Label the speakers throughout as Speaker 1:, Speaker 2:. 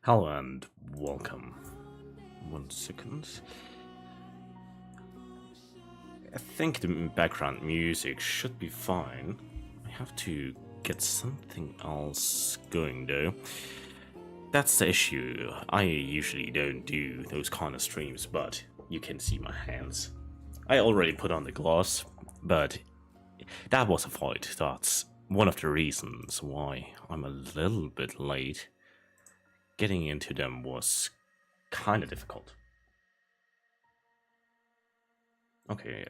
Speaker 1: Hello and welcome. 1 second. I think the background music should be fine. I have to get something else going though. That's the issue. I usually don't do those kind of streams, but you can see my hands. I already put on the gloves, but that was a fight. That's one of the reasons why I'm a little bit late. Getting into them was kind of difficult. Okay,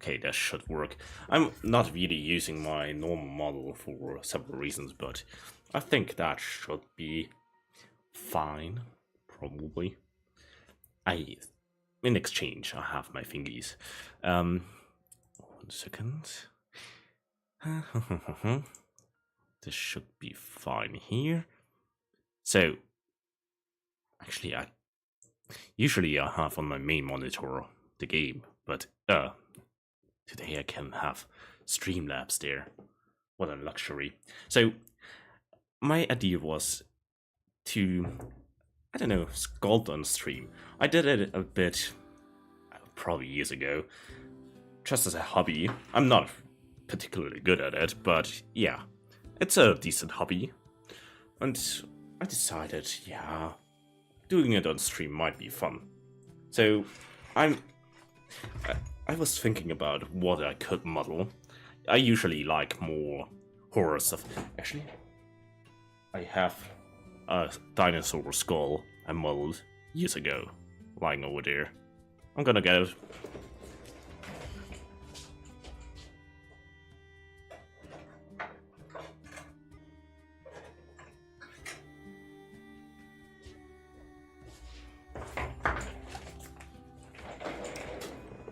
Speaker 1: okay, that should work. I'm not really using my normal model for several reasons, but I think that should be fine, probably. In exchange, I have my thingies. 1 second. This should be fine here. So, actually, usually I have on my main monitor the game, but today I can have Streamlabs there. What a luxury. So, my idea was to, I don't know, sculpt on stream. I did it a bit, probably years ago, just as a hobby. I'm not particularly good at it, but yeah, it's a decent hobby. And I decided, yeah, doing it on stream might be fun. So I was thinking about what I could model. I usually like more horror stuff. Actually, I have a dinosaur skull I modeled years ago lying over there. I'm gonna get it.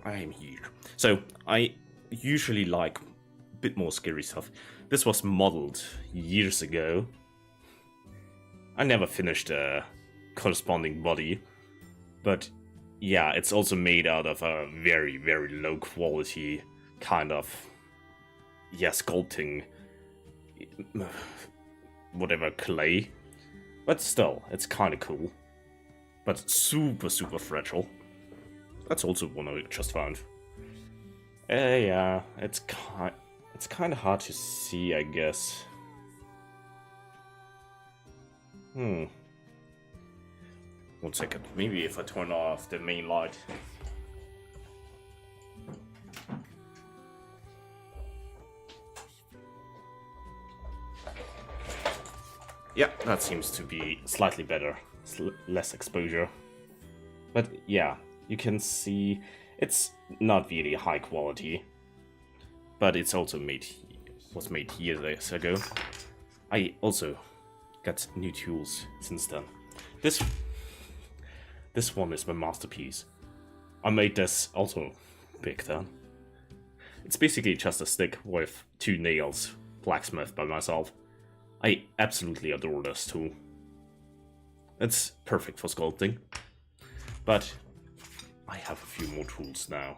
Speaker 1: I'm here. So, I usually like a bit more scary stuff. This was modeled years ago. I never finished a corresponding body, but yeah, it's also made out of a very, very low quality kind of, yeah, sculpting, whatever, clay. But still, it's kind of cool. But super, super fragile. That's also one I just found. Yeah, it's kind of hard to see, I guess. One second. Maybe if I turn off the main light. Yeah, that seems to be slightly better. Less exposure. But yeah, you can see it's not really high quality. But it's also was made years ago. I also got new tools since then. This one is my masterpiece. I made this also big then. It's basically just a stick with 2 nails, blacksmithed by myself. I absolutely adore this tool. It's perfect for sculpting. But I have a few more tools now.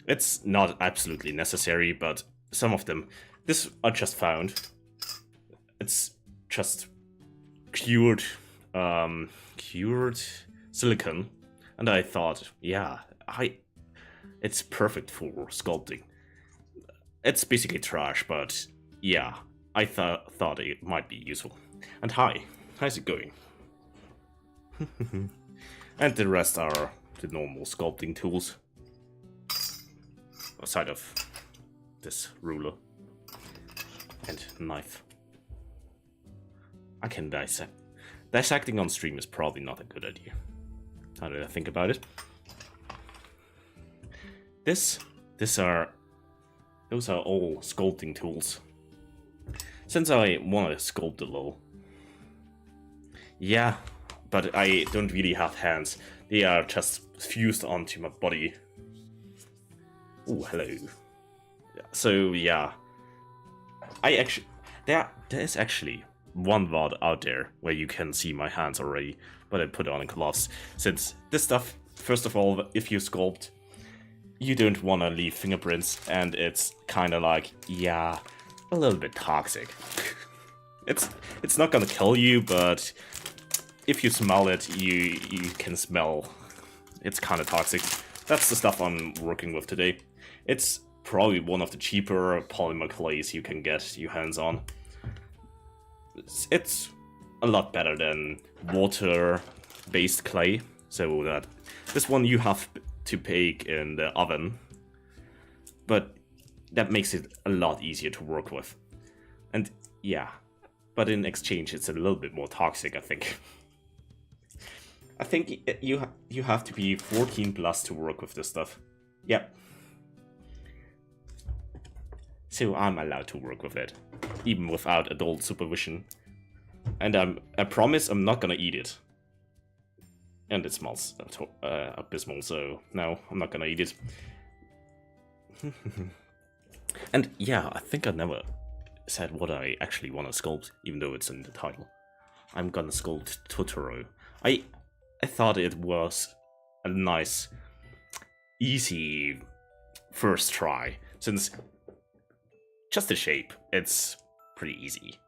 Speaker 1: It's not absolutely necessary, but some of them, this I just found. It's just cured silicone, and I thought, yeah, it's perfect for sculpting. It's basically trash, but yeah, I thought it might be useful. And hi, how's it going? And the rest are the normal sculpting tools. Aside of this ruler and knife. I can dissect. Dissecting on stream is probably not a good idea. How did I think about it? Those are all sculpting tools. Since I want to sculpt a little. Yeah, but I don't really have hands. They are just fused onto my body. Oh, hello. So yeah, there is actually one VOD out there where you can see my hands already, but I put on gloves. Since this stuff, first of all, if you sculpt, you don't want to leave fingerprints, and it's kind of like, yeah, a little bit toxic. It's not gonna kill you, but if you smell it, you can smell it's kind of toxic. That's the stuff I'm working with today. It's probably one of the cheaper polymer clays you can get your hands on. It's a lot better than water-based clay, so that this one you have to bake in the oven, but that makes it a lot easier to work with. And yeah, but in exchange it's a little bit more toxic, I think. I think you have to be 14 plus to work with this stuff. Yep. So I'm allowed to work with it, even without adult supervision. And I promise I'm not gonna eat it. And it smells abysmal, so no, I'm not gonna eat it. And yeah, I think I never said what I actually want to sculpt, even though it's in the title. I'm gonna sculpt Totoro. I thought it was a nice, easy first try, since just the shape, it's pretty easy.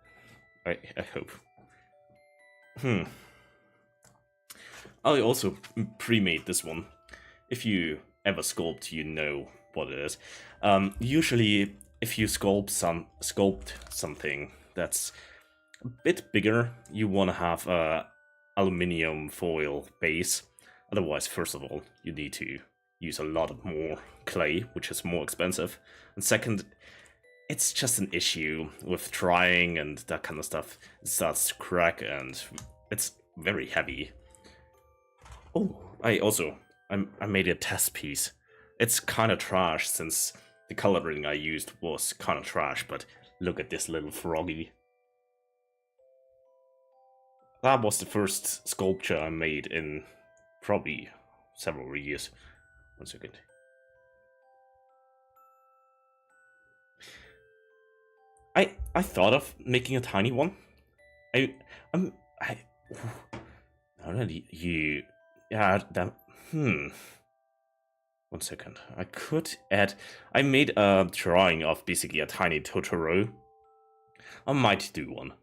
Speaker 1: I hope. I also pre-made this one. If you ever sculpt, you know what it is. Usually, if you sculpt something that's a bit bigger, you want to have a aluminium foil base. Otherwise, first of all, you need to use a lot of more clay, which is more expensive. And second, it's just an issue with drying and that kind of stuff. It starts to crack and it's very heavy. Oh, I made a test piece. It's kind of trash since the coloring I used was kind of trash, but look at this little froggy. That was the first sculpture I made in probably several years. 1 second. I thought of making a tiny one. I already you yeah that 1 second. I could add. I made a drawing of basically a tiny Totoro. I might do one.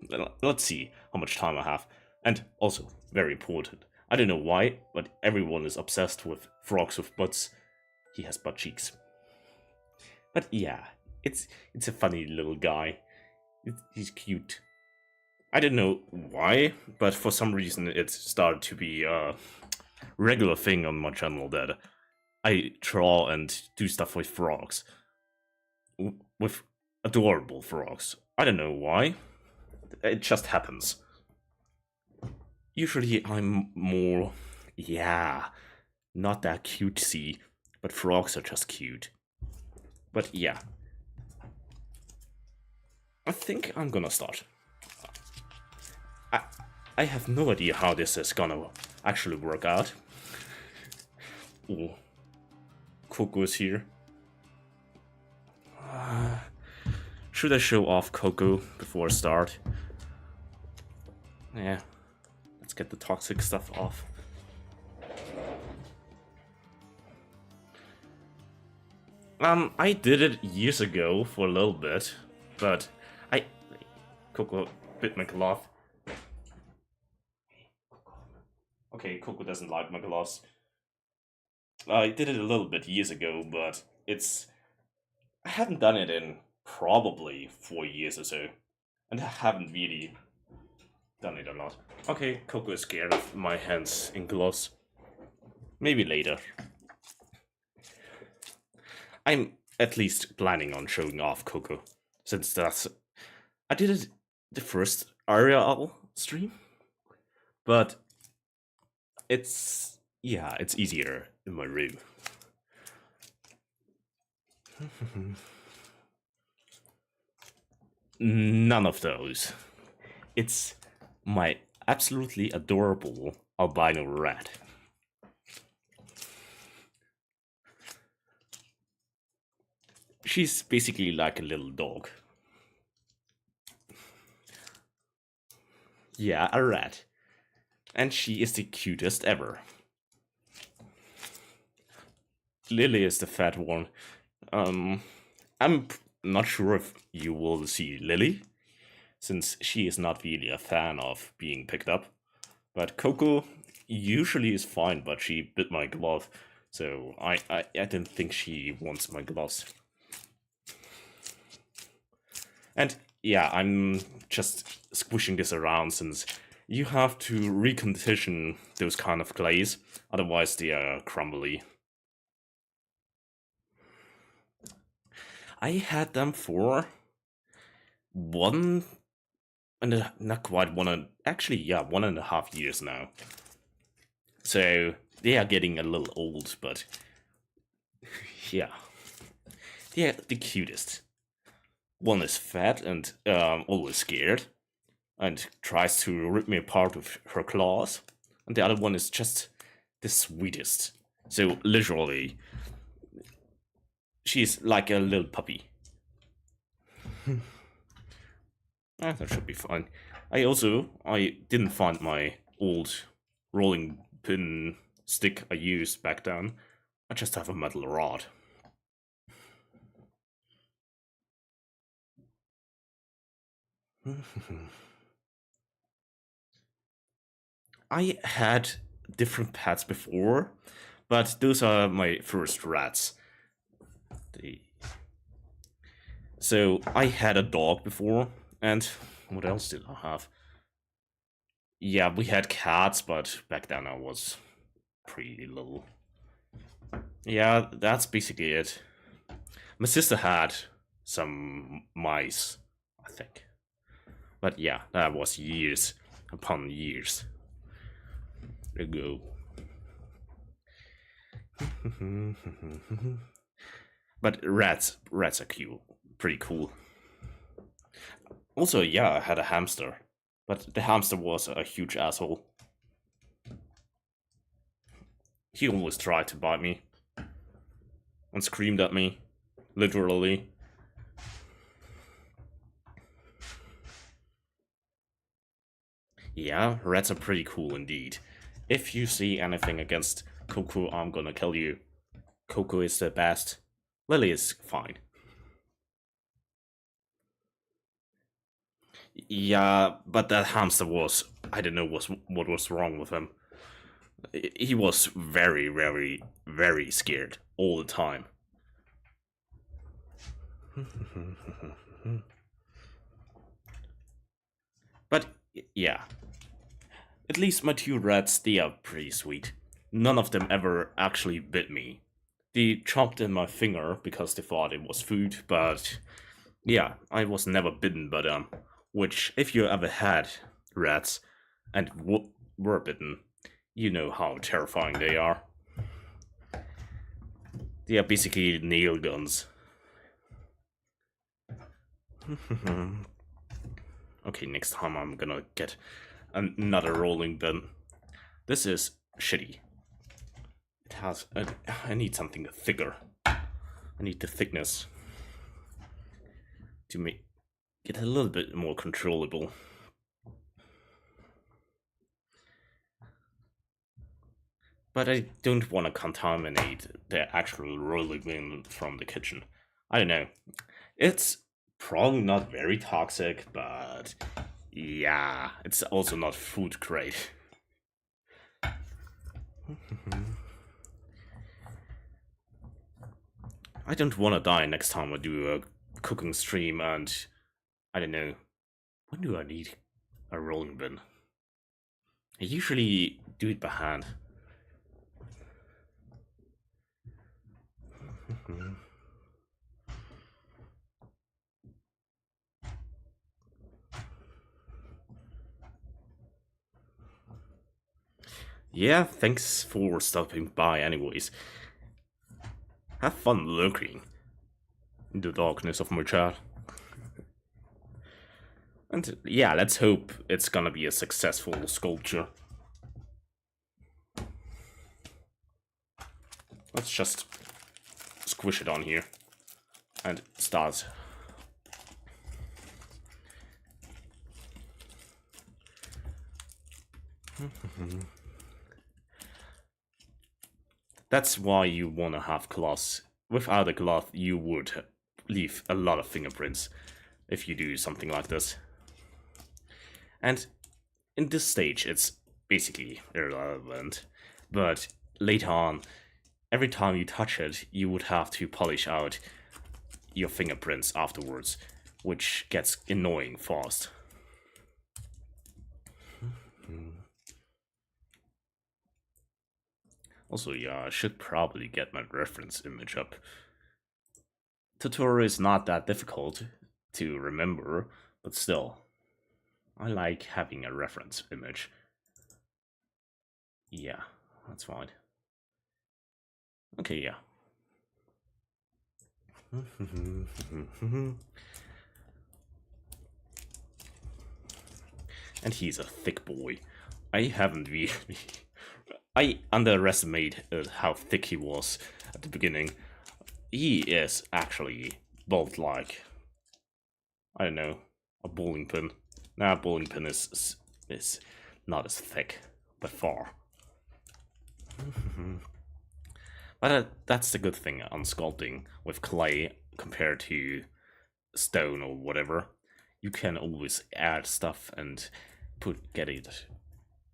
Speaker 1: Let's see how much time I have. And also, very important. I don't know why, but everyone is obsessed with frogs with butts. He has butt cheeks. But yeah, it's a funny little guy. He's cute. I don't know why, but for some reason it started to be a regular thing on my channel that I draw and do stuff with frogs. With adorable frogs. I don't know why. It just happens. Usually I'm more, yeah, not that cutesy, but frogs are just cute. But yeah. I think I'm gonna start. I have no idea how this is gonna actually work out. Oh, Coco's here. Should I show off Coco before I start? Yeah, let's get the toxic stuff off. I did it years ago for a little bit, but Coco bit my glove. Okay, Coco doesn't like my gloves. I did it a little bit years ago, but I haven't done it in probably 4 years or so, and I haven't really done it a lot. Okay, Coco is scared of my hands in gloves. Maybe later. I'm at least planning on showing off Coco, since I did it the first Ariel stream, but it's easier in my room. None of those. It's my absolutely adorable albino rat. She's basically like a little dog. Yeah, a rat. And she is the cutest ever. Lily is the fat one. I'm not sure if you will see Lily, since she is not really a fan of being picked up. But Coco usually is fine, but she bit my glove, so I didn't think she wants my gloves. And yeah, I'm just squishing this around since you have to recondition those kind of clays, otherwise they are crumbly. I had them for 1.5 years now. So they are getting a little old, but yeah, they are the cutest. One is fat and always scared, and tries to rip me apart with her claws, and the other one is just the sweetest. So literally, she's like a little puppy. That should be fine. I didn't find my old rolling pin stick I used back then. I just have a metal rod. I had different pets before, but those are my first rats. So I had a dog before, and what else did I have? Yeah, we had cats, but back then I was pretty little. Yeah, that's basically it. My sister had some mice, I think. But yeah, that was years upon years ago. But rats are cute, pretty cool. Also, yeah, I had a hamster, but the hamster was a huge asshole. He always tried to bite me. and screamed at me. Literally. Yeah, rats are pretty cool indeed. If you see anything against Coco, I'm gonna kill you. Coco is the best. Lily is fine. Yeah, but that hamster was... I don't know what was wrong with him. He was very, very, very scared all the time. But, yeah. At least my 2 rats, they are pretty sweet. None of them ever actually bit me. They chomped in my finger because they thought it was food, but... yeah, I was never bitten by them. Which, if you ever had rats and were bitten, you know how terrifying they are. They are basically nail guns. Okay, next time I'm gonna get another rolling bin. This is shitty. It has... I need something thicker. I need the thickness to make it a little bit more controllable. But I don't want to contaminate the actual rolling bin from the kitchen. I don't know. It's probably not very toxic, but yeah, it's also not food grade. I don't want to die next time I do a cooking stream, and I don't know. When do I need a rolling bin? I usually do it by hand. Yeah, thanks for stopping by anyways. Have fun lurking in the darkness of my chat. And yeah, let's hope it's gonna be a successful sculpture. Let's just squish it on here and start. That's why you want to have gloss. Without a gloss, you would leave a lot of fingerprints if you do something like this. And in this stage, it's basically irrelevant. But later on, every time you touch it, you would have to polish out your fingerprints afterwards, which gets annoying fast. Also, yeah, I should probably get my reference image up. Totoro is not that difficult to remember, but still, I like having a reference image. Yeah, that's fine. Okay, yeah. And he's a thick boy. I haven't really... I underestimated how thick he was at the beginning. He is actually both like... I don't know, a bowling pin. Nah, a bowling pin is not as thick, but far. But that's the good thing on sculpting with clay compared to stone or whatever. You can always add stuff and get it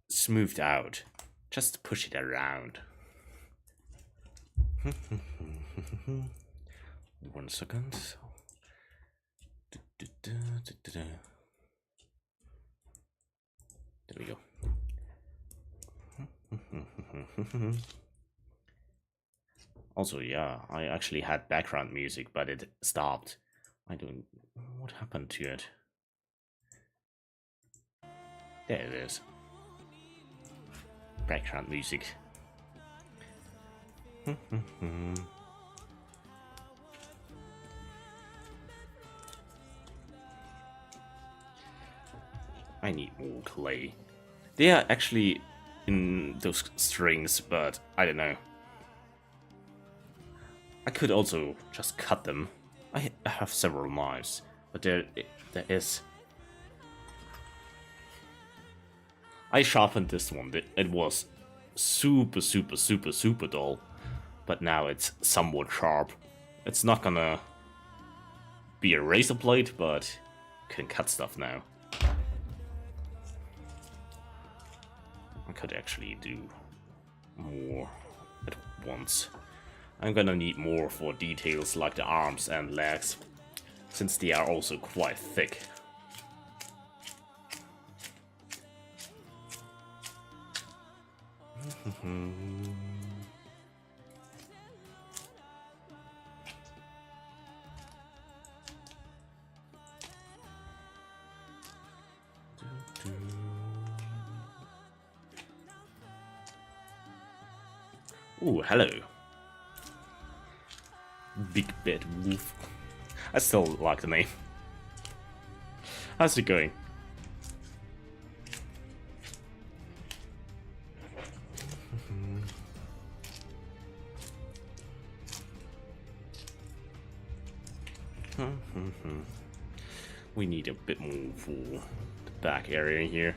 Speaker 1: smoothed out. Just push it around. 1 second. There we go. Also, yeah, I actually had background music, but it stopped. I don't... what happened to it? There it is. Background music. I need more clay. They are actually in those strings, but I don't know. I could also just cut them. I have several knives, but there is... I sharpened this one. It was super dull, but now it's somewhat sharp. It's not gonna be a razor blade, but can cut stuff now. I could actually do more at once. I'm gonna need more for details like the arms and legs, since they are also quite thick. Ooh, hello. Big Bad Wolf. I still like the name. How's it going? We need a bit more for the back area here.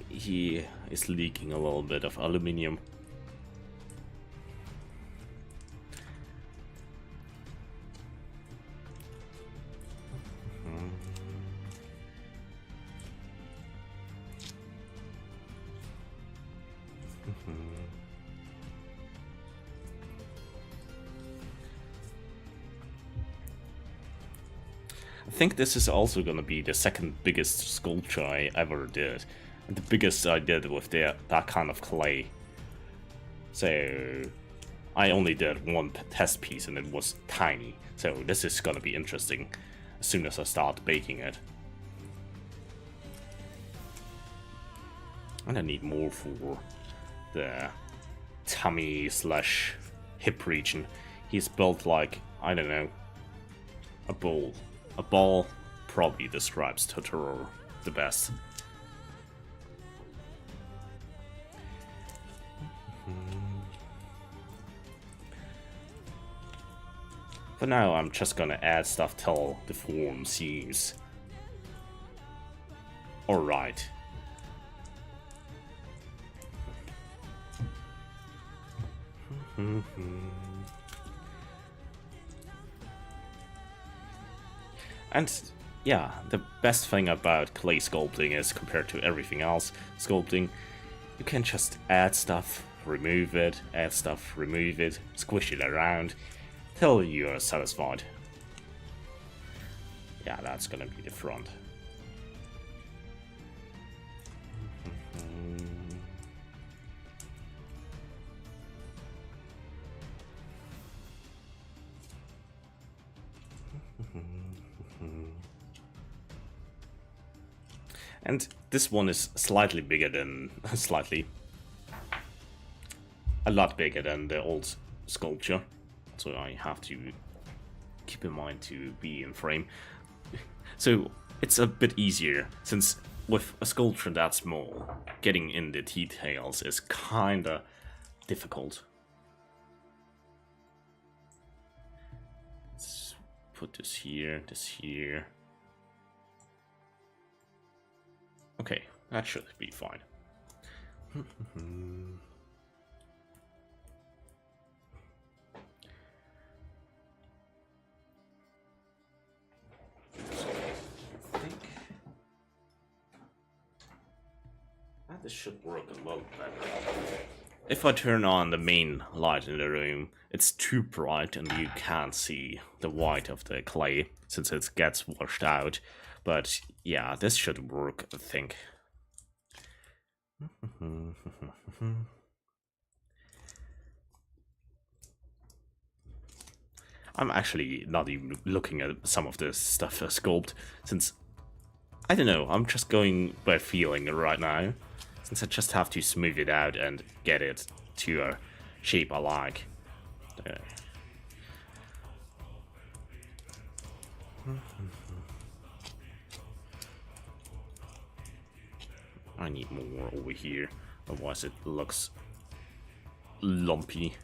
Speaker 1: He is leaking a little bit of aluminium. I think this is also gonna be the second biggest sculpture I ever did, and the biggest I did with that kind of clay. So I only did one test piece and it was tiny, so this is gonna be interesting as soon as I start baking it. And I need more for the tummy slash hip region. He's built like, I don't know, a bowl. A ball probably describes Totoro the best. For now, I'm just gonna add stuff till the form seems alright. And yeah, the best thing about clay sculpting is, compared to everything else sculpting, you can just add stuff, remove it, add stuff, remove it, squish it around till you are satisfied. Yeah, that's gonna be the front. And this one is slightly bigger than, a lot bigger than the old sculpture. So I have to keep in mind to be in frame. So it's a bit easier, since with a sculpture that small, getting in the details is kinda difficult. Let's put this here, this here. Okay, that should be fine. I think this should work a lot better. If I turn on the main light in the room, it's too bright and you can't see the white of the clay since it gets washed out. But yeah, this should work, I think. I'm actually not even looking at some of this stuff sculpt, since, I don't know, I'm just going by feeling right now, since I just have to smooth it out and get it to a shape I like. I need more over here, otherwise it looks lumpy.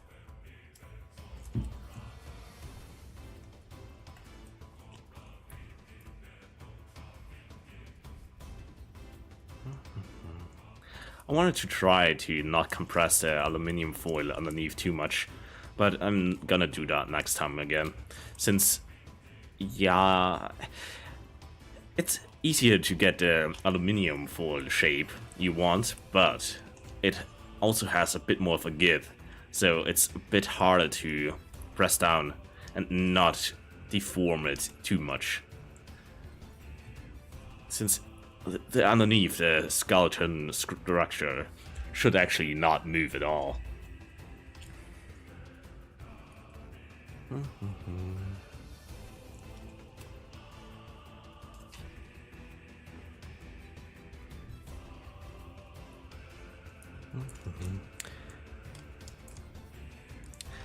Speaker 1: I wanted to try to not compress the aluminium foil underneath too much, but I'm gonna do that next time again, since, yeah, it's easier to get the aluminium foil shape you want, but it also has a bit more of a give, so it's a bit harder to press down and not deform it too much. Since the underneath the skeleton structure should actually not move at all.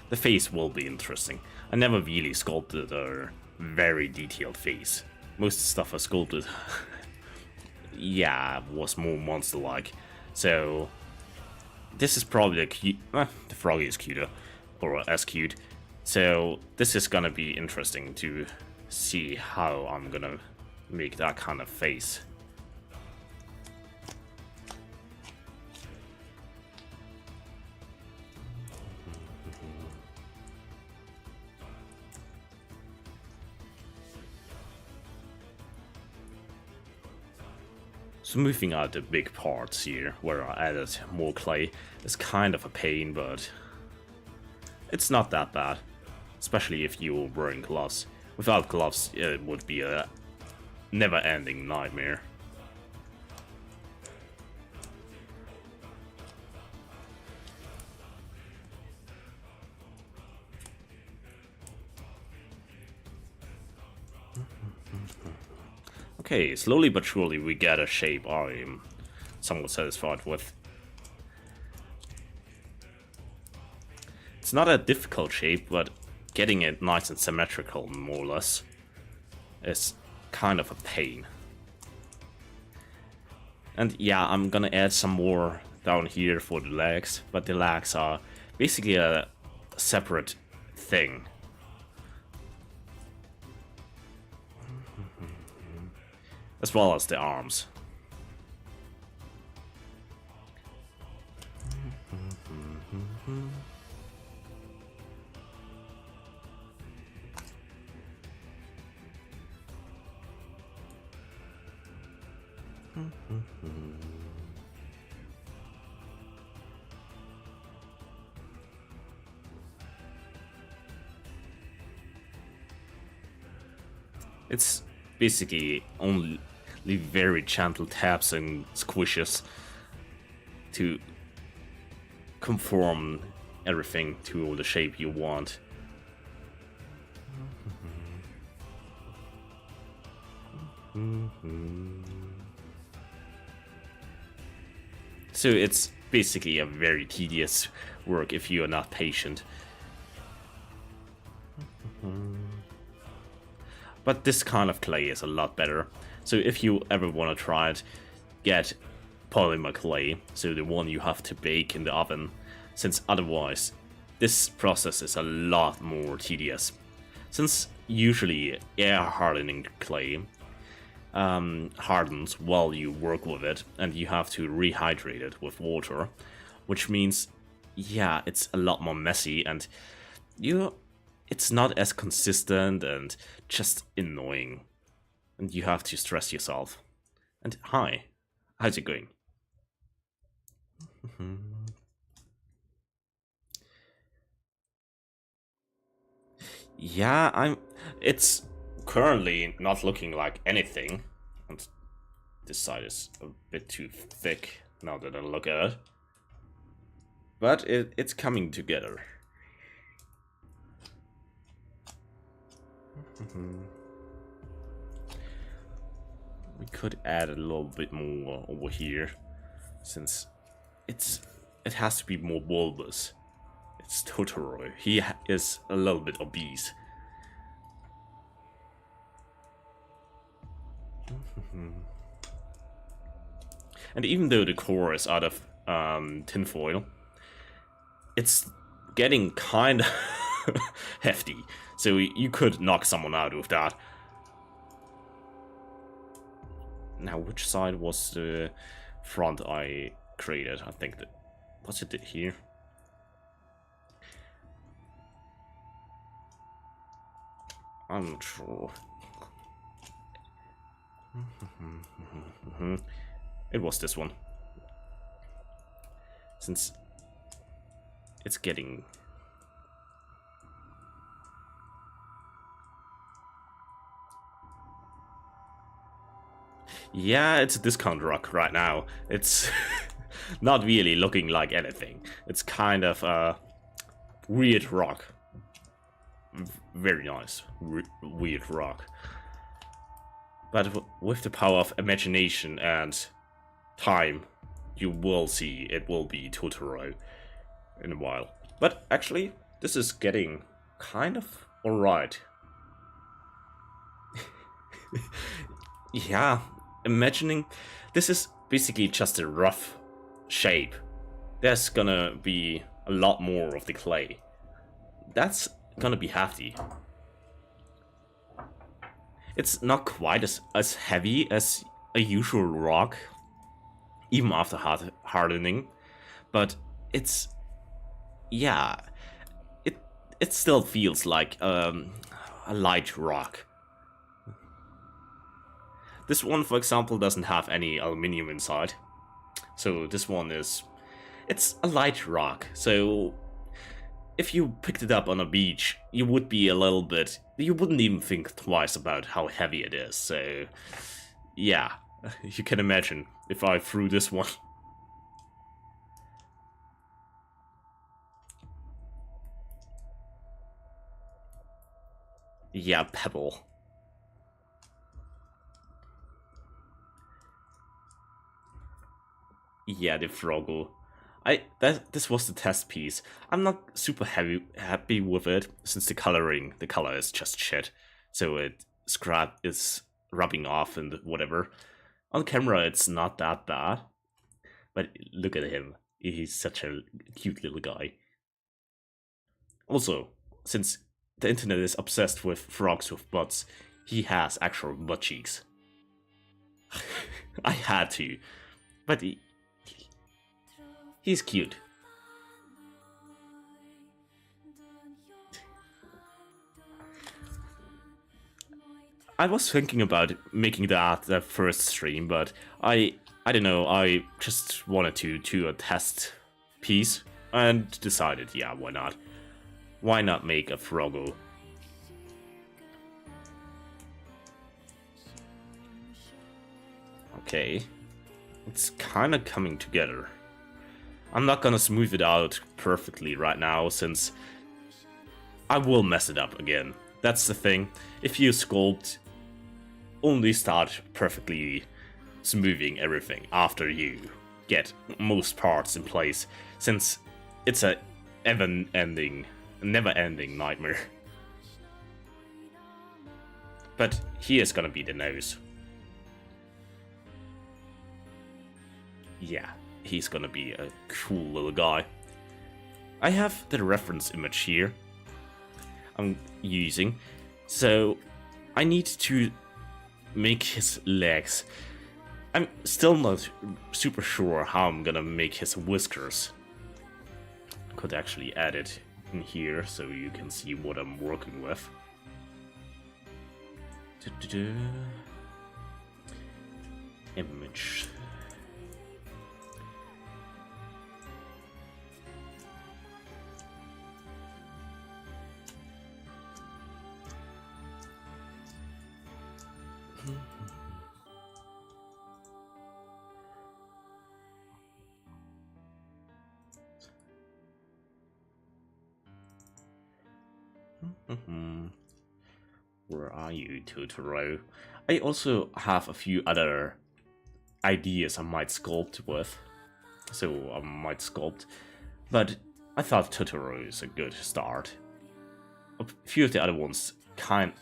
Speaker 1: The face will be interesting. I never really sculpted a very detailed face. Most stuff I sculpted, yeah, was more monster-like. So this is probably a cute. The froggy is cuter, or as cute. So this is gonna be interesting to see how I'm gonna make that kind of face. Smoothing out the big parts here, where I added more clay, is kind of a pain, but it's not that bad. Especially if you're wearing gloves. Without gloves, it would be a never-ending nightmare. Okay, slowly but surely we get a shape I'm somewhat satisfied with. It's not a difficult shape, but getting it nice and symmetrical, more or less, is kind of a pain. And yeah, I'm gonna add some more down here for the legs, but the legs are basically a separate thing. As well as the arms. It's basically only very gentle taps and squishes to conform everything to the shape you want. So it's basically a very tedious work if you are not patient. But this kind of clay is a lot better. So if you ever want to try it, get polymer clay, so the one you have to bake in the oven, since otherwise this process is a lot more tedious. Since usually air hardening clay hardens while you work with it, and you have to rehydrate it with water, which means, yeah, it's a lot more messy, and it's not as consistent and just annoying. And you have to stress yourself. And hi, how's it going? Yeah, it's currently not looking like anything. And this side is a bit too thick now that I look at it. But it's coming together. We could add a little bit more over here, since it has to be more bulbous. It's Totoro. He is a little bit obese. And even though the core is out of tinfoil, it's getting kind of hefty. So you could knock someone out with that. Now, which side was the front I created. I think that what's it here? I'm not sure. It was this one. Since it's getting... Yeah, it's a discount rock right now. It's not really looking like anything. It's kind of a weird rock. Very nice. Weird rock. But with the power of imagination and time, you will see it will be Totoro in a while. But actually, this is getting kind of alright. Yeah, imagining this is basically just a rough shape. There's gonna be a lot more of the clay. That's gonna be hefty. It's not quite as heavy as a usual rock, even after hardening, but it's, yeah, it still feels like a light rock. This one, for example, doesn't have any aluminium inside, so this one it's a light rock, so if you picked it up on a beach, you would be a little bit... You wouldn't even think twice about how heavy it is, so... Yeah, you can imagine if I threw this one. Yeah, pebble. Yeah, the Froggle. This was the test piece. I'm not super happy with it since the color is just shit. So scrap is rubbing off and whatever. On camera it's not that bad. But look at him. He's such a cute little guy. Also, since the internet is obsessed with frogs with butts, he has actual butt cheeks. I had to. But he's cute. I was thinking about making that the first stream, but I don't know, I just wanted to do a test piece and decided, yeah, why not? Why not make a Froggle? Okay. It's kind of coming together. I'm not gonna smooth it out perfectly right now, since I will mess it up again. That's the thing. If you sculpt, only start perfectly smoothing everything after you get most parts in place, since it's a never-ending nightmare. But here's gonna be the nose. Yeah, he's gonna be a cool little guy. I have the reference image here I'm using, so I need to make his legs. I'm still not super sure how I'm gonna make his whiskers. Could actually add it in here so you can see what I'm working with. Image. Where are you, Totoro? I also have a few other ideas I might sculpt with. So I might sculpt. But I thought Totoro is a good start. A few of the other ones kind...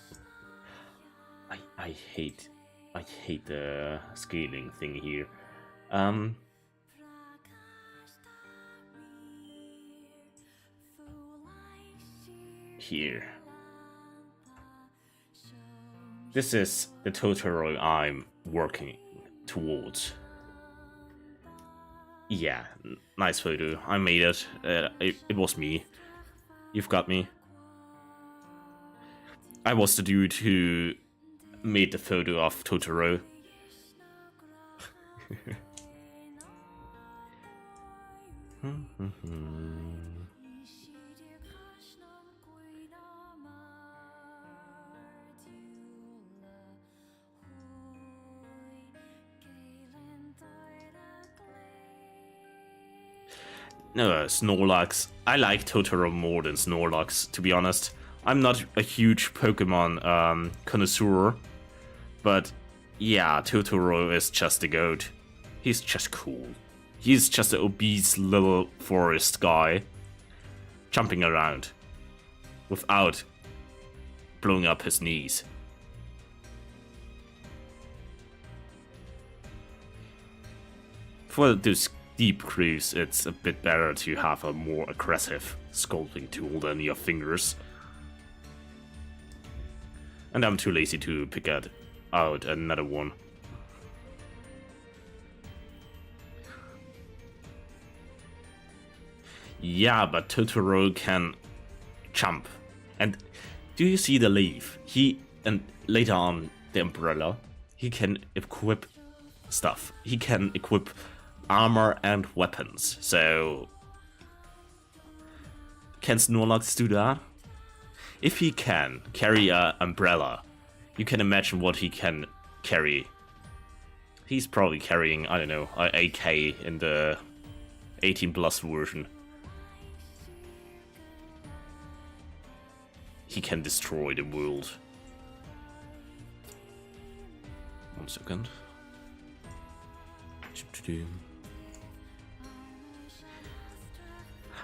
Speaker 1: I hate the scaling thing here. Here. This is the Totoro I'm working towards. Yeah, nice photo. I made it. It was me. You've got me. I was the dude who made the photo of Totoro. Snorlax. I like Totoro more than Snorlax, to be honest. I'm not a huge Pokemon connoisseur, but yeah, Totoro is just a goat. He's just cool. He's just an obese little forest guy jumping around without blowing up his knees. For those deep grooves, it's a bit better to have a more aggressive sculpting tool than your fingers. And I'm too lazy to pick out another one. Yeah, but Totoro can jump. And do you see the leaf? And later on, the umbrella, he can equip stuff. He can equip armor and weapons. So, can Snorlax do that? If he can carry an umbrella, you can imagine what he can carry. He's probably carrying, I don't know, an AK in the 18 plus version. He can destroy the world. 1 second.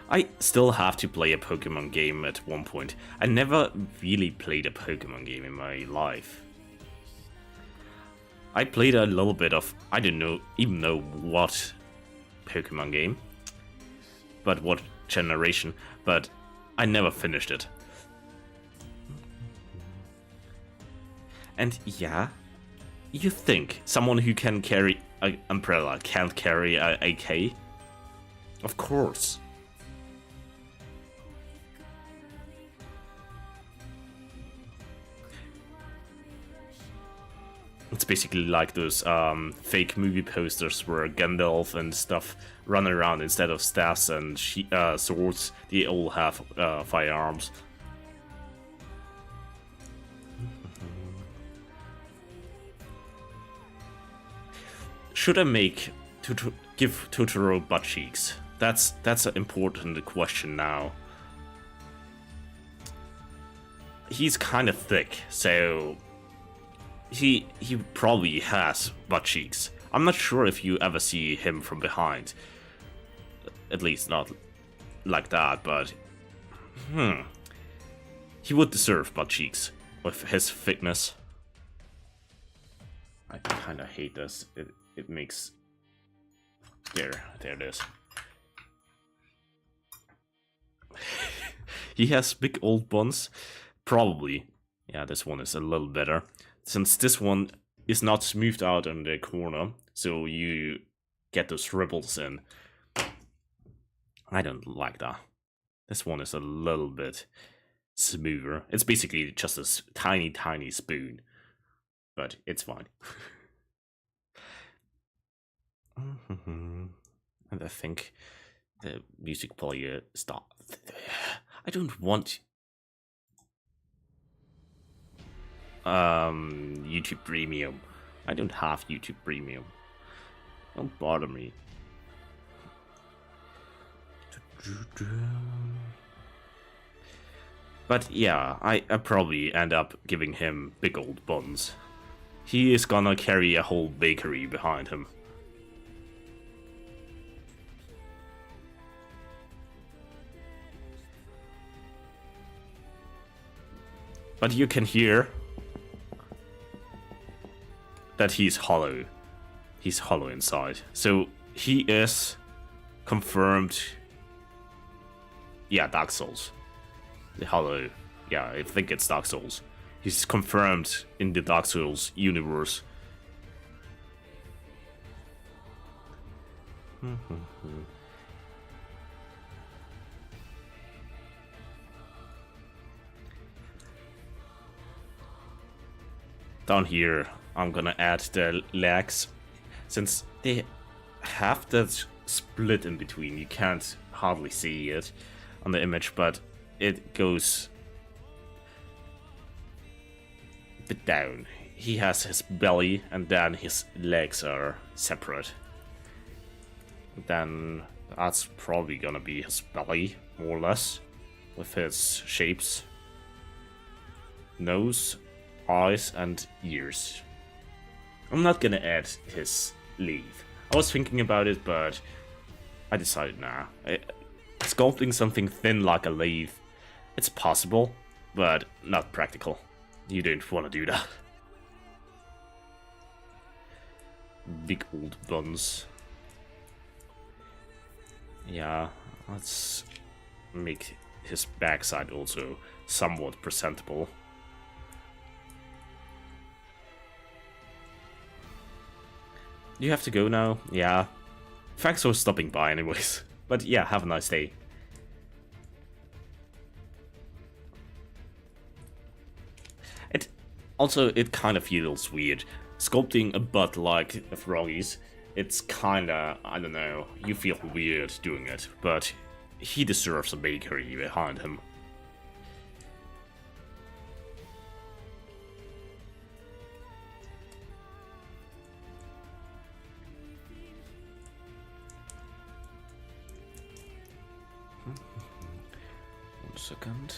Speaker 1: I still have to play a Pokemon game at one point. I never really played a Pokemon game in my life. I played a little bit of, I don't even know what Pokemon game, but what generation, but I never finished it. And yeah, you think someone who can carry an umbrella can't carry an AK? Of course. It's basically like those fake movie posters where Gandalf and stuff run around instead of staffs and swords. They all have firearms. Should I give Totoro butt cheeks? That's an important question now. He's kind of thick, so he probably has butt cheeks. I'm not sure if you ever see him from behind. At least not like that, but he would deserve butt cheeks with his fitness. I kind of hate this. It makes... There it is. He has big old buns. Probably. Yeah, this one is a little better. Since this one is not smoothed out on the corner, so you get those ripples in. I don't like that. This one is a little bit smoother. It's basically just a tiny spoon. But it's fine. And I think the music player stop. I don't want YouTube Premium. I don't have YouTube Premium. Don't bother me. But yeah, I probably end up giving him big old buns. He is gonna carry a whole bakery behind him. But you can hear that he's hollow. He's hollow inside. So he is confirmed. Yeah, Dark Souls. The hollow. Yeah, I think it's Dark Souls. He's confirmed in the Dark Souls universe. Down here, I'm gonna add the legs, since they have that split in between. You can't hardly see it on the image, but it goes a bit down. He has his belly, and then his legs are separate. Then that's probably gonna be his belly, more or less, with his shapes. Nose, eyes, and ears. I'm not gonna add his leaf. I was thinking about it, but I decided nah. Sculpting something thin like a leaf, it's possible, but not practical. You don't want to do that. Big old buns. Yeah, let's make his backside also somewhat presentable. You have to go now? Yeah. Thanks for stopping by anyways. But yeah, have a nice day. It kind of feels weird. Sculpting a butt like a froggy's, it's kinda, I don't know, you feel weird doing it, but he deserves a bakery behind him. One second.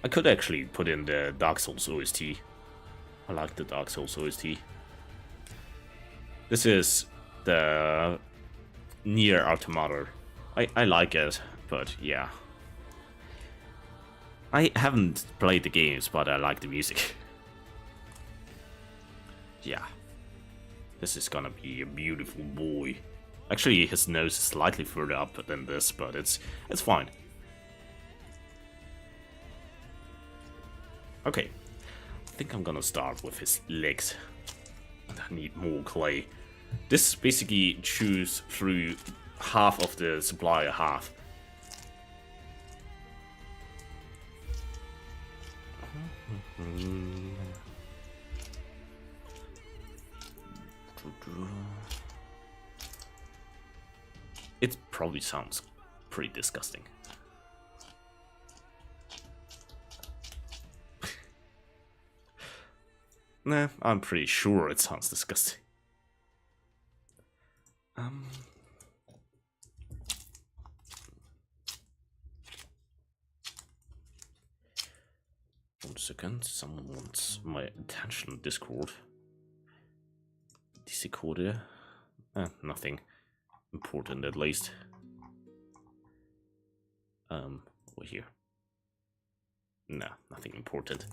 Speaker 1: I could actually put in the Dark Souls OST. I like the Dark Souls OST. This is the Nier Automata. I like it, but yeah. I haven't played the games, but I like the music. Yeah. This is gonna be a beautiful boy. Actually, his nose is slightly further up than this, but it's fine. Okay, I think I'm gonna start with his legs. I need more clay. This basically chews through half of the supply I have. It probably sounds pretty disgusting. Nah, I'm pretty sure it sounds disgusting. 1 second, someone wants my attention on Discord. Discord? Nothing important at least. Over here. No, nothing important.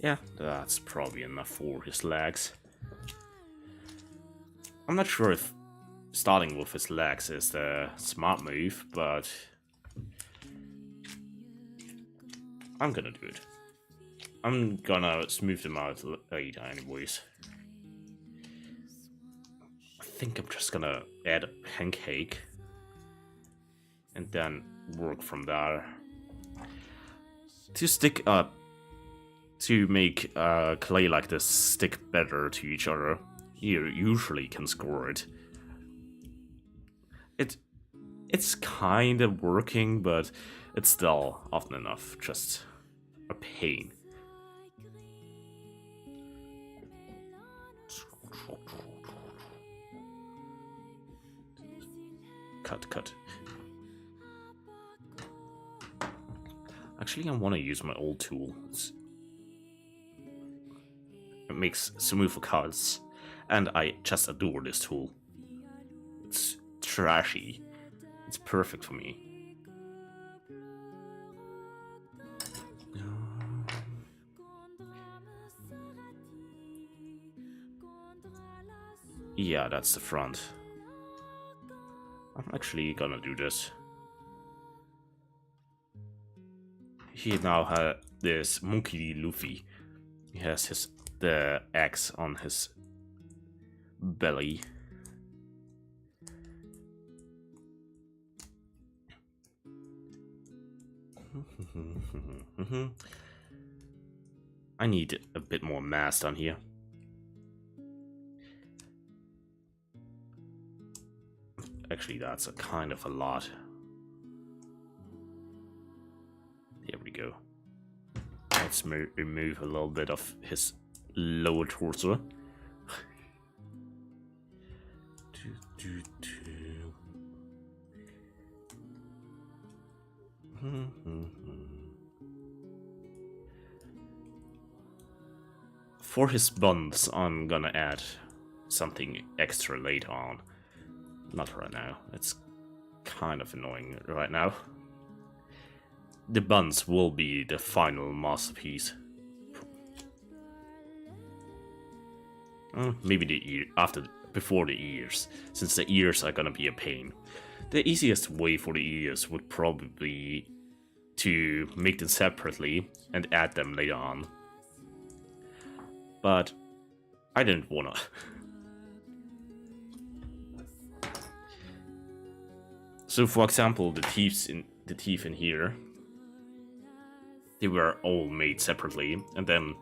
Speaker 1: Yeah, that's probably enough for his legs. I'm not sure if starting with his legs is the smart move, but I'm gonna do it. I'm gonna smooth them out later anyways. I think I'm just gonna add a pancake and then work from there. To stick up, to make clay like this stick better to each other, you usually can score it. It's kind of working, but it's still often enough just a pain. Cut. Actually, I want to use my old tool. It makes smoother cuts, and I just adore this tool. It's trashy. It's perfect for me. Yeah, that's the front. I'm actually gonna do this. he now has this monkey Luffy. He has the axe on his belly. I need a bit more mass down here. Actually, that's a kind of a lot. There we go. Let's remove a little bit of his lower torso. For his buns, I'm gonna add something extra later on. Not right now. It's kind of annoying right now. The buns will be the final masterpiece. Maybe the ear before the ears, since the ears are gonna be a pain. The easiest way for the ears would probably be to make them separately and add them later on. But I didn't wanna. So, for example, the teeth in here, they were all made separately, and then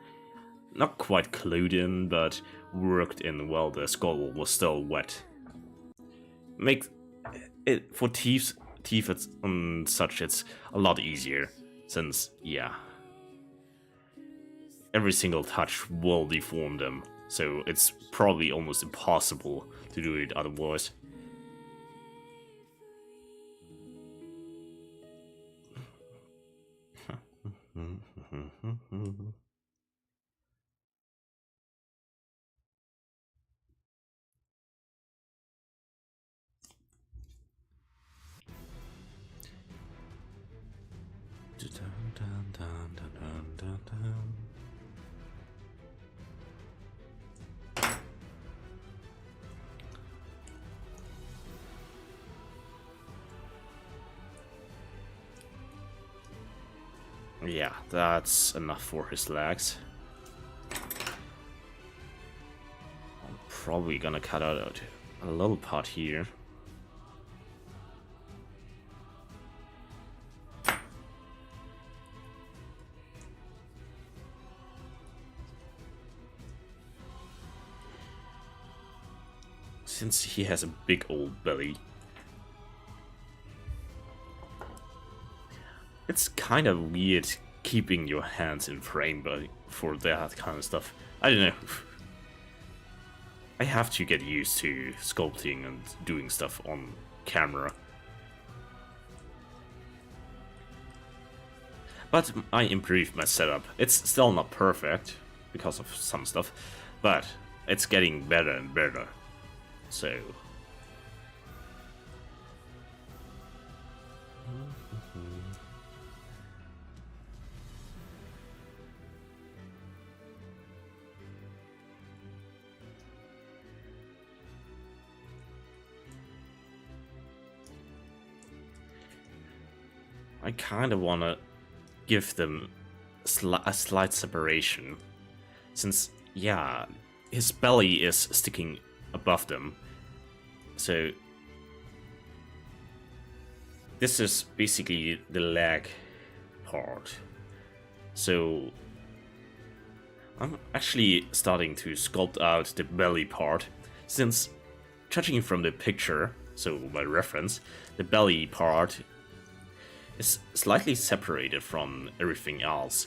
Speaker 1: not quite glued in, but worked in while the skull was still wet. Make it for teeth and such. It's a lot easier, since every single touch will deform them, so it's probably almost impossible to do it otherwise. Yeah, that's enough for his legs. I'm probably gonna cut out a little part here. Since he has a big old belly. It's kind of weird keeping your hands in frame for that kind of stuff. I don't know. I have to get used to sculpting and doing stuff on camera. But I improved my setup. It's still not perfect because of some stuff, but it's getting better and better. So I kind of want to give them a slight separation, since, his belly is sticking above them. So this is basically the leg part. So I'm actually starting to sculpt out the belly part, since judging from the picture, so my reference, the belly part is slightly separated from everything else.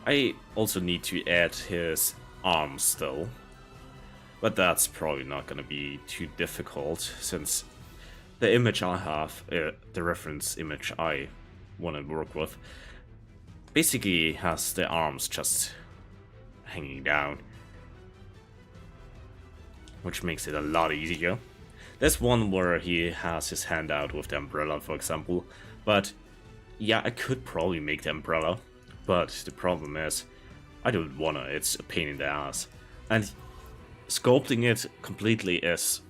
Speaker 1: I also need to add his arms still, but that's probably not gonna be too difficult, since the image I have, the reference image I want to work with, basically has the arms just hanging down. which makes it a lot easier. There's one where he has his hand out with the umbrella, for example, but yeah, I could probably make the umbrella, but the problem is, I don't wanna, it's a pain in the ass. And sculpting it completely is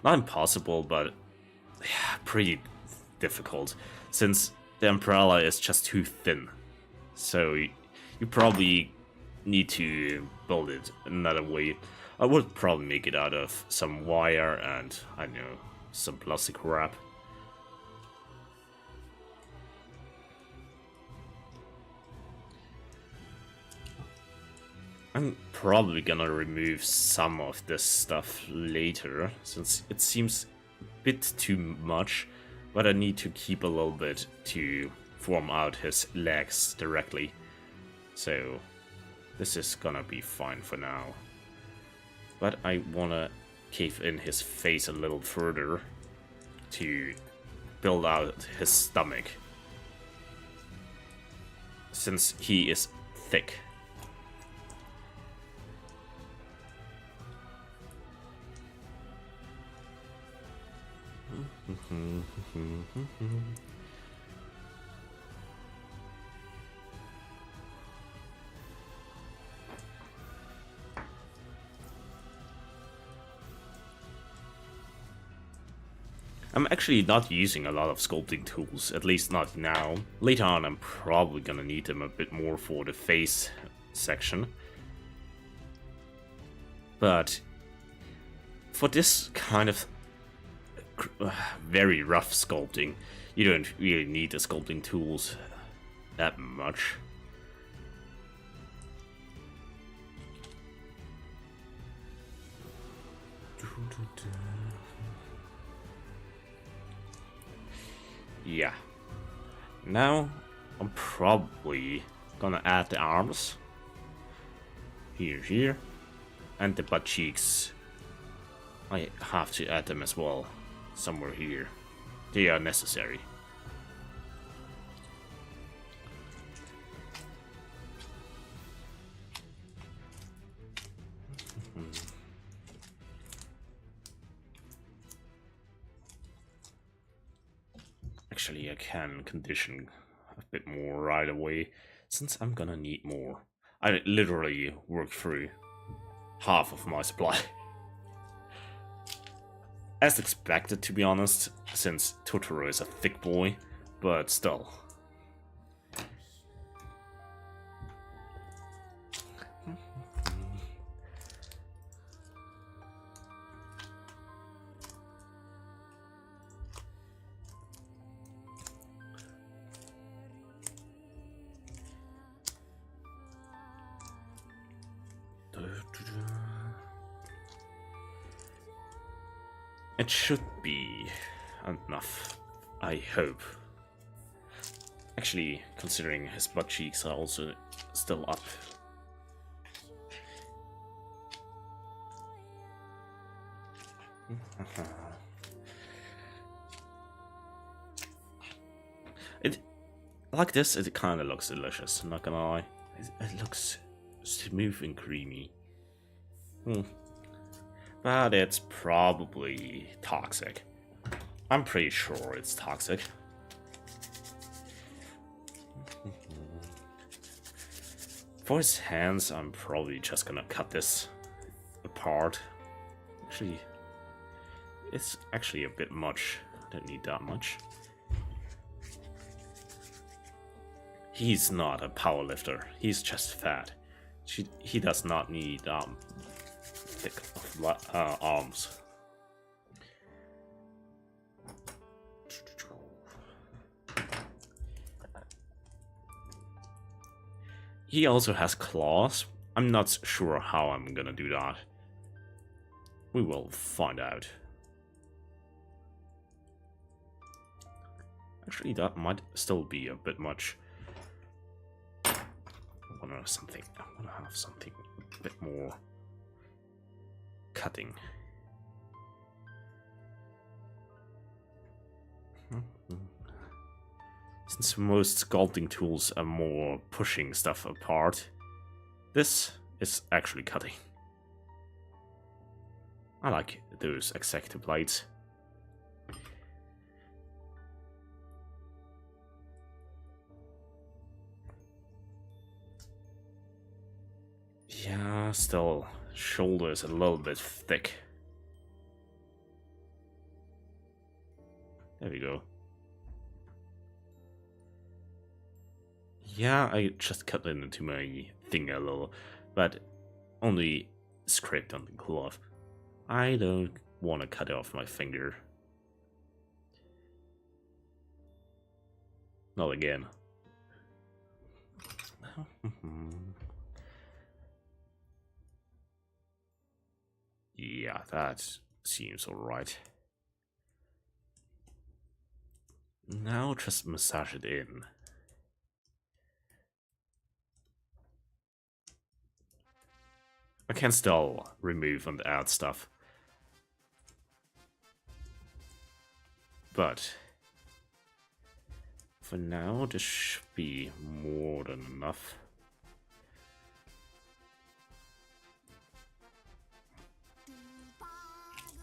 Speaker 1: not impossible, but yeah, pretty difficult, since the umbrella is just too thin. So you probably need to build it another way. I would probably make it out of some wire and, I don't know, some plastic wrap. I'm probably gonna remove some of this stuff later, since it seems a bit too much, but I need to keep a little bit to form out his legs directly. So this is gonna be fine for now. But I wanna cave in his face a little further to build out his stomach, since he is thick. I'm actually not using a lot of sculpting tools, at least not now. Later on I'm probably gonna need them a bit more for the face section. But for this kind of very rough sculpting, you don't really need the sculpting tools that much. Yeah. Now I'm probably gonna add the arms. Here. And the butt cheeks. I have to add them as well. Somewhere here. They are necessary. Actually, I can condition a bit more right away, since I'm gonna need more. I literally worked through half of my supply. As expected, to be honest, since Totoro is a thick boy, but still. It should be enough, I hope. Actually, considering his butt cheeks are also still up. It, like this, it kind of looks delicious, I'm not gonna lie. It looks smooth and creamy. But it's probably toxic. I'm pretty sure it's toxic. For his hands, I'm probably just gonna cut this apart. Actually, it's actually a bit much. I don't need that much. He's not a powerlifter. He's just fat. He does not need thick arms. He also has claws. I'm not sure how I'm gonna do that. We will find out. Actually, that might still be a bit much. I wanna have something a bit more cutting. Since most sculpting tools are more pushing stuff apart, this is actually cutting. I like those executive lights. Yeah, still, shoulder is a little bit thick. There we go. Yeah, I just cut it into my thing a little, but only scraped on the glove. I don't want to cut it off my finger. Not again. Yeah, that seems alright. Now just massage it in. I can still remove and add stuff. But for now, this should be more than enough.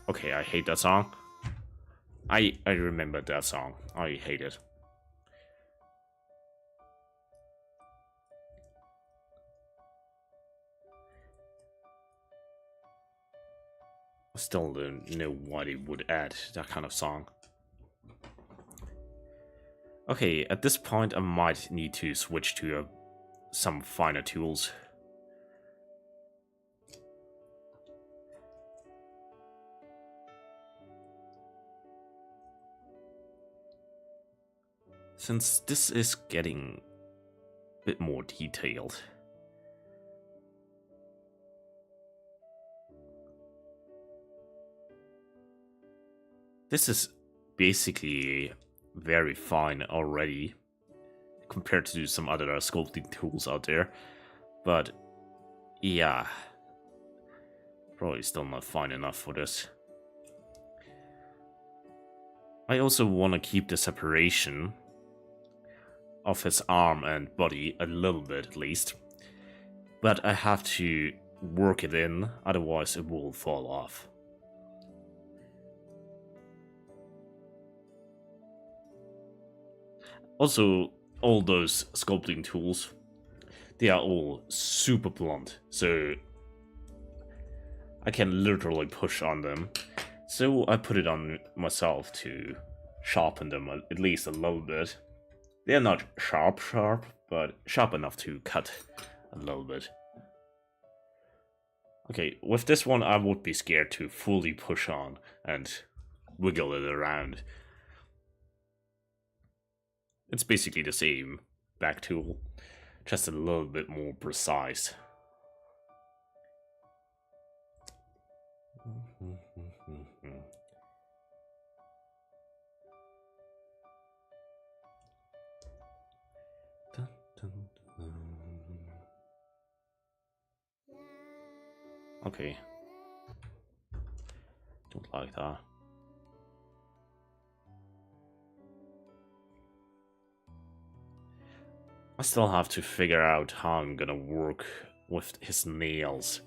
Speaker 1: Okay, I hate that song. I remember that song. I hate it. I still don't know why they would add that kind of song. Okay, at this point I might need to switch to some finer tools. Since this is getting a bit more detailed. This is basically very fine already compared to some other sculpting tools out there, but yeah, probably still not fine enough for this. I also want to keep the separation of his arm and body a little bit at least, but I have to work it in, otherwise it will fall off. Also, all those sculpting tools, they are all super blunt, so I can literally push on them. So I put it on myself to sharpen them at least a little bit. They're not sharp, but sharp enough to cut a little bit. Okay, with this one I would be scared to fully push on and wiggle it around. It's basically the same back tool, just a little bit more precise. Okay. Don't like that. I still have to figure out how I'm gonna work with his nails.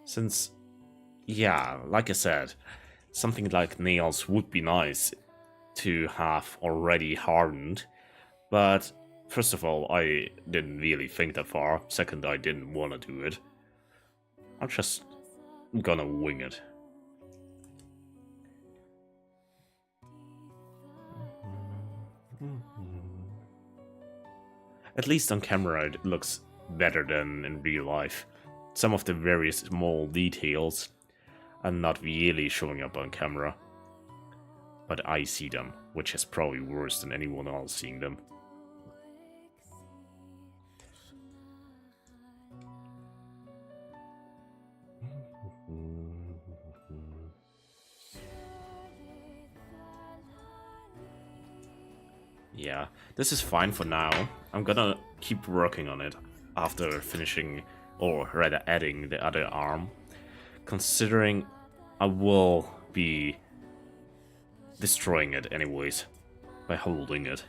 Speaker 1: Since, yeah, like I said, something like nails would be nice to have already hardened, but first of all, I didn't really think that far. Second, I didn't want to do it. I'm just gonna wing it. At least on camera it looks better than in real life. Some of the very small details are not really showing up on camera, but I see them, which is probably worse than anyone else seeing them. Yeah, this is fine for now. I'm gonna keep working on it after finishing, or rather adding the other arm, considering I will be destroying it anyways by holding it.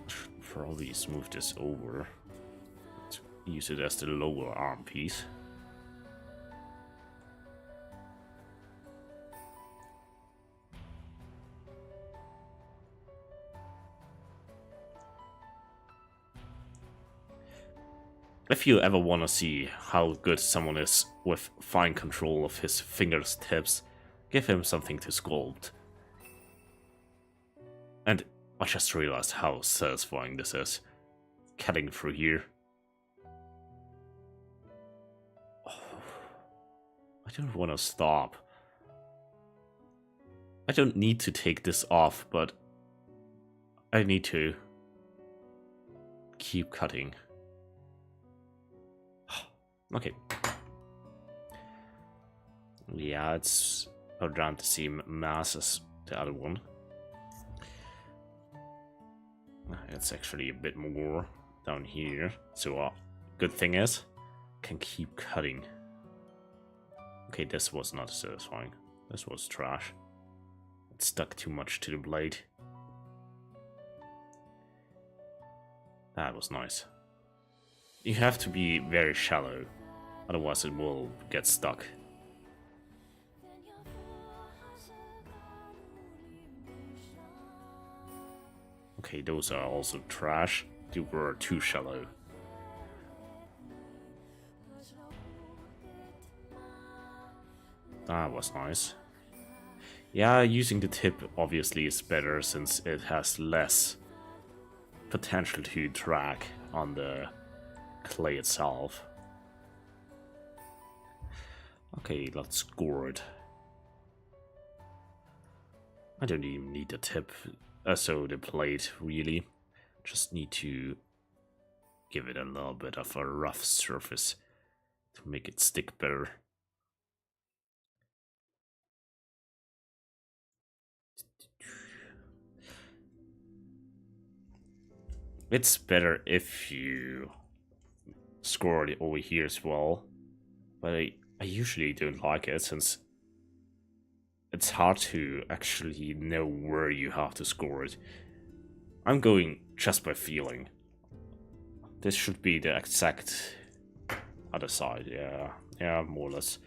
Speaker 1: Should probably smooth this over. use it as the lower arm piece. If you ever want to see how good someone is with fine control of his fingertips, give him something to sculpt. And I just realized how satisfying this is, cutting through here. Oh, I don't want to stop. I don't need to take this off, but I need to keep cutting. Okay. Yeah, it's around the same mass as the other one. It's actually a bit more down here. So good thing is, I can keep cutting. Okay, this was not satisfying. This was trash. It stuck too much to the blade. That was nice. You have to be very shallow, otherwise it will get stuck. Okay, those are also trash. They were too shallow. That was nice. Yeah, using the tip obviously is better since it has less potential to drag on the clay itself. Okay, let's score it. I don't even need the tip, so the plate really. Just need to give it a little bit of a rough surface to make it stick better. It's better if you score it over here as well, but I usually don't like it since it's hard to actually know where you have to score it. I'm going just by feeling. This should be the exact other side, yeah, more or less.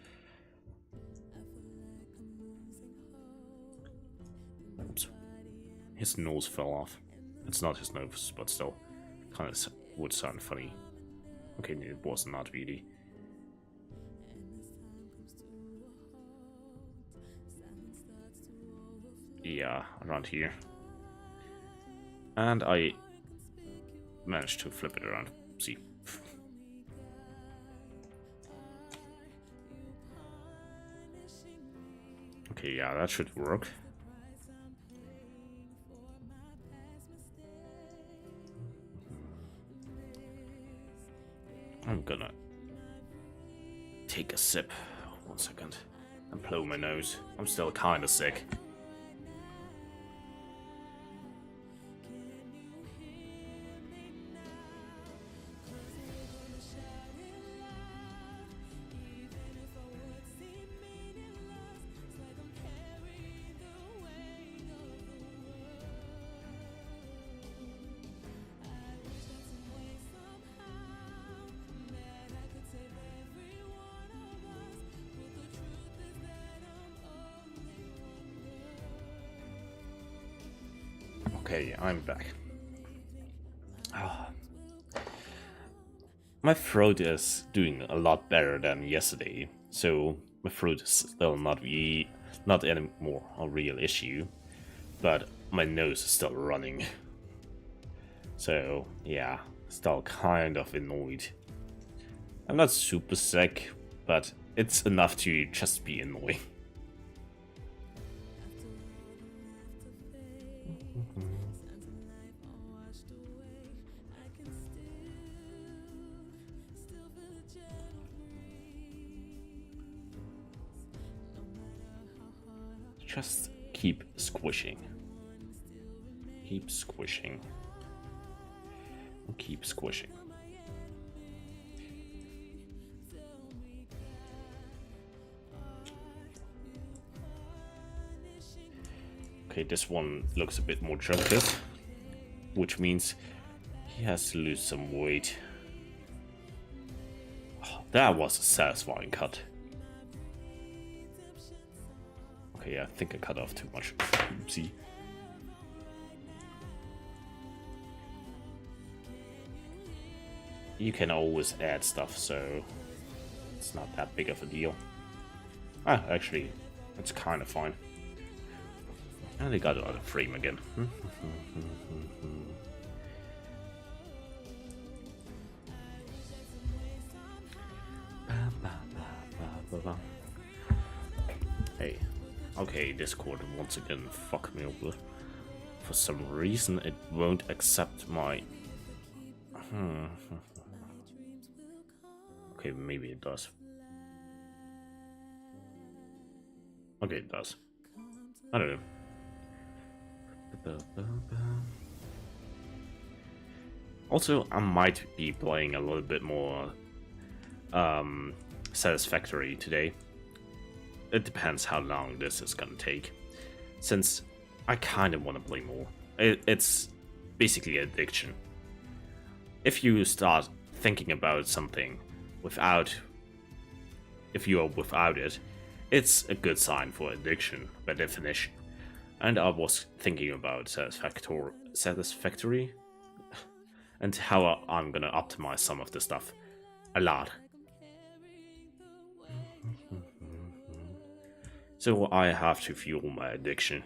Speaker 1: Oops. His nose fell off. It's not his nose, but still, kind of would sound funny. Okay, it was not really. Yeah, around here. And I managed to flip it around. See. Okay, yeah, that should work. I'm gonna take a sip. 1 second. And blow my nose. I'm still kinda sick. Okay, I'm back. My throat is doing a lot better than yesterday, so my throat is still not anymore a real issue, but my nose is still running. So yeah, still kind of annoyed. I'm not super sick, but it's enough to just be annoying. Just keep squishing. Keep squishing. Keep squishing. Okay, this one looks a bit more chunky, which means he has to lose some weight. That was a satisfying cut. Okay, I think I cut off too much. Oopsie. You can always add stuff, so it's not that big of a deal. Ah, actually, it's kind of fine. And they got another frame again. Hey, okay, Discord once again fucked me over. For some reason, it won't accept my. Okay, maybe it does. Okay, it does. I don't know. Also, I might be playing a little bit more satisfactory today. It depends how long this is gonna take, since I kind of want to play more. It's basically addiction. If you start thinking about something if you are without it, it's a good sign for addiction by definition. And I was thinking about satisfactory and how I'm gonna optimize some of the stuff a lot. So I have to fuel my addiction.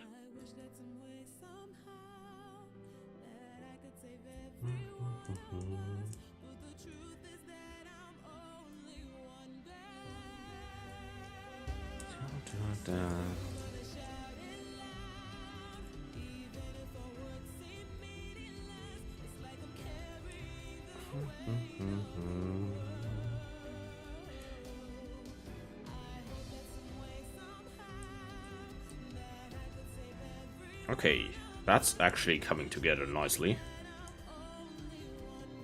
Speaker 1: Okay, that's actually coming together nicely.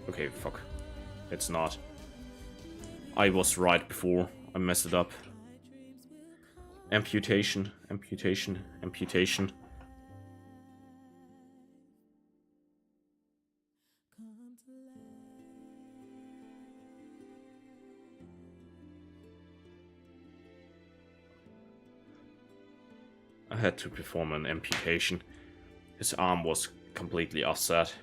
Speaker 1: Okay, fuck. It's not. I was right before I messed it up. Amputation, amputation, amputation. I had to perform an amputation. His arm was completely offset.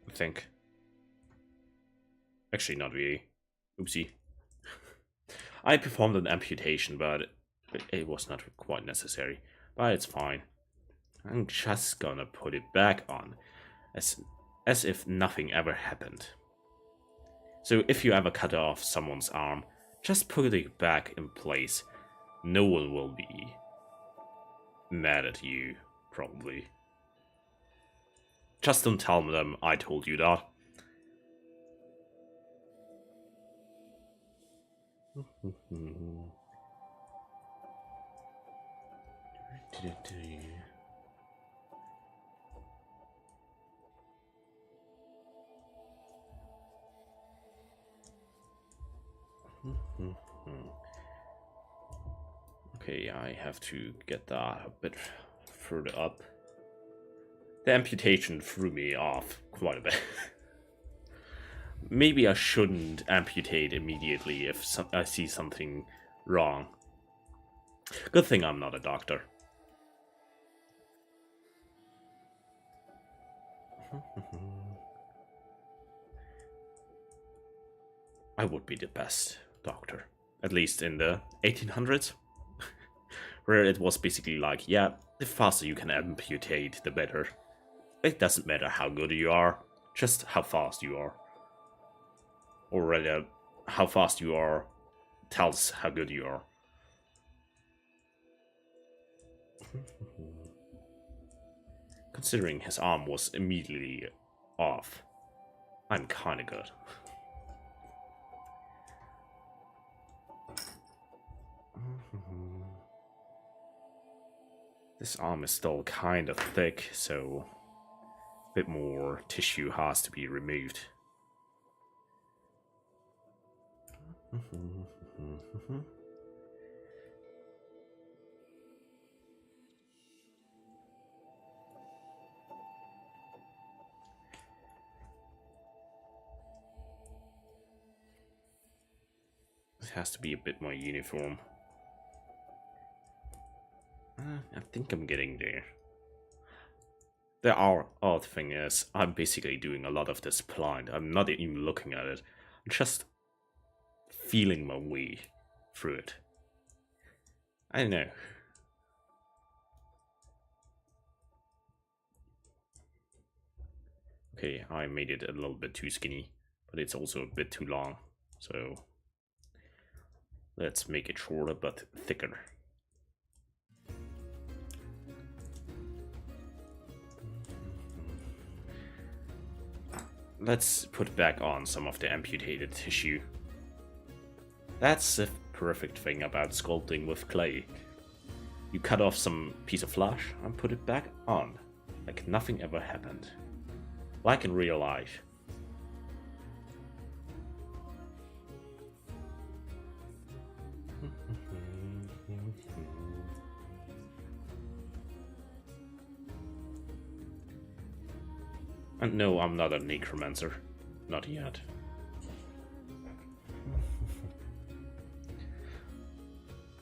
Speaker 1: I think. Actually, not really. Oopsie. I performed an amputation, but it was not quite necessary. But it's fine. I'm just gonna put it back on, as if nothing ever happened. So if you ever cut off someone's arm, just put it back in place. No one will be mad at you, probably. Just don't tell them I told you that. Okay, I have to get that a bit further up. The amputation threw me off quite a bit. Maybe I shouldn't amputate immediately if I see something wrong. Good thing I'm not a doctor. I would be the best doctor. At least in the 1800s. Where it was basically like, yeah, the faster you can amputate, the better. It doesn't matter how good you are, just how fast you are. Or rather, how fast you are tells how good you are. Considering his arm was immediately off, I'm kinda good. This arm is still kind of thick, so a bit more tissue has to be removed. has to be a bit more uniform. I think I'm getting there. The odd thing is, I'm basically doing a lot of this blind. I'm not even looking at it. I'm just feeling my way through it. I don't know. Okay, I made it a little bit too skinny, but it's also a bit too long. So let's make it shorter but thicker. Let's put back on some of the amputated tissue. That's the perfect thing about sculpting with clay. You cut off some piece of flesh and put it back on, like nothing ever happened. Like in real life. And no, I'm not a necromancer. Not yet.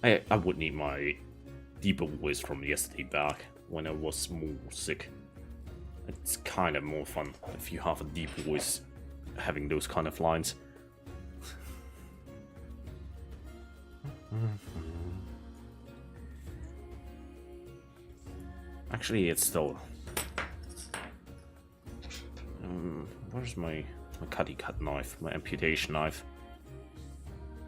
Speaker 1: I would need my deeper voice from yesterday back when I was more sick. It's kind of more fun if you have a deep voice having those kind of lines. Actually, it's still... where's my cutty cut knife, my amputation knife?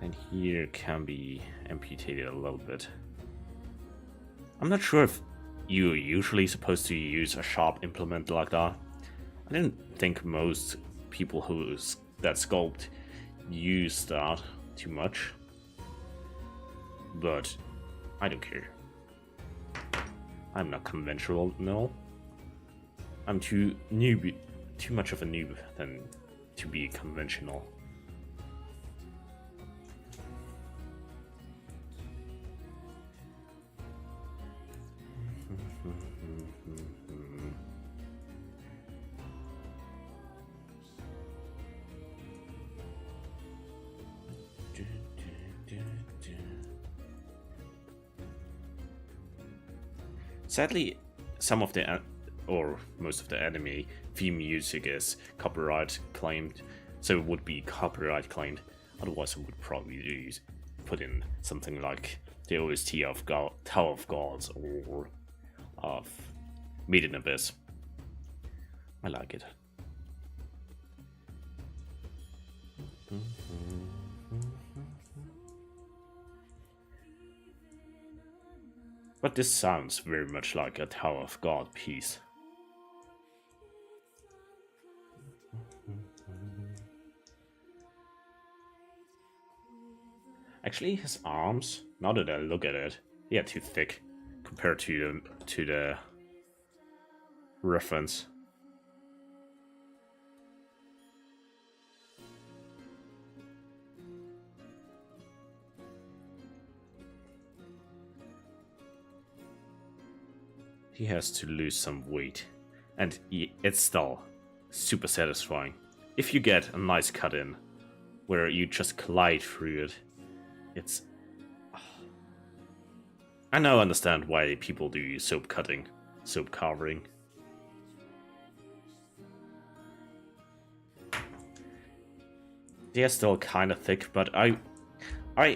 Speaker 1: And here can be amputated a little bit. I'm not sure if you're usually supposed to use a sharp implement like that. I don't think most people that sculpt use that too much. But I don't care. I'm not conventional, no. I'm too much of a noob than to be conventional. Sadly, some of the or most of the anime theme music is copyright claimed, so it would be copyright claimed. Otherwise, I would probably put in something like the OST of Tower of Gods or of Made in Abyss. I like it. But this sounds very much like a Tower of God piece. Actually, his arms, now that I look at it, they are too thick compared to the reference. He has to lose some weight, and it's still super satisfying. If you get a nice cut in, where you just glide through it, it's... I now understand why people do soap cutting, soap carving. They are still kind of thick, but I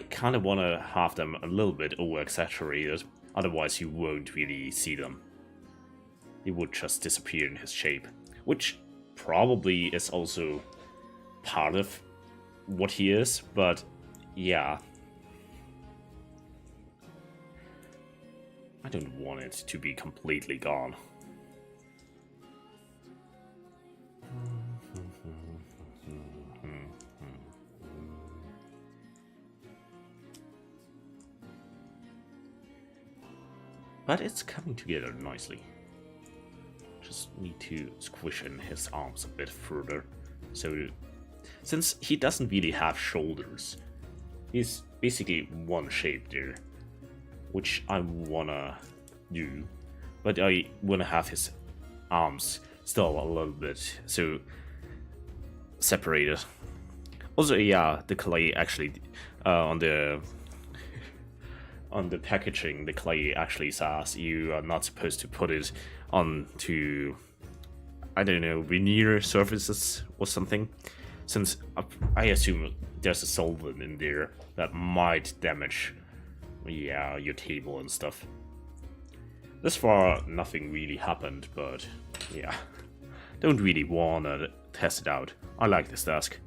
Speaker 1: kind of want to have them a little bit over-exaggerated, otherwise you won't really see them. He would just disappear in his shape, which probably is also part of what he is, but yeah. I don't want it to be completely gone. But it's coming together nicely. Just need to squish in his arms a bit further. So, since he doesn't really have shoulders, he's basically one shape there, which I wanna do, but I wanna have his arms still a little bit so separated. Also, yeah, the clay actually on the packaging, the clay actually says you are not supposed to put it onto, I don't know, veneer surfaces or something, since I assume there's a solvent in there that might damage, yeah, your table and stuff. This far, nothing really happened, but yeah, don't really wanna test it out. I like this desk.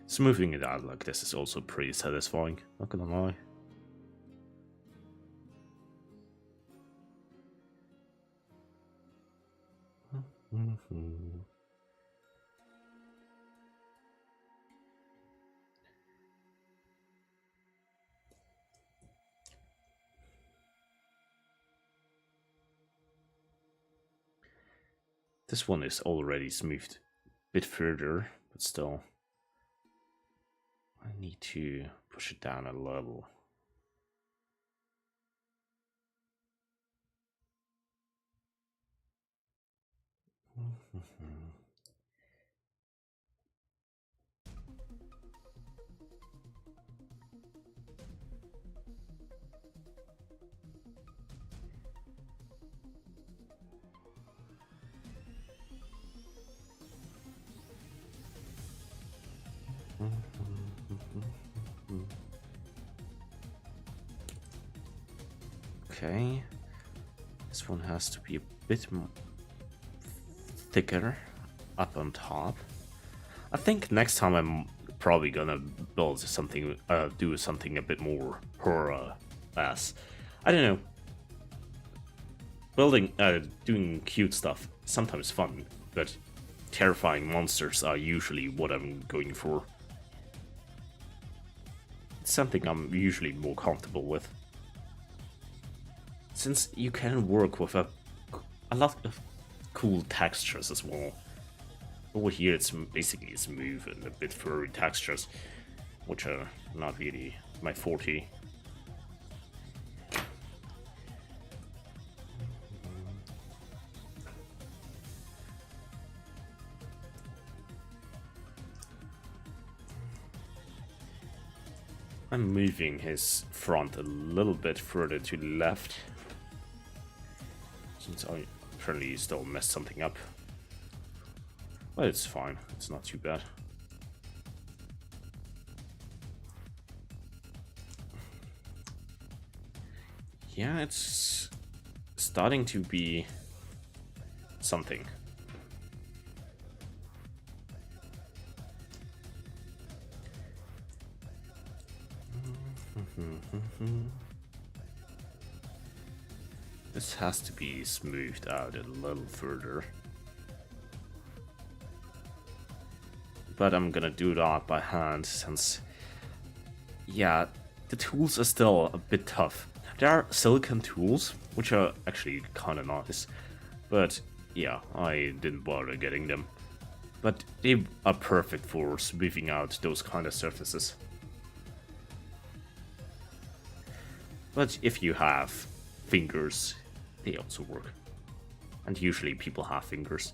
Speaker 1: Smoothing it out like this is also pretty satisfying, not gonna lie. This one is already smoothed a bit further, but still, I need to push it down a level. Okay, this one has to be a bit thicker up on top. I think next time I'm probably gonna build something, do something a bit more horror-esque. I don't know. Building, doing cute stuff, sometimes fun, but terrifying monsters are usually what I'm going for. It's something I'm usually more comfortable with. Since you can work with a lot of cool textures as well. Over here it's basically smooth and a bit furry textures, which are not really my forte. I'm moving his front a little bit further to the left, since I apparently still messed something up. But it's fine, it's not too bad. Yeah, it's starting to be something. This has to be smoothed out a little further. But I'm gonna do that by hand since, yeah, the tools are still a bit tough. There are silicone tools, which are actually kinda nice, but yeah, I didn't bother getting them. But they are perfect for smoothing out those kind of surfaces. But if you have fingers, they also work. And usually people have fingers.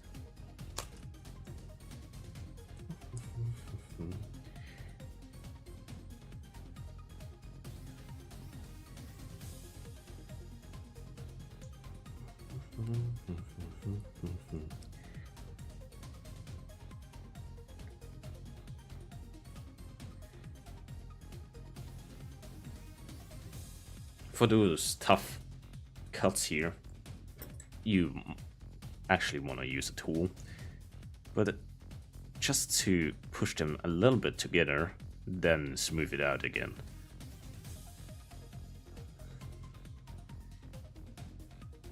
Speaker 1: For those tough cuts here, you actually want to use a tool, but just to push them a little bit together, then smooth it out again.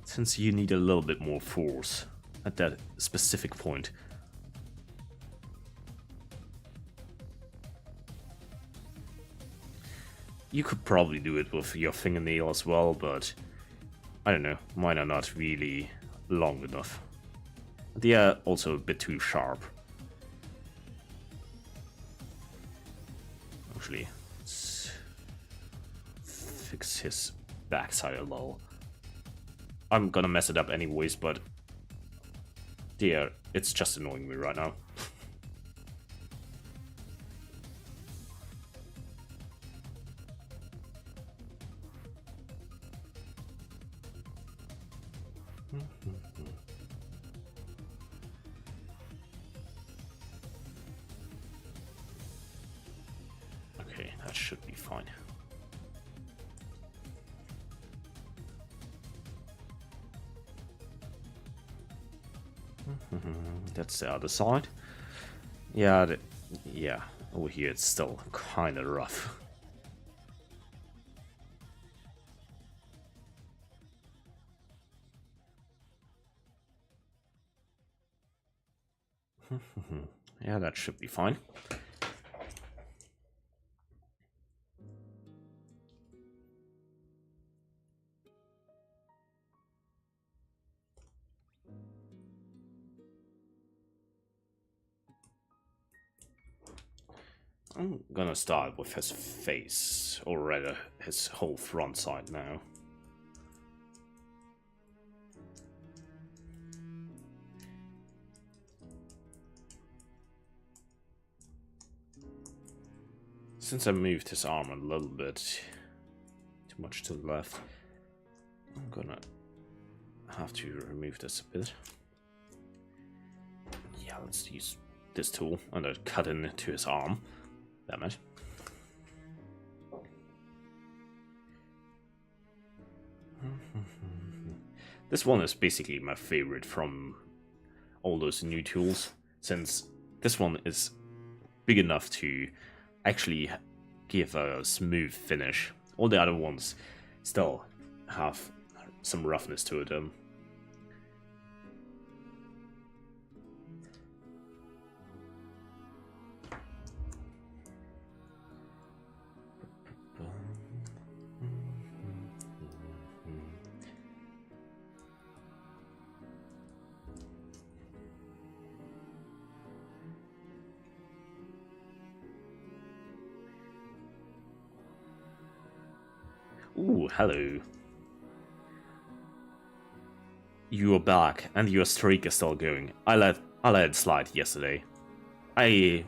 Speaker 1: Since you need a little bit more force at that specific point. You could probably do it with your fingernail as well, but I don't know, mine are not really long enough. They are also a bit too sharp. Actually, let's fix his backside a little. I'm gonna mess it up anyways, but dear, it's just annoying me right now. Okay, that should be fine. That's the other side. Yeah, yeah. Over here it's still kind of rough. Yeah, that should be fine. I'm gonna start with his face, or rather his whole front side now. Since I moved his arm a little bit too much to the left, I'm gonna have to remove this a bit. Yeah, let's use this tool and cut into his arm. Damn it. This one is basically my favorite from all those new tools, since this one is big enough to actually give a smooth finish. All the other ones still have some roughness to them. Ooh, hello. You're back, and your streak is still going. I let it slide yesterday. It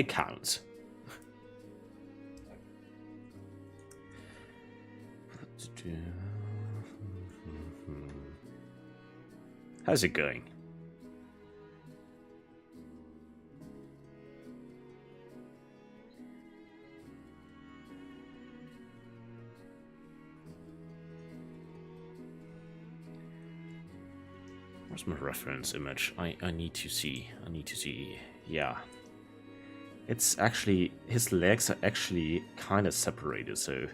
Speaker 1: counts. How's it going? Where's my reference image? I need to see. Yeah. It's actually, his legs are actually kind of separated, so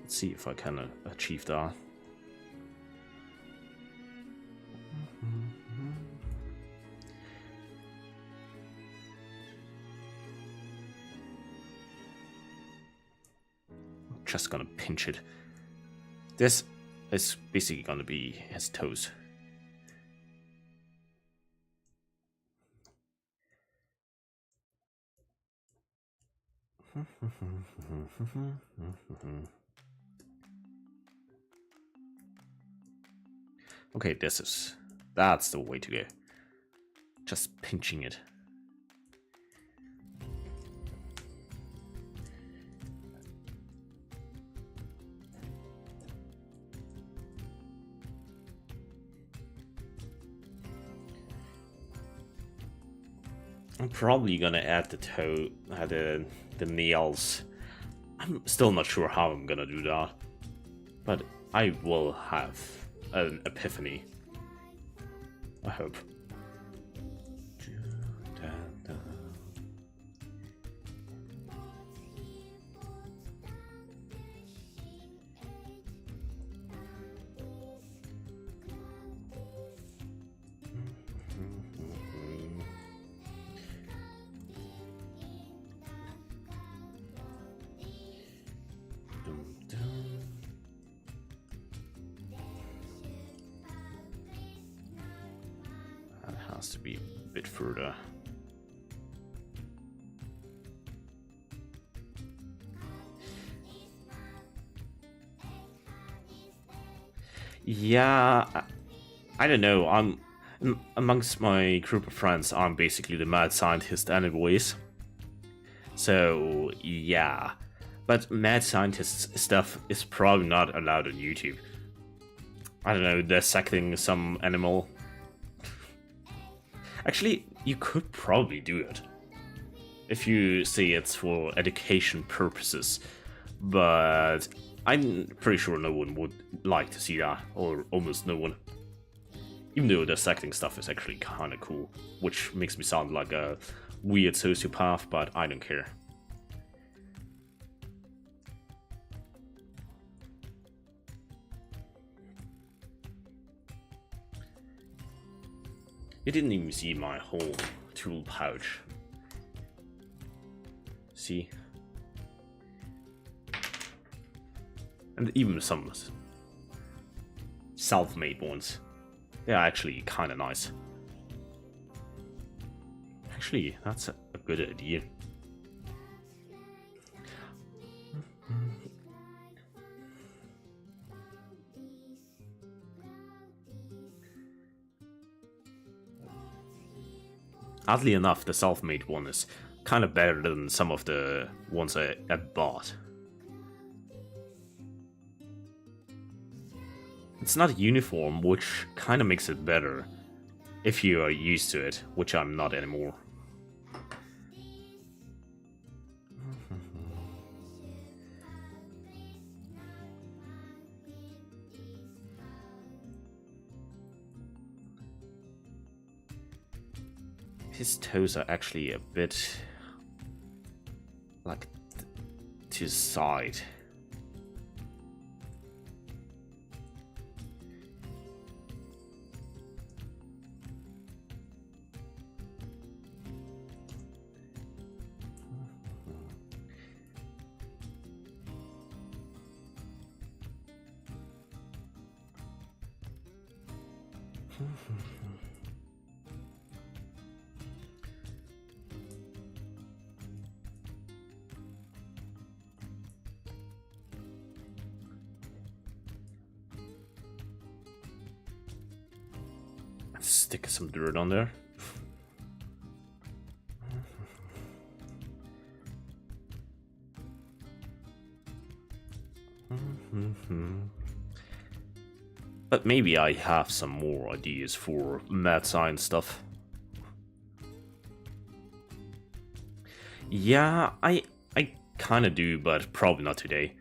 Speaker 1: let's see if I can achieve that. Just gonna pinch it. This is basically gonna be his toes. Okay, that's the way to go. Just pinching it. I'm probably gonna add the toe, the nails. I'm still not sure how I'm gonna do that, but I will have an epiphany. I hope. has to be a bit further. Yeah, I don't know. I'm amongst my group of friends. I'm basically the mad scientist, anyways. So yeah, but mad scientist stuff is probably not allowed on YouTube. I don't know, dissecting some animal. Actually, you could probably do it if you say it's for education purposes, but I'm pretty sure no one would like to see that, or almost no one. Even though dissecting stuff is actually kind of cool, which makes me sound like a weird sociopath, but I don't care. You didn't even see my whole tool pouch. See? And even some self-made ones. They're actually kind of nice. Actually, that's a good idea. Oddly enough, the self-made one is kind of better than some of the ones I bought. It's not uniform, which kind of makes it better if you are used to it, which I'm not anymore. His toes are actually a bit like to the side. Stick some dirt on there. But maybe I have some more ideas for mad science stuff. Yeah, I kind of do, but probably not today.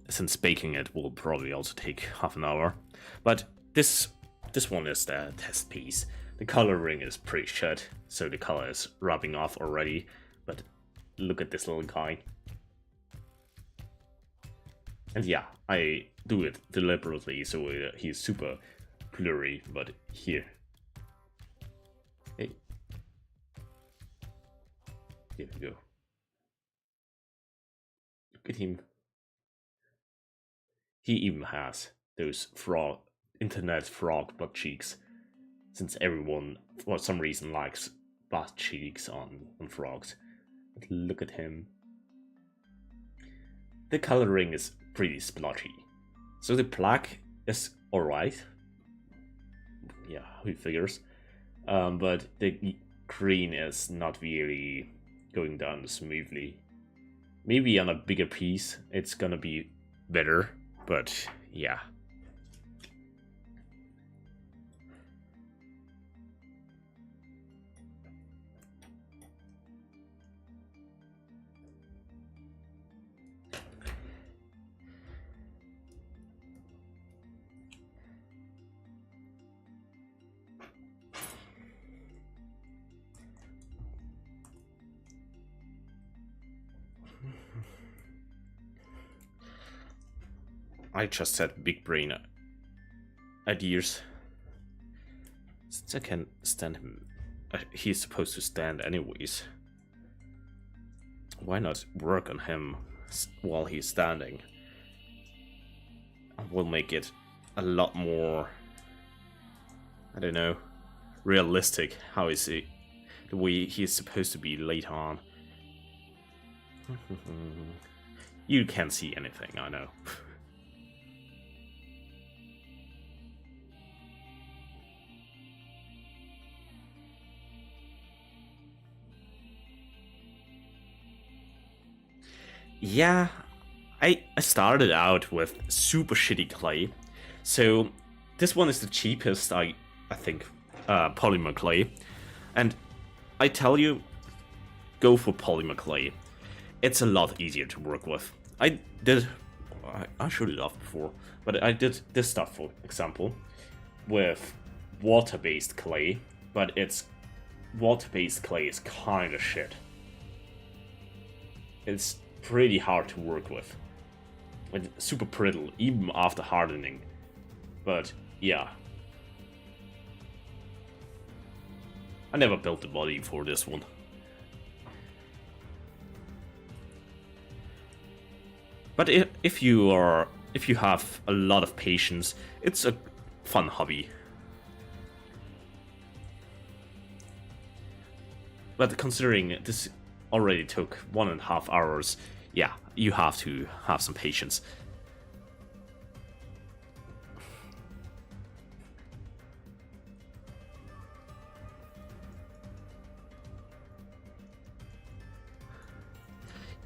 Speaker 1: Since baking it will probably also take half an hour. But this one is the test piece. The coloring is pretty shit, so the color is rubbing off already. But look at this little guy. And yeah, I do it deliberately so he's super blurry, but here. Hey. Here we go. Look at him. He even has those internet frog butt cheeks, since everyone for some reason likes butt cheeks on frogs. But look at him. The coloring is pretty splotchy, so the black is alright. Yeah, who figures? But the green is not really going down smoothly. Maybe on a bigger piece it's gonna be better, but yeah. I just had big brain ideas. Since I can stand him, he's supposed to stand anyways. Why not work on him while he's standing? We'll make it a lot more, I don't know, realistic. How is it? The way he is supposed to be later on. You can't see anything, I know. Yeah, I started out with super shitty clay, so this one is the cheapest, I think, polymer clay, and I tell you, go for polymer clay. It's a lot easier to work with. I showed it off before, but I did this stuff, for example, with water-based clay, but it's water-based clay is kind of shit. It's pretty hard to work with. It's super brittle, even after hardening. But yeah. I never built the body for this one. But if you have a lot of patience, it's a fun hobby. But considering this already took 1.5 hours, yeah, you have to have some patience.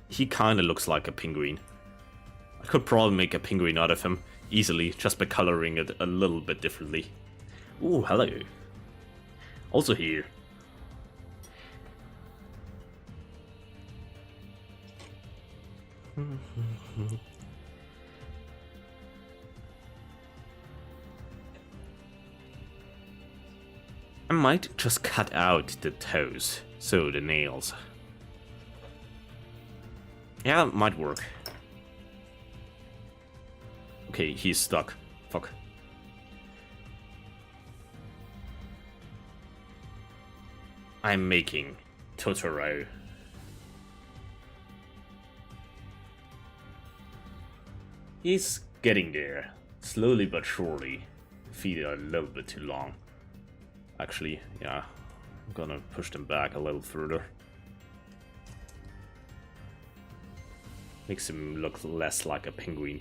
Speaker 1: He kinda looks like a penguin. I could probably make a penguin out of him easily just by coloring it a little bit differently. Ooh, hello. Also here. I might just cut out the toes, so the nails. Yeah, it might work. Okay, he's stuck. Fuck. I'm making Totoro. He's getting there, slowly but surely. Feet are a little bit too long. Actually, yeah, I'm gonna push them back a little further. Makes him look less like a penguin.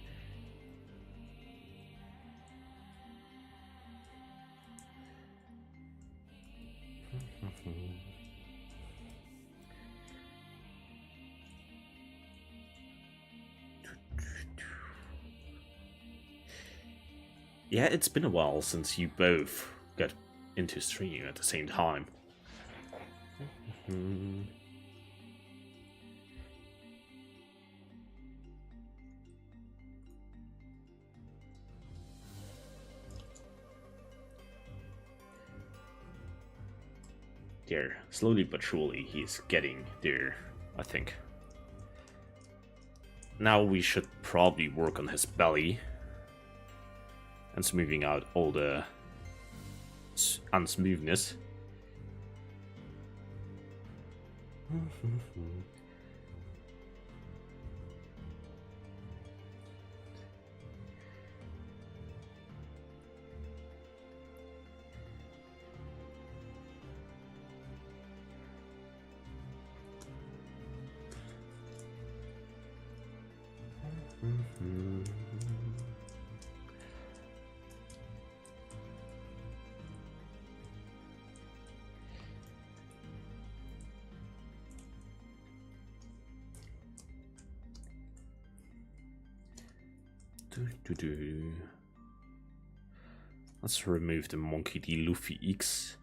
Speaker 1: Yeah, it's been a while since you both got into streaming at the same time. There, slowly but surely he's getting there, I think. Now we should probably work on his belly and smoothing out all the unsmoothness. Let's remove the Monkey D. Luffy X.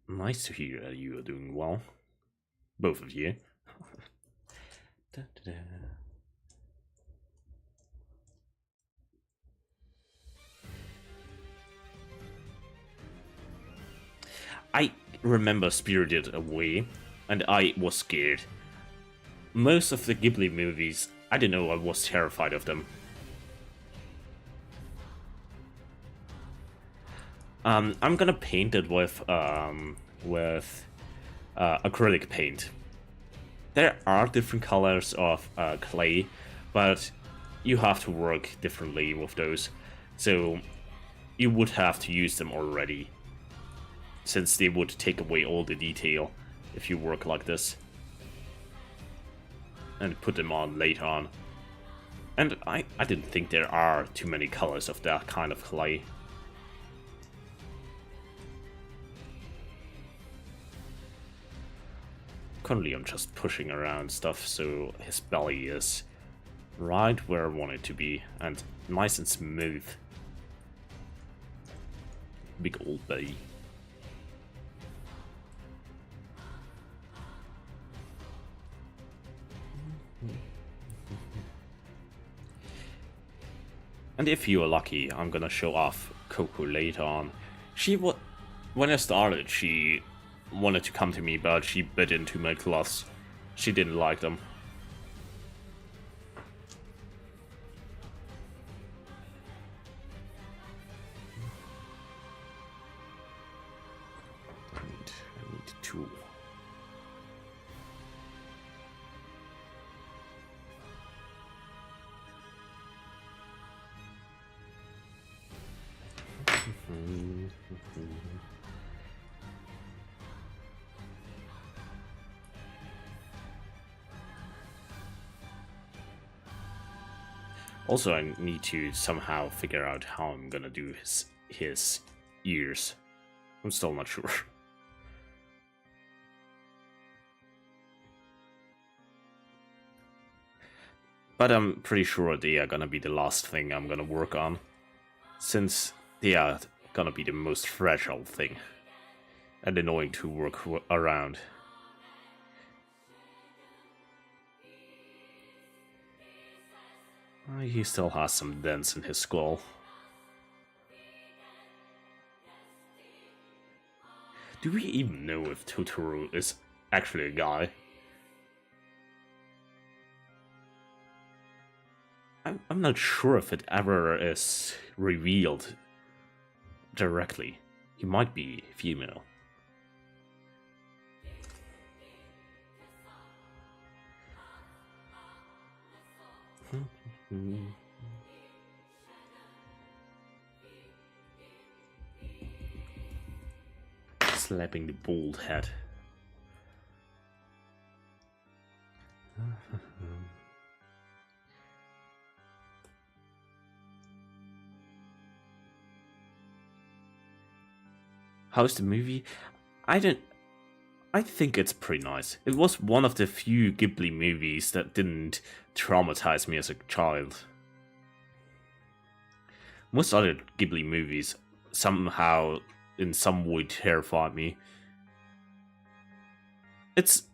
Speaker 1: Nice to hear that you are doing well. Both of you. I remember Spirited Away, and I was scared. Most of the Ghibli movies, I don't know, I was terrified of them. I'm gonna paint it with acrylic paint, there are different colors of clay, but you have to work differently with those. So you would have to use them already, since they would take away all the detail if you work like this. And put them on later on. And I didn't think there are too many colors of that kind of clay. Currently I'm just pushing around stuff so his belly is right where I want it to be, and nice and smooth. Big old belly. And if you are lucky, I'm gonna show off Coco later on. When I started, she wanted to come to me, but she bit into my cloths. She didn't like them. I need two. Also, I need to somehow figure out how I'm gonna do his ears. I'm still not sure. But I'm pretty sure they are gonna be the last thing I'm gonna work on, since they are gonna be the most fragile thing and annoying to work around. He still has some dents in his skull. Do we even know if Totoro is actually a guy? I'm not sure if it ever is revealed directly. He might be female. Slapping the bald head. How's the movie? I think it's pretty nice. It was one of the few Ghibli movies that didn't traumatize me as a child. Most other Ghibli movies somehow, in some way, terrified me. It's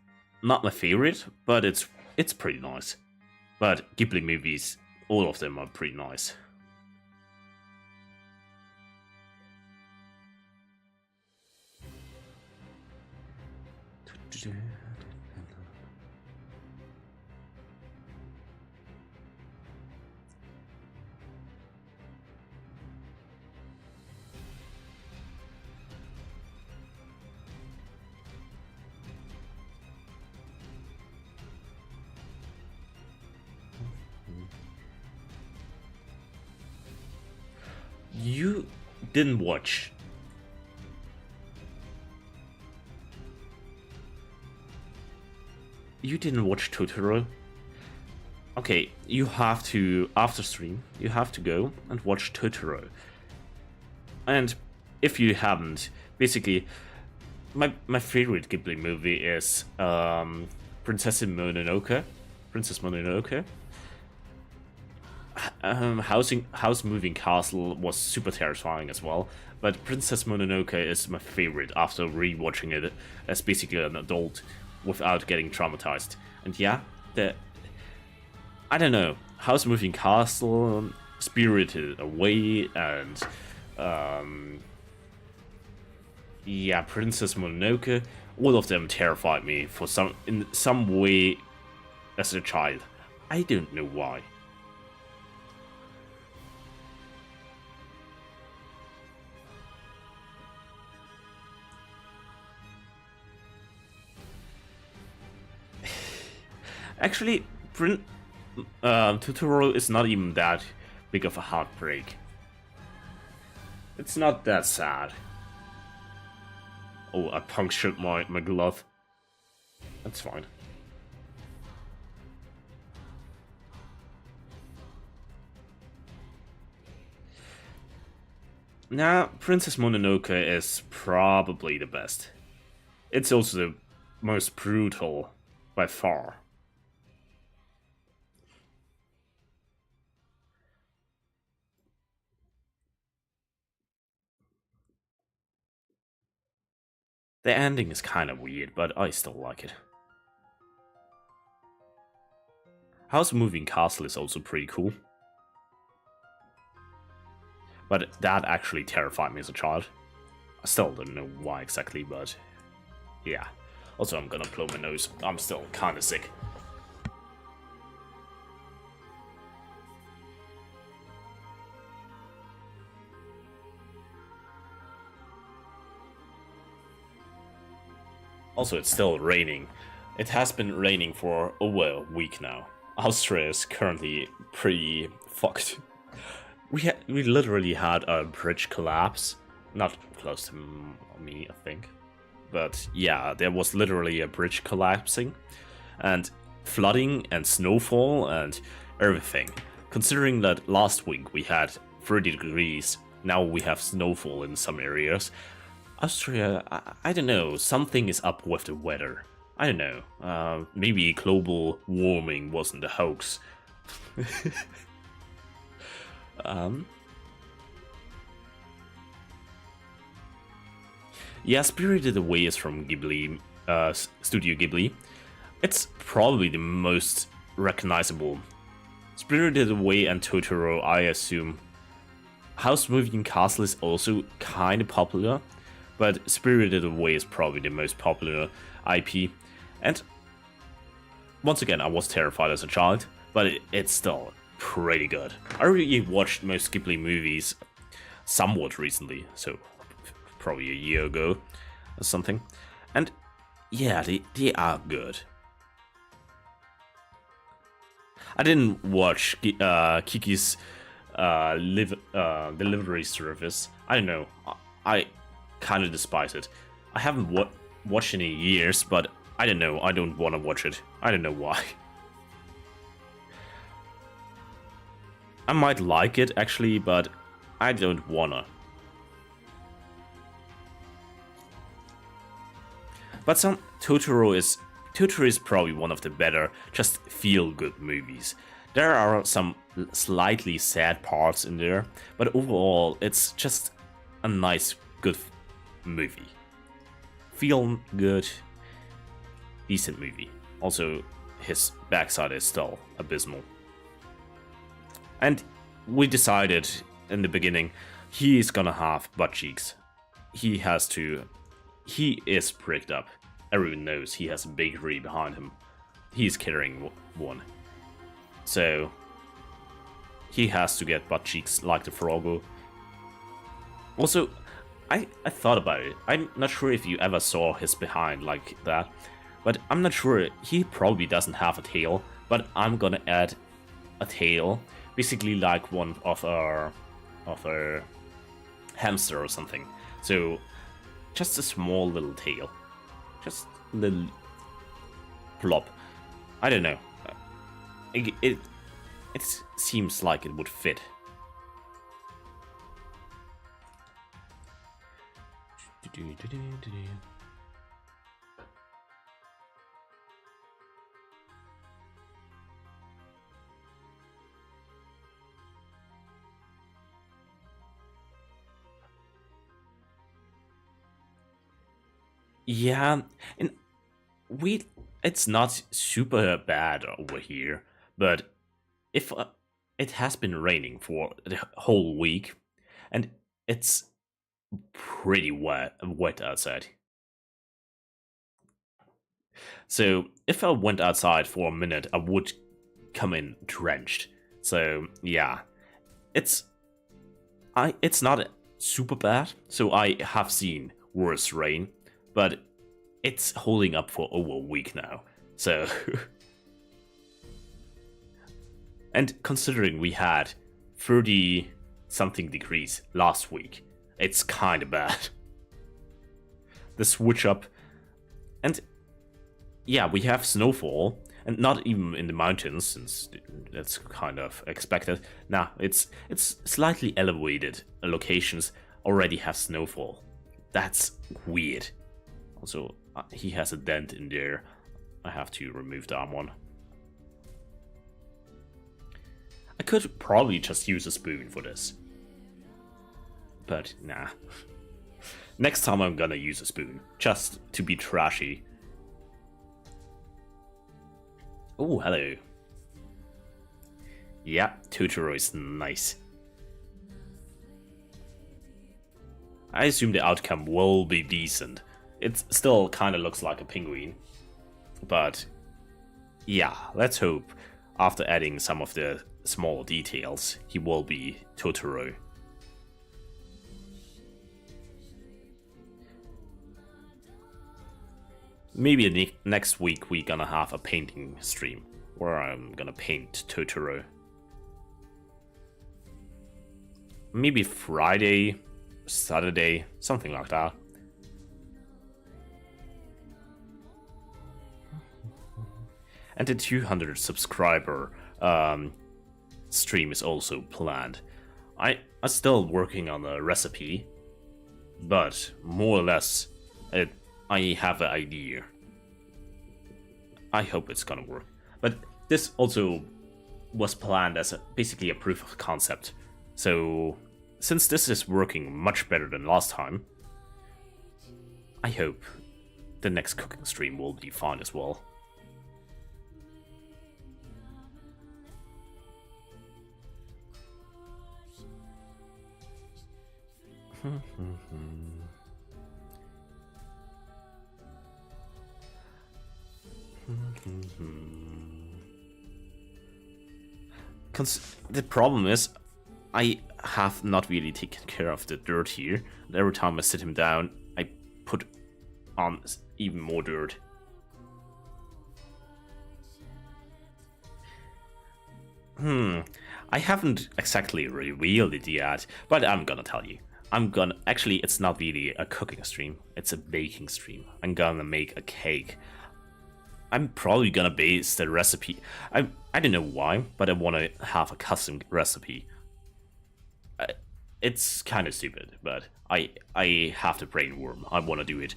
Speaker 1: not my favorite, but it's pretty nice. But Ghibli movies, all of them are pretty nice. You didn't watch. You didn't watch Totoro? Okay, you have to, after stream, you have to go and watch Totoro. And if you haven't, basically, my favorite Ghibli movie is Princess Mononoke. House Moving Castle was super terrifying as well, but Princess Mononoke is my favorite after rewatching it as basically an adult without getting traumatized. And yeah, I don't know, House Moving Castle, Spirited Away, and yeah, Princess Mononoke, all of them terrified me in some way as a child. I don't know why. Actually, Totoro is not even that big of a heartbreak. It's not that sad. Oh, I punctured my glove. That's fine. Now, Princess Mononoke is probably the best. It's also the most brutal by far. The ending is kinda weird, but I still like it. House Moving Castle is also pretty cool. But that actually terrified me as a child. I still don't know why exactly, but yeah. Also, I'm gonna blow my nose. I'm still kinda sick. Also, it's still raining. It has been raining for over a week now. Austria is currently pretty fucked. We literally had a bridge collapse. Not close to me, I think. But yeah, there was literally a bridge collapsing. And flooding and snowfall and everything. Considering that last week we had 30 degrees, now we have snowfall in some areas. Austria, I don't know, something is up with the weather. I don't know, maybe global warming wasn't a hoax. Yeah, Spirited Away is from Ghibli, Studio Ghibli. It's probably the most recognizable. Spirited Away and Totoro, I assume. House Moving Castle is also kind of popular, but Spirited Away is probably the most popular IP. And once again, I was terrified as a child, but it's still pretty good. I really watched most Ghibli movies somewhat recently, so probably a year ago or something. And yeah, they are good. I didn't watch Kiki's delivery service. I don't know. I kind of despise it. I haven't watched it in years, but I don't know. I don't want to watch it. I don't know why. I might like it actually, but I don't wanna. But Totoro is probably one of the better, just feel-good movies. There are some slightly sad parts in there, but overall, it's just a nice, good movie. Feel good, decent movie. Also, his backside is still abysmal. And we decided in the beginning, he is gonna have butt cheeks. He is pricked up. Everyone knows he has a bakery behind him. He's carrying one. So, he has to get butt cheeks like the Froggo. Also, I thought about it. I'm not sure if you ever saw his behind like that. But I'm not sure. He probably doesn't have a tail. But I'm gonna add a tail. Basically like one of our hamster or something. So, just a small little tail. Just a little plop. I don't know. It seems like it would fit. Yeah, and it's not super bad over here, but if it has been raining for the whole week, and it's pretty wet outside. So if I went outside for a minute, I would come in drenched. So yeah, it's not super bad. So I have seen worse rain, but it's holding up for over a week now. So And considering we had 30 something degrees last week, it's kind of bad. The switch up. And yeah, we have snowfall, and not even in the mountains, since that's kind of expected. Now, it's slightly elevated locations already have snowfall. That's weird. Also, he has a dent in there. I have to remove that one. I could probably just use a spoon for this. But nah. Next time I'm gonna use a spoon, just to be trashy. Oh, hello. Yeah, Totoro is nice. I assume the outcome will be decent. It still kind of looks like a penguin. But yeah, let's hope after adding some of the small details, he will be Totoro. Maybe next week we're gonna have a painting stream where I'm gonna paint Totoro. Maybe Friday, Saturday, something like that. And the 200 subscriber stream is also planned. I'm still working on a recipe, but more or less I have an idea. I hope it's gonna work. But this also was planned as basically a proof of concept. So since this is working much better than last time, I hope the next cooking stream will be fun as well. The problem is, I have not really taken care of the dirt here. Every time I sit him down, I put on even more dirt. I haven't exactly revealed it yet, but I'm gonna tell you. Actually, it's not really a cooking stream, it's a baking stream. I'm gonna make a cake. I'm probably gonna base the recipe. I don't know why, but I want to have a custom recipe. It's kind of stupid, but I have the brainworm. I want to do it.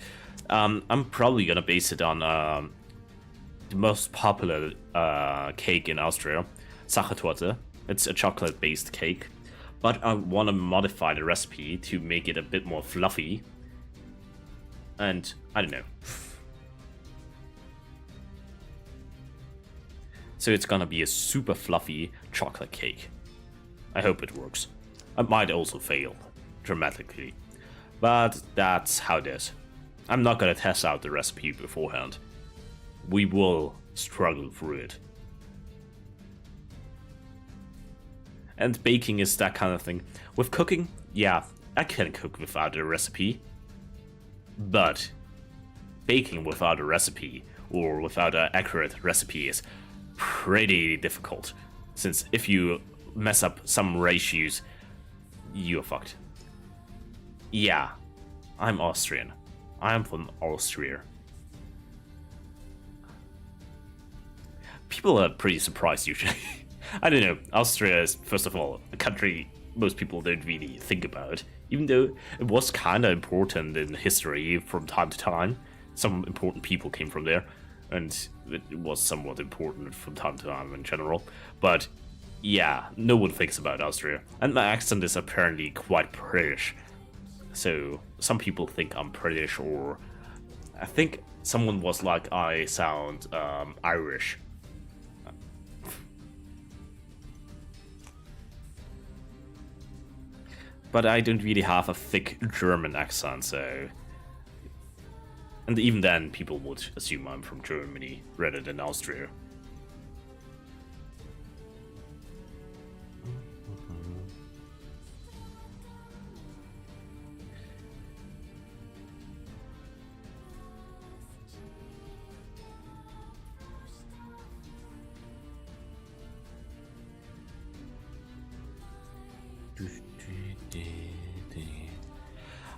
Speaker 1: I'm probably gonna base it on the most popular cake in Austria, Sachertorte. It's a chocolate-based cake, but I want to modify the recipe to make it a bit more fluffy. And I don't know. So it's gonna be a super fluffy chocolate cake. I hope it works. It might also fail dramatically, but that's how it is. I'm not gonna test out the recipe beforehand. We will struggle through it. And baking is that kind of thing. With cooking, yeah, I can cook without a recipe. But baking without a recipe, or without an accurate recipe, is pretty difficult. Since if you mess up some ratios, you're fucked. Yeah, I'm Austrian. I'm from Austria. People are pretty surprised usually. I don't know, Austria is, first of all, a country most people don't really think about, even though it was kind of important in history from time to time. Some important people came from there, and it was somewhat important from time to time in general. But yeah, no one thinks about Austria. And my accent is apparently quite British. So some people think I'm British, or I think someone was like, I sound Irish. But I don't really have a thick German accent, so... And even then, people would assume I'm from Germany rather than Austria.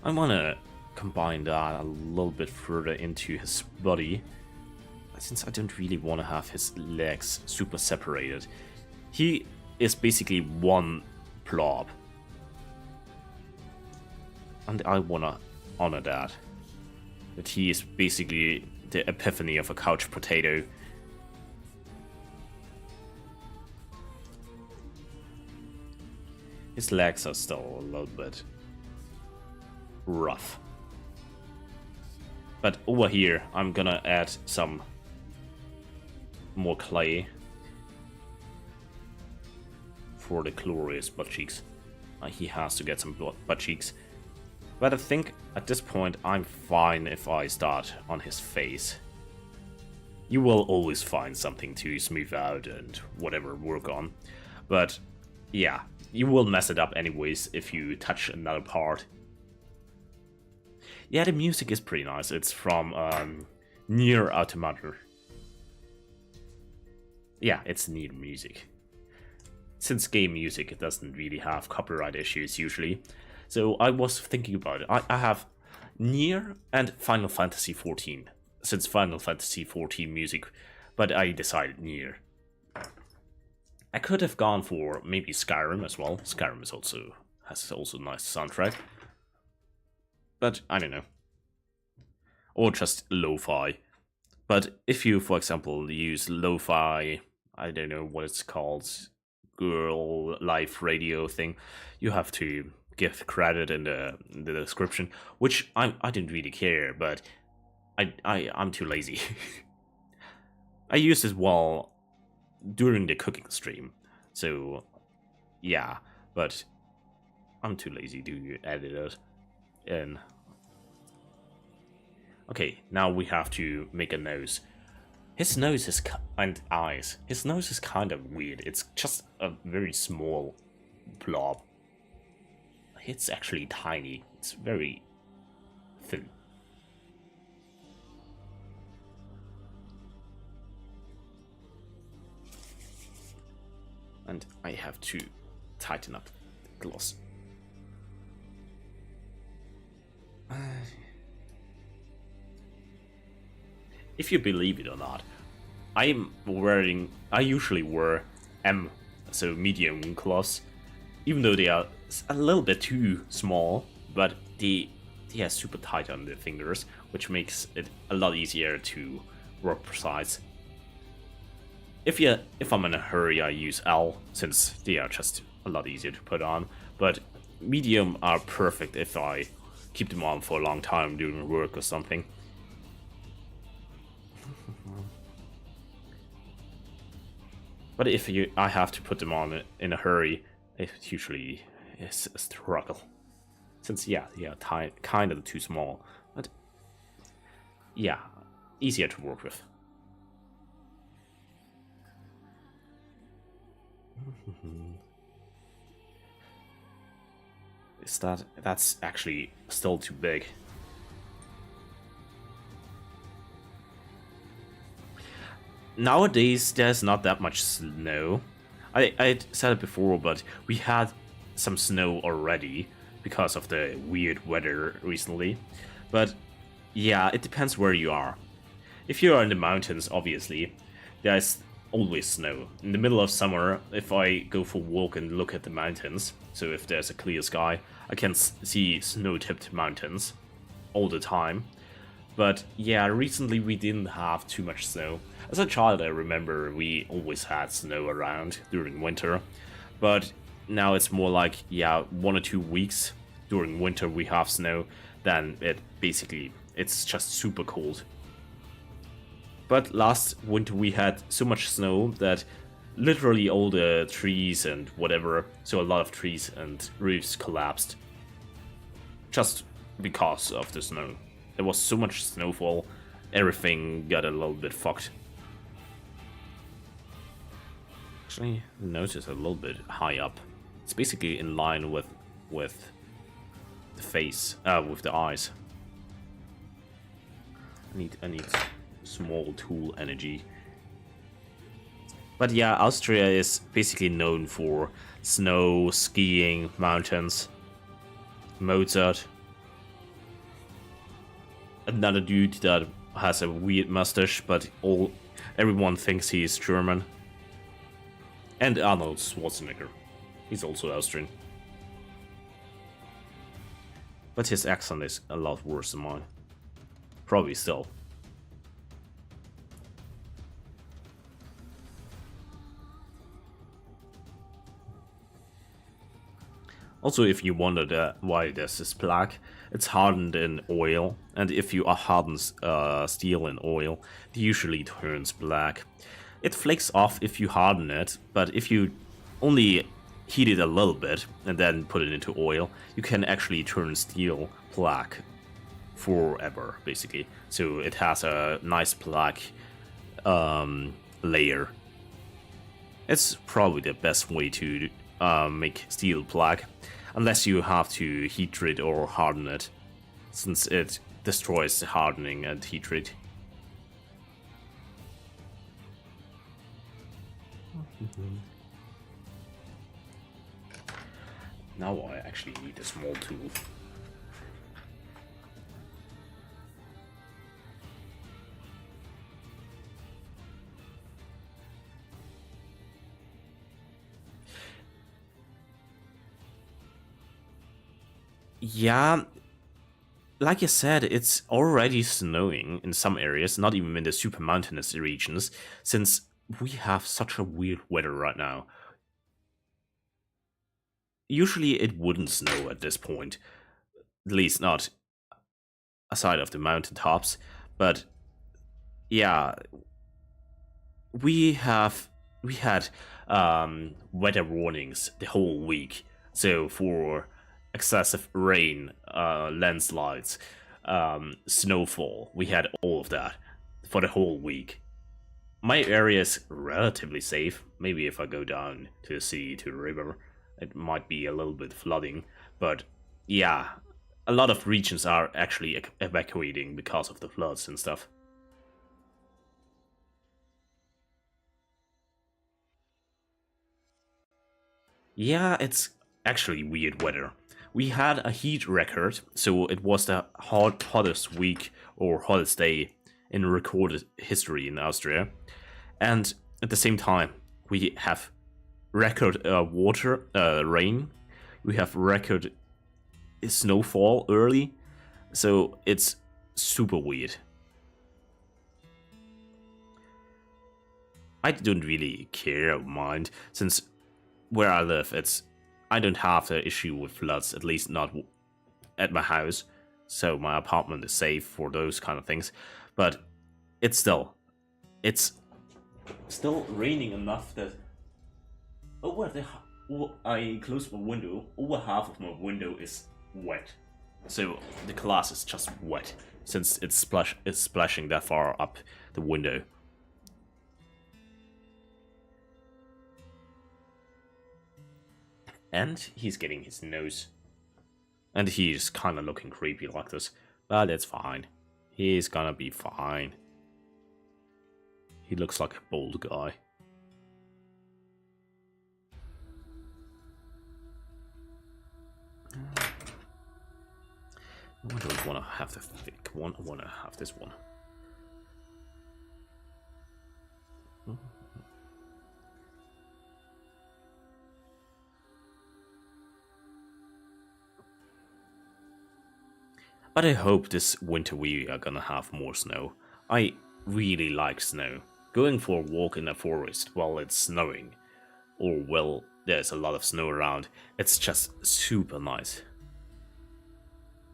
Speaker 1: I want to combine that a little bit further into his body, since I don't really want to have his legs super separated. He is basically one blob, and I want to honor that he is basically the epiphany of a couch potato. His legs are still a little bit rough. But over here, I'm gonna add some more clay for the glorious butt cheeks. He has to get some butt cheeks. But I think at this point, I'm fine if I start on his face. You will always find something to smooth out and whatever work on. But yeah, you will mess it up anyways if you touch another part. Yeah, the music is pretty nice. It's from Nier Automata. Yeah, it's neat music. Since game music, it doesn't really have copyright issues usually. So I was thinking about it. I have Nier and Final Fantasy XIV. Since Final Fantasy XIV music, but I decided Nier. I could have gone for maybe Skyrim as well. Skyrim is has also a nice soundtrack. But I don't know. Or just lo-fi. But if you, for example, use lo-fi, I don't know what it's called, girl life radio thing, you have to give credit in the description, which I didn't really care, but I'm too lazy. I used it while during the cooking stream, so yeah, but I'm too lazy to edit it in. Okay, now we have to make a nose. His nose is and eyes. His nose is kind of weird. It's just a very small blob. It's actually tiny. It's very thin. And I have to tighten up the gloss. If you believe it or not, I usually wear M, so medium gloss, even though they are a little bit too small, but they are super tight on the fingers, which makes it a lot easier to work precise. If I'm in a hurry, I use L, since they are just a lot easier to put on, but medium are perfect if I keep them on for a long time during work or something. But if I have to put them on in a hurry, it usually is a struggle. Since yeah, kind of too small, but yeah, easier to work with. That's actually still too big. Nowadays, there's not that much snow. I said it before, but we had some snow already because of the weird weather recently. But yeah, it depends where you are. If you are in the mountains, obviously, there's always snow. In the middle of summer, if I go for a walk and look at the mountains, so if there's a clear sky, I can see snow-tipped mountains all the time. But yeah, recently we didn't have too much snow. As a child, I remember we always had snow around during winter. But now it's more like, yeah, 1 or 2 weeks during winter we have snow. Then it's just super cold. But last winter we had so much snow that literally all the trees and whatever, so a lot of trees and roofs collapsed. Just because of the snow. There was so much snowfall, everything got a little bit fucked. Actually, the nose is a little bit high up. It's basically in line with the face, with the eyes. I need small tool energy. But yeah, Austria is basically known for snow, skiing, mountains. Mozart. Another dude that has a weird mustache, but everyone thinks he is German. And Arnold Schwarzenegger. He's also Austrian. But his accent is a lot worse than mine. Probably still. Also, if you wondered why there's this black, it's hardened in oil, and if you harden steel in oil, it usually turns black. It flakes off if you harden it, but if you only heat it a little bit and then put it into oil, you can actually turn steel black forever, basically. So it has a nice black layer. It's probably the best way to make steel black, unless you have to heat treat or harden it, since it destroys the hardening and heat treat. Now I actually need a small tool. Yeah, like I said, it's already snowing in some areas, not even in the super mountainous regions, since we have such a weird weather right now. Usually it wouldn't snow at this point, at least not aside of the mountaintops, but yeah, we had weather warnings the whole week. So for excessive rain, landslides, snowfall, we had all of that for the whole week. My area is relatively safe. Maybe if I go down to the sea, to the river, it might be a little bit flooding. But yeah, a lot of regions are actually evacuating because of the floods and stuff. Yeah, it's actually weird weather. We had a heat record, so it was the hottest week or hottest day in recorded history in Austria. And at the same time, we have record rain. We have record snowfall early. So it's super weird. I don't really care or mind, since where I live, I don't have the issue with floods, at least not at my house. So my apartment is safe for those kind of things. But it's still raining enough that I closed my window. Over half of my window is wet, so the glass is just wet since it's splashing that far up the window. And he's getting his nose, and he's kind of looking creepy like this, but it's fine. He's gonna be fine. He looks like a bold guy. I don't want to have the thick one, I want to have this one. But I hope this winter we are gonna have more snow. I really like snow. Going for a walk in a forest while it's snowing, or well, there's a lot of snow around, it's just super nice.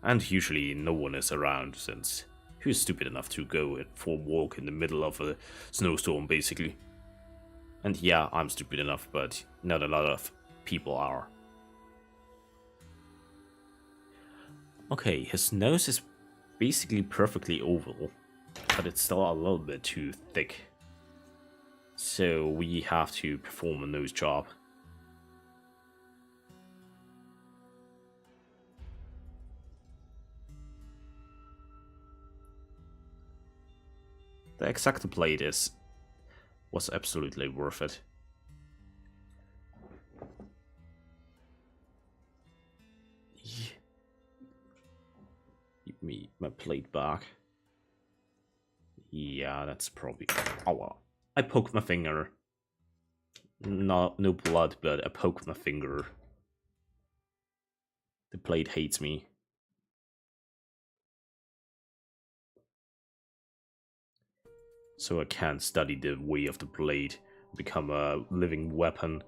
Speaker 1: And usually no one is around, since who's stupid enough to go for a walk in the middle of a snowstorm, basically? And yeah, I'm stupid enough, but not a lot of people are. Okay, his nose is basically perfectly oval, but it's still a little bit too thick. So we have to perform a nose job. The exacto plate is, was absolutely worth it. Give me my plate back. Yeah, that's probably... Oh, well. I poked my finger. No blood, but I poked my finger. The plate hates me. So I can't study the way of the blade, become a living weapon.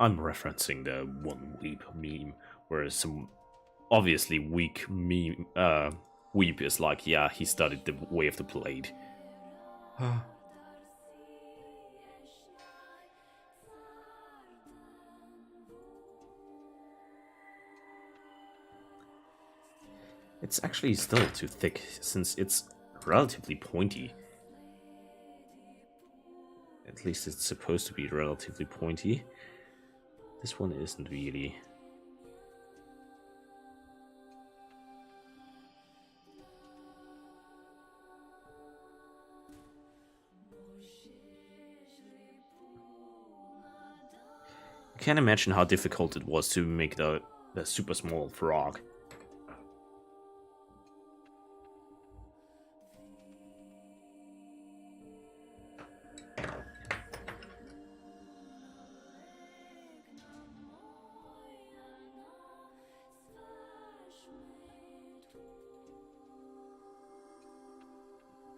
Speaker 1: I'm referencing the one weep meme, where some obviously weak meme weep is like, yeah, he studied the way of the blade. It's actually still too thick, since it's relatively pointy. At least it's supposed to be relatively pointy. This one isn't really. I can't imagine how difficult it was to make the super small frog.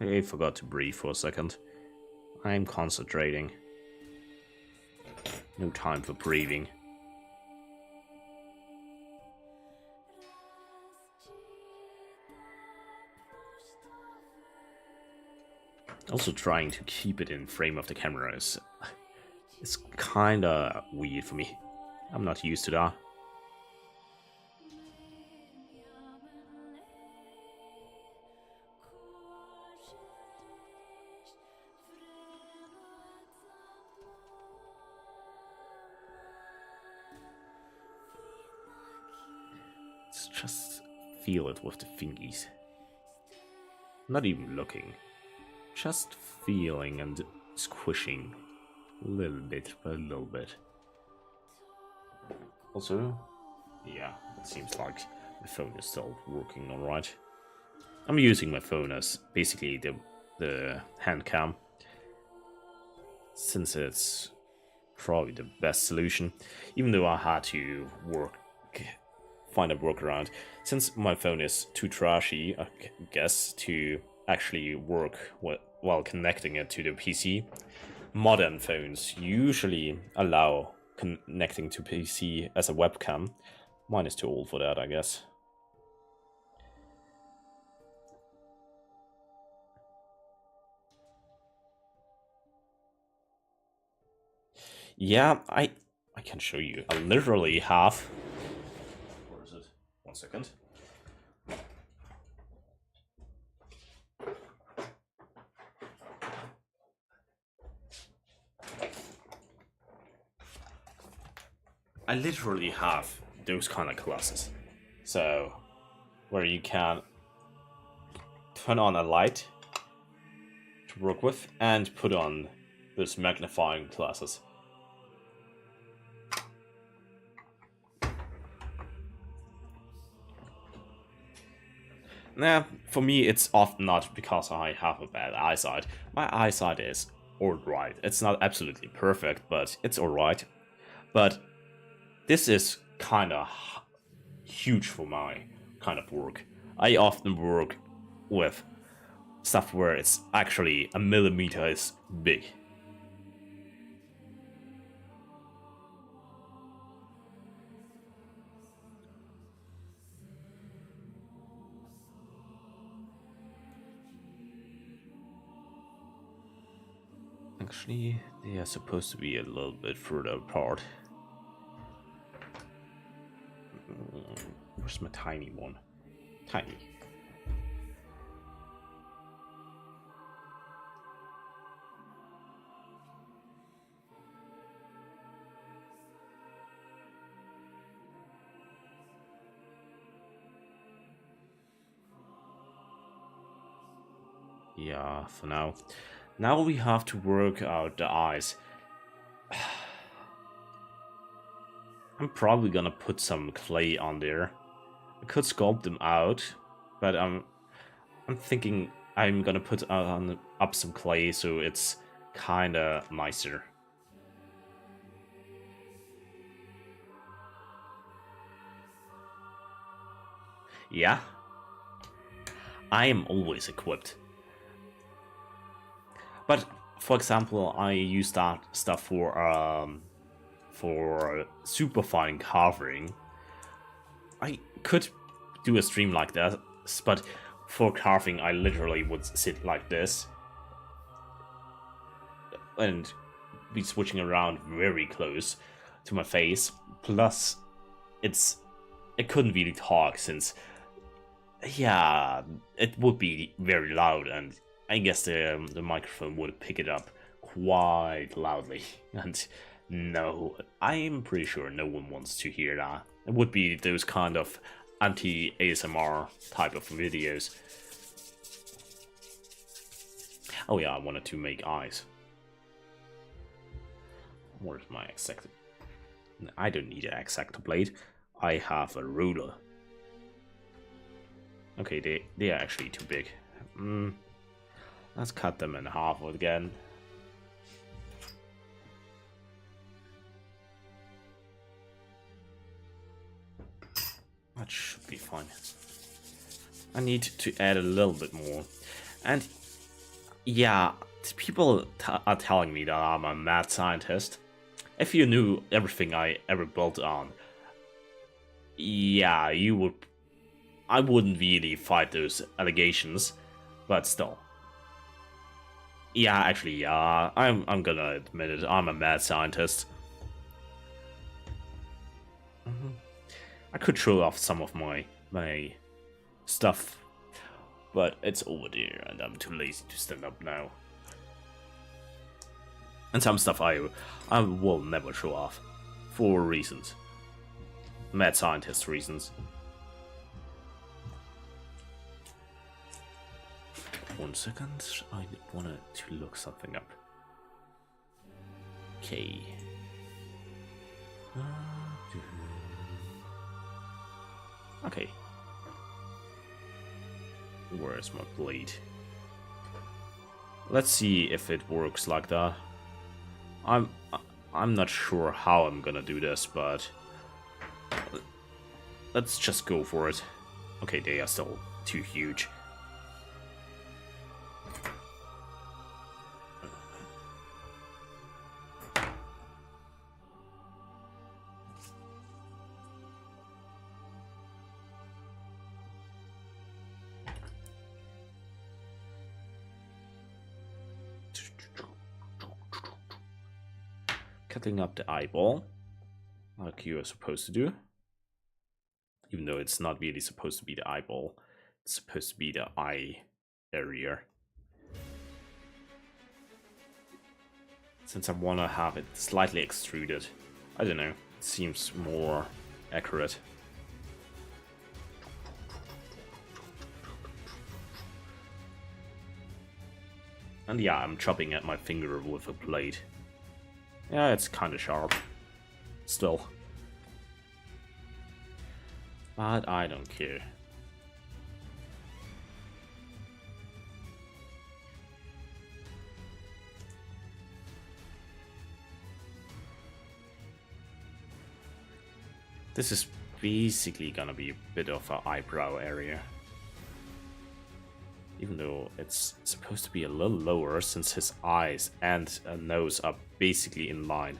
Speaker 1: I forgot to breathe for a second. I'm concentrating. No time for breathing. Also trying to keep it in frame of the camera is kinda weird for me. I'm not used to that. Let's just feel it with the fingies. Not even looking. Just feeling and squishing. A little bit by a little bit. Also, yeah, it seems like my phone is still working alright. I'm using my phone as basically the hand cam, since it's probably the best solution, even though I had to find a workaround, since my phone is too trashy, I guess, to actually work while connecting it to the PC. Modern phones usually allow connecting to PC as a webcam. Mine is too old for that, I guess. Yeah, I can show you. I literally have... Where is it? 1 second. I literally have those kind of classes. So, where you can turn on a light to work with and put on those magnifying glasses. Nah, for me it's often not because I have a bad eyesight. My eyesight is alright. It's not absolutely perfect, but it's alright. But this is kinda huge for my kind of work. I often work with stuff where it's actually a millimeter is big. Actually, they are supposed to be a little bit further apart. Where's my tiny one? Tiny. Yeah, for now. Now we have to work out the eyes. I'm probably gonna put some clay on there. I could sculpt them out, but I'm thinking I'm gonna put up some clay so it's kinda nicer. Yeah, I am always equipped. But for example, I use that stuff for super fine carving. I could do a stream like that, but for carving, I literally would sit like this and be switching around very close to my face. Plus, it couldn't really talk since, yeah, it would be very loud, and I guess the microphone would pick it up quite loudly. And no, I'm pretty sure no one wants to hear that. It would be those kind of anti-ASMR type of videos. Oh yeah, I wanted to make eyes. Where's my exact... I don't need an exacto blade. I have a ruler. Okay, they are actually too big. Let's cut them in half again. That should be fine. I need to add a little bit more. And yeah, people are telling me that I'm a mad scientist. If you knew everything I ever built on, yeah, you would... I wouldn't really fight those allegations, but still. Yeah, actually, yeah, I'm gonna admit it. I'm a mad scientist. I could show off some of my stuff, but it's over there, and I'm too lazy to stand up now. And some stuff I will never show off, for reasons. Mad scientist reasons. 1 second, I wanted to look something up. Okay. Okay. Where's my blade? Let's see if it works like that. I'm not sure how I'm gonna do this, but let's just go for it. Okay, they are still too huge. Cutting up the eyeball, like you are supposed to do. Even though it's not really supposed to be the eyeball, it's supposed to be the eye area. Since I want to have it slightly extruded, I don't know, it seems more accurate. And yeah, I'm chopping at my finger with a blade. Yeah, it's kind of sharp. Still. But I don't care. This is basically gonna be a bit of an eyebrow area. Even though it's supposed to be a little lower since his eyes and nose are basically in line.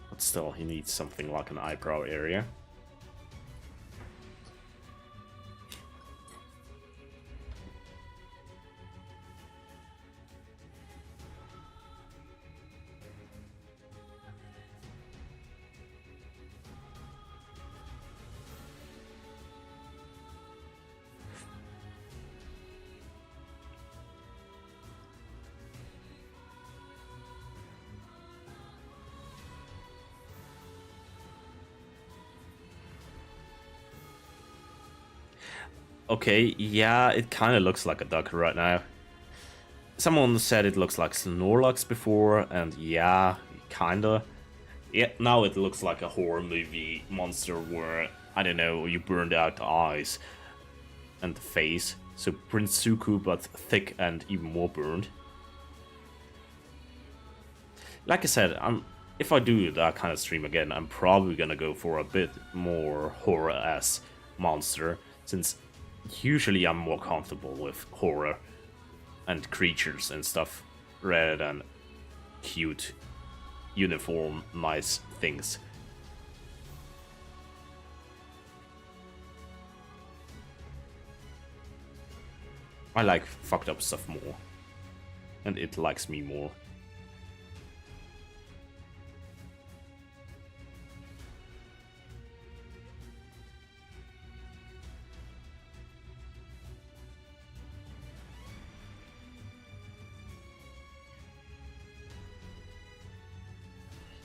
Speaker 1: But still, he needs something like an eyebrow area. Okay, yeah, it kind of looks like a duck right now. Someone said it looks like Snorlax before, and yeah, kinda. Yeah, now it looks like a horror movie monster where, I don't know, you burned out the eyes and the face. So Prince Zuko, but thick and even more burned. Like I said, if I do that kind of stream again, I'm probably gonna go for a bit more horror-ass monster, since usually I'm more comfortable with horror and creatures and stuff rather than cute, uniform, nice things. I like fucked up stuff more, and it likes me more.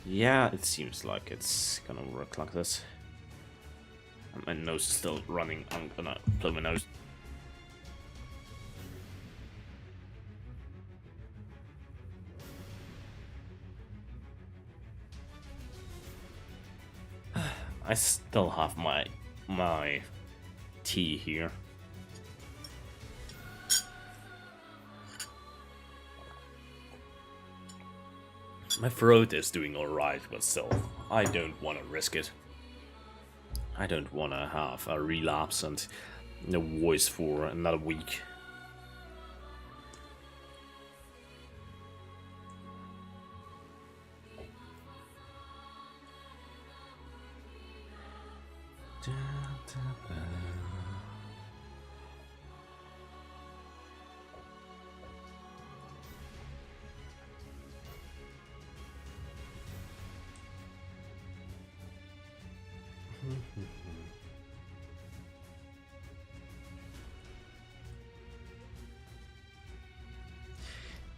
Speaker 1: Yeah, it seems like it's gonna work like this. My nose is still running. I'm gonna blow my nose. I still have my tea here. My throat is doing alright, but still, I don't want to risk it. I don't want to have a relapse and no voice for another week.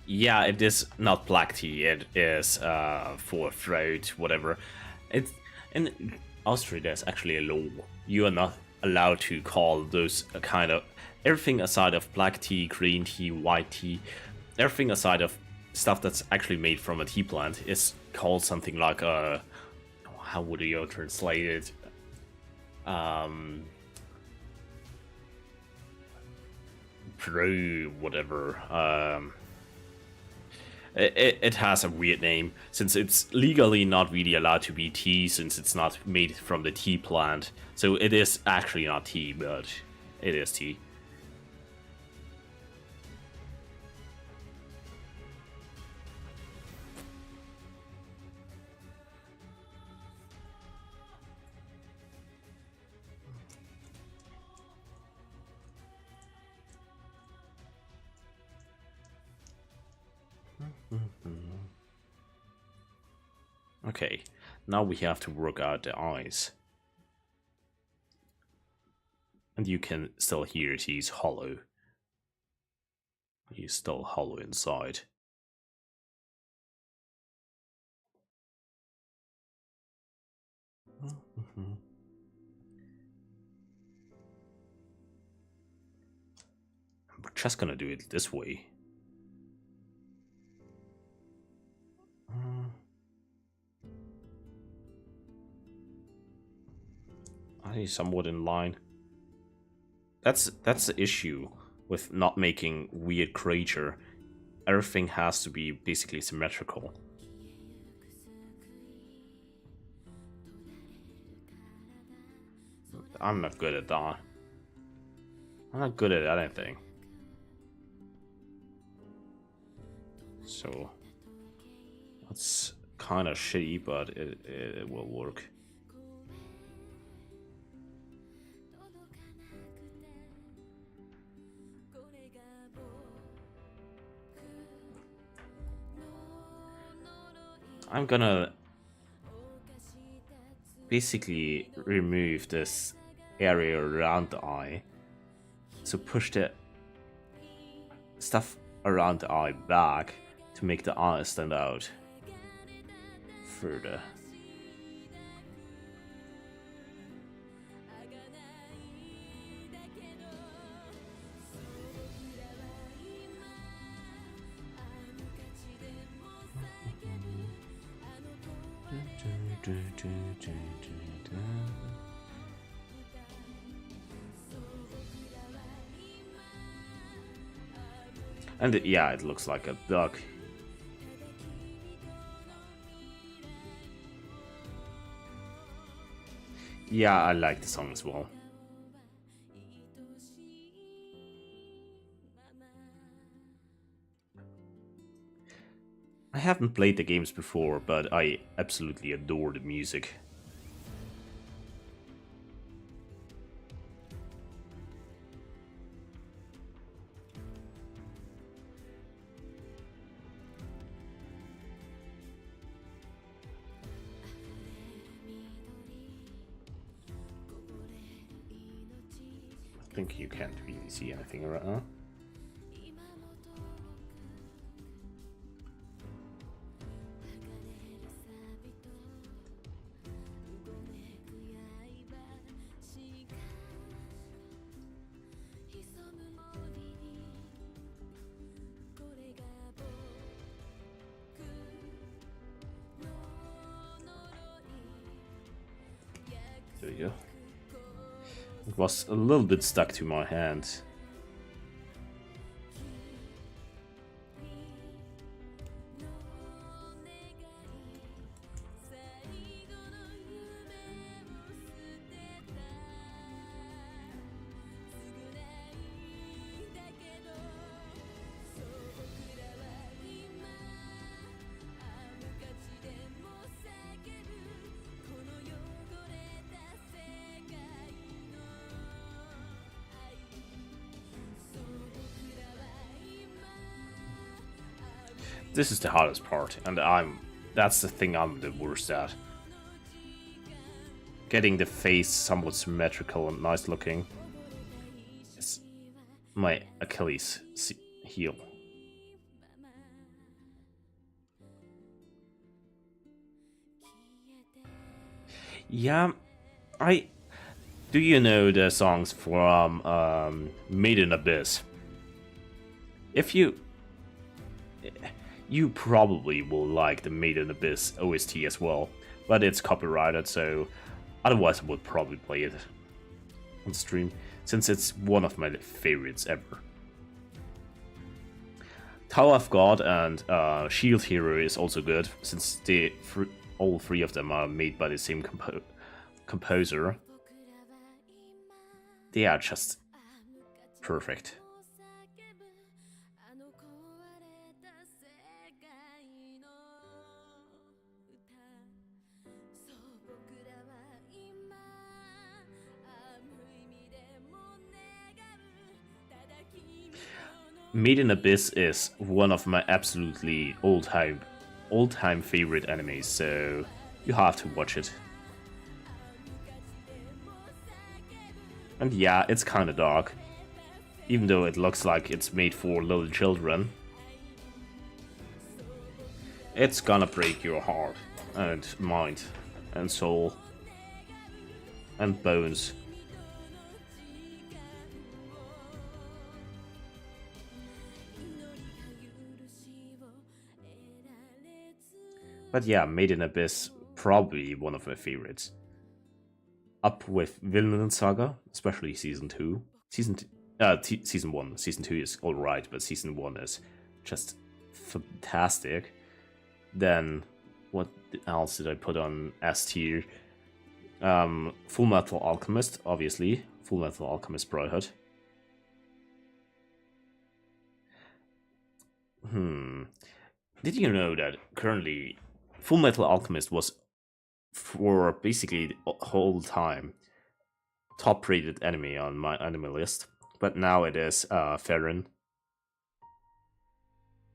Speaker 1: Yeah, it is not black tea. It is for throat, whatever. It's in Austria. There's actually a law. You are not allowed to call those kind of everything aside of black tea, green tea, white tea, everything aside of stuff that's actually made from a tea plant is called something like a. How would you translate it? Pro whatever. It has a weird name, since it's legally not really allowed to be tea, since it's not made from the tea plant. So it is actually not tea, but it is tea. Okay, now we have to work out the eyes. And you can still hear he's hollow. He's still hollow inside. We're just gonna do it this way. I think somewhat in line. That's the issue with not making weird creature. Everything has to be basically symmetrical. I'm not good at that. I'm not good at anything. So that's kind of shitty, but it will work. I'm gonna basically remove this area around the eye. So push the stuff around the eye back to make the eye stand out further. And yeah, it looks like a duck. Yeah, I like the song as well. I haven't played the games before, but I absolutely adore the music. I think you can't really see anything right now. There you go. It was a little bit stuck to my hand. This is the hardest part, and that's the thing I'm the worst at. Getting the face somewhat symmetrical and nice looking is my Achilles heel. Yeah, do you know the songs from Made in Abyss? If you probably will like the Made in Abyss OST as well, but it's copyrighted, so otherwise I would probably play it on stream, since it's one of my favorites ever. Tower of God and Shield Hero is also good, since all three of them are made by the same composer. They are just perfect. Made in Abyss is one of my absolutely all-time favorite animes, so you have to watch it. And yeah, it's kinda dark, even though it looks like it's made for little children. It's gonna break your heart and mind and soul and bones. But yeah, Made in Abyss, probably one of my favorites. Up with Vinland Saga, especially Season 2. Season 1. Season 2 is alright, but Season 1 is just fantastic. Then, what else did I put on S tier? Full Metal Alchemist, obviously. Full Metal Alchemist Brotherhood. Did you know that currently Full Metal Alchemist was, for basically the whole time, top rated anime on my anime list, but now it is Frieren.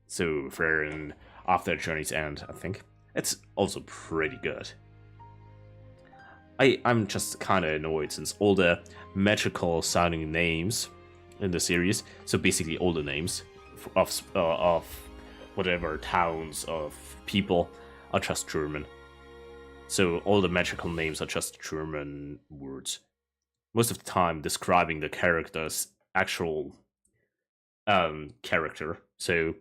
Speaker 1: So Frieren After Journey's End, I think. It's also pretty good. I'm just kind of annoyed since all the magical sounding names in the series, so basically all the names of whatever towns of people are just German. So all the magical names are just German words. Most of the time describing the character's actual character. So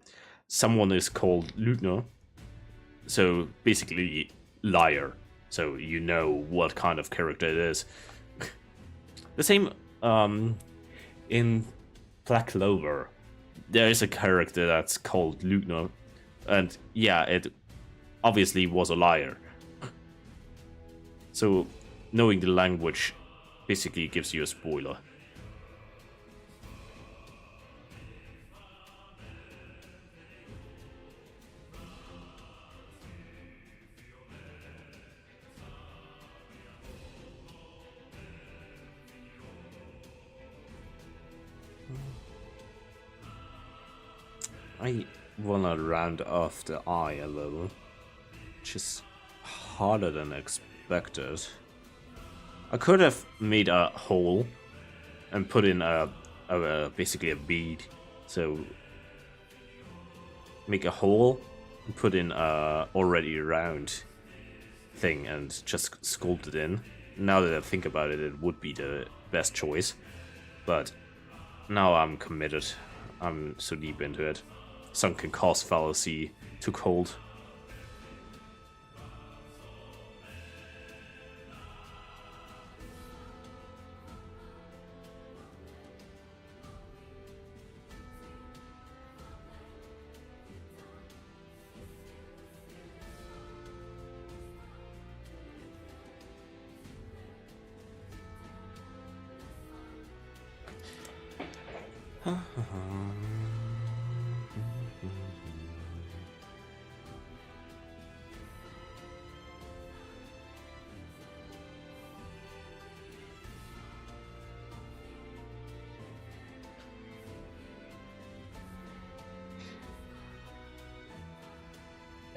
Speaker 1: someone is called Lügner, so basically liar. so you know what kind of character it is. The same in Black Clover. There is a character that's called Lugner, and yeah, it obviously was a liar. So knowing the language basically gives you a spoiler. I wanna round off the eye a little, which is harder than expected. I could have made a hole and put in basically a bead. So make a hole and put in a already round thing and just sculpt it in. Now that I think about it, it would be the best choice. But now I'm committed. I'm so deep into it. Sunken cost fallacy took hold.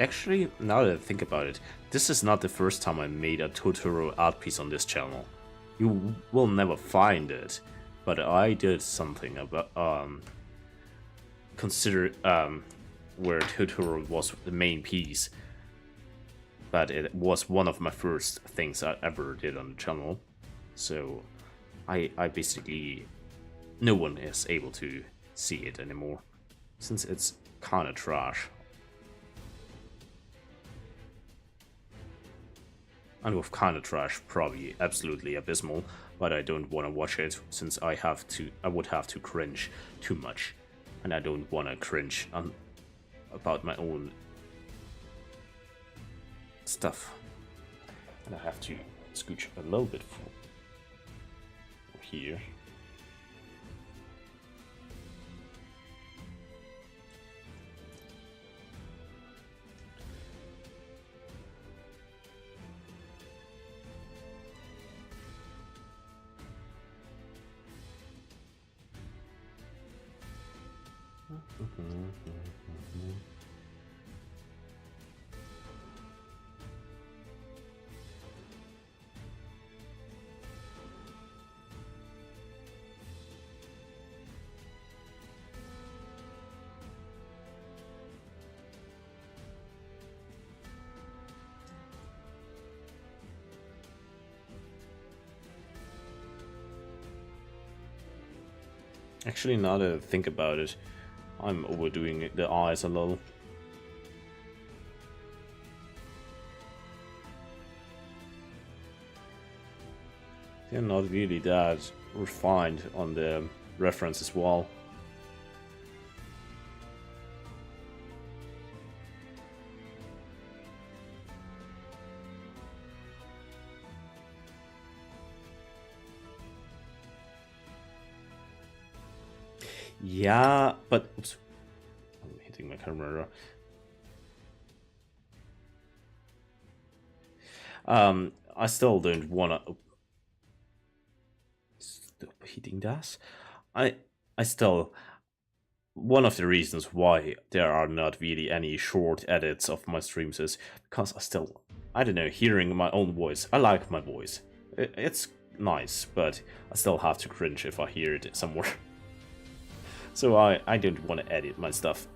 Speaker 1: Actually, now that I think about it, this is not the first time I made a Totoro art piece on this channel. You will never find it, but I did something about where Totoro was the main piece. But it was one of my first things I ever did on the channel, so I basically no one is able to see it anymore since it's kind of trash. And with kind of trash, probably absolutely abysmal, but I don't want to watch it since I would have to cringe too much, and I don't want to cringe about my own stuff. And I have to scooch a little bit here. Actually, now that I think about it, I'm overdoing the eyes a little. They're not really that refined on the reference as well. Yeah, but oops, I'm hitting my camera. I still don't wanna stop hitting that. I still, one of the reasons why there are not really any short edits of my streams is because I don't know, hearing my own voice. I like my voice. It's nice, but I still have to cringe if I hear it somewhere. So I don't want to edit my stuff.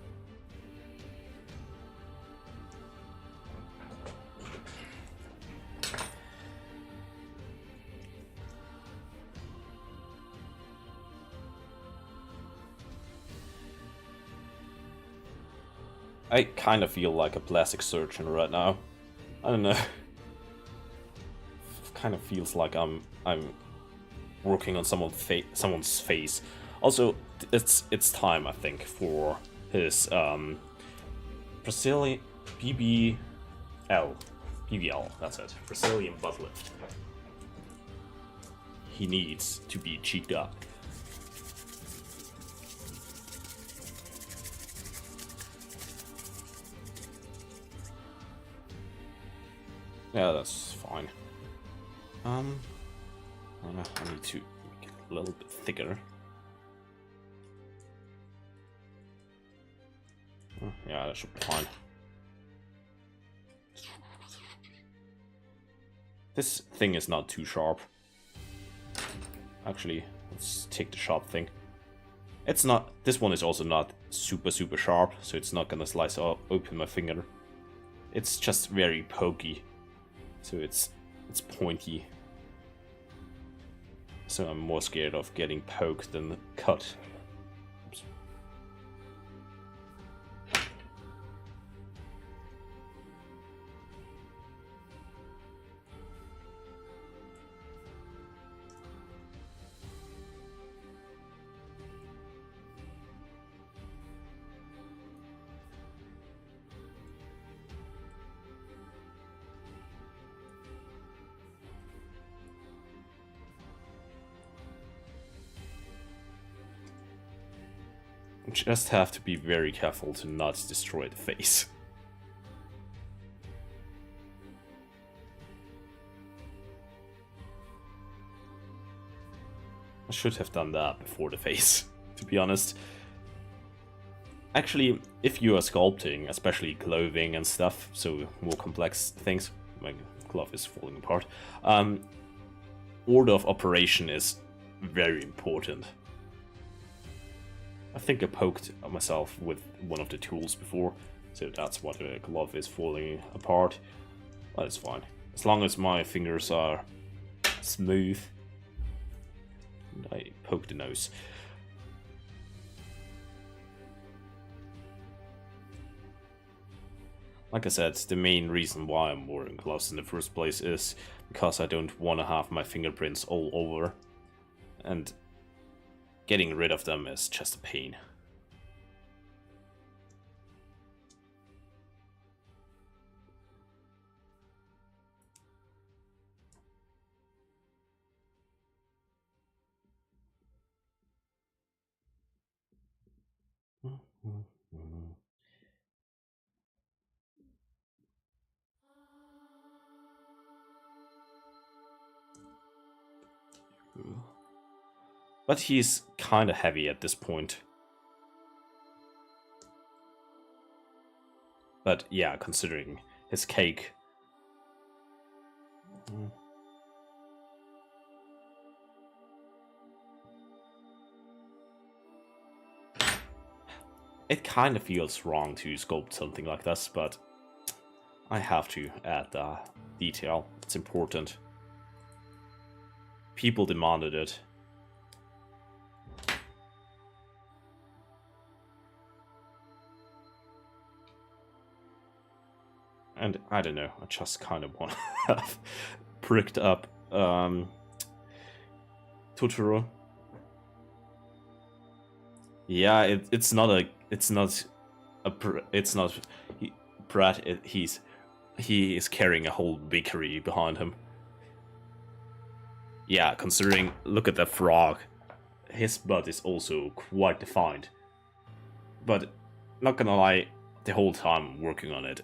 Speaker 1: I kind of feel like a plastic surgeon right now. I don't know. kind of feels like I'm working on someone's face. Also, it's time, I think, for his Brazilian BBL, that's it, Brazilian butt lift. He needs to be cheeked up. Yeah, that's fine. I need to make it a little bit thicker. Yeah, that should be fine. This thing is not too sharp. Actually, let's take the sharp thing. It's not. This one is also not super sharp, so it's not gonna slice open my finger. It's just very pokey, so it's pointy. So I'm more scared of getting poked than cut. Oops. Just have to be very careful to not destroy the face. I should have done that before the face, to be honest. Actually, if you are sculpting, especially clothing and stuff, so more complex things, my glove is falling apart, order of operation is very important. I think I poked myself with one of the tools before, so that's why the glove is falling apart. But it's fine. As long as my fingers are smooth. And I poke the nose. Like I said, the main reason why I'm wearing gloves in the first place is because I don't want to have my fingerprints all over. And getting rid of them is just a pain. But he's kind of heavy at this point. But yeah, considering his cake. It kind of feels wrong to sculpt something like this, but I have to add the detail. It's important. People demanded it. And I don't know, I just kind of want to have pricked up Totoro. Yeah, Brad. He is carrying a whole bakery behind him. Yeah, considering, look at that frog. His butt is also quite defined. But not gonna lie, the whole time working on it,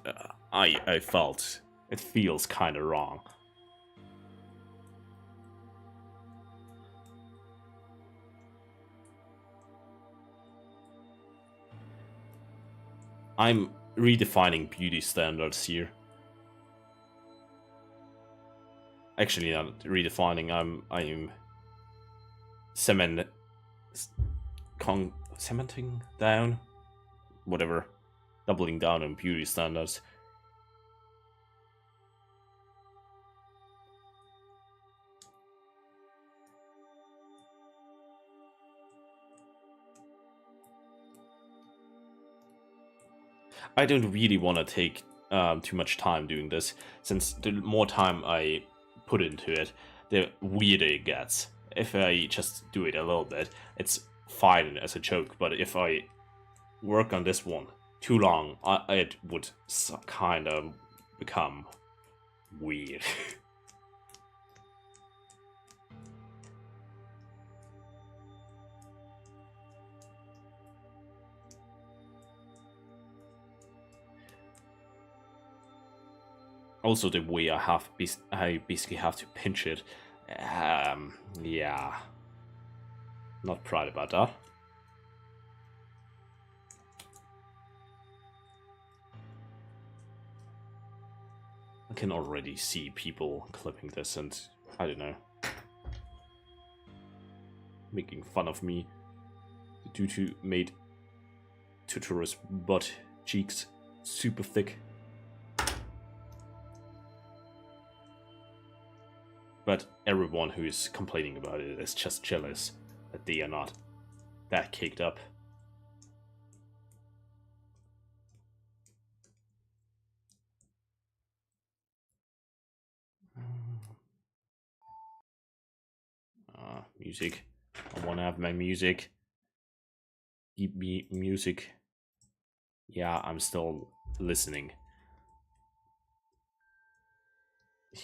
Speaker 1: I felt it feels kind of wrong. I'm redefining beauty standards here. Actually, not redefining. I'm cementing down, whatever, doubling down on beauty standards. I don't really want to take too much time doing this, since the more time I put into it, the weirder it gets. If I just do it a little bit, it's fine as a joke, but if I work on this one too long, it would kind of become weird. Also, the way I basically have to pinch it. Yeah. Not proud about that. I can already see people clipping this and, I don't know, making fun of me due to made Totoro's butt cheeks super thick. But everyone who is complaining about it is just jealous that they are not that caked up. Music. I want to have my music. Give me music. Yeah, I'm still listening.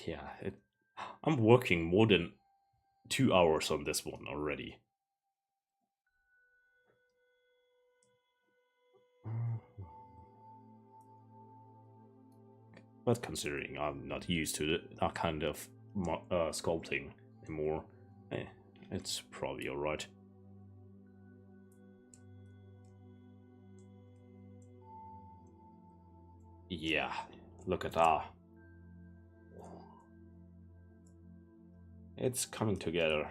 Speaker 1: Yeah, I'm working more than 2 hours on this one already. But considering I'm not used to that kind of sculpting anymore, it's probably alright. Yeah, look at that. It's coming together.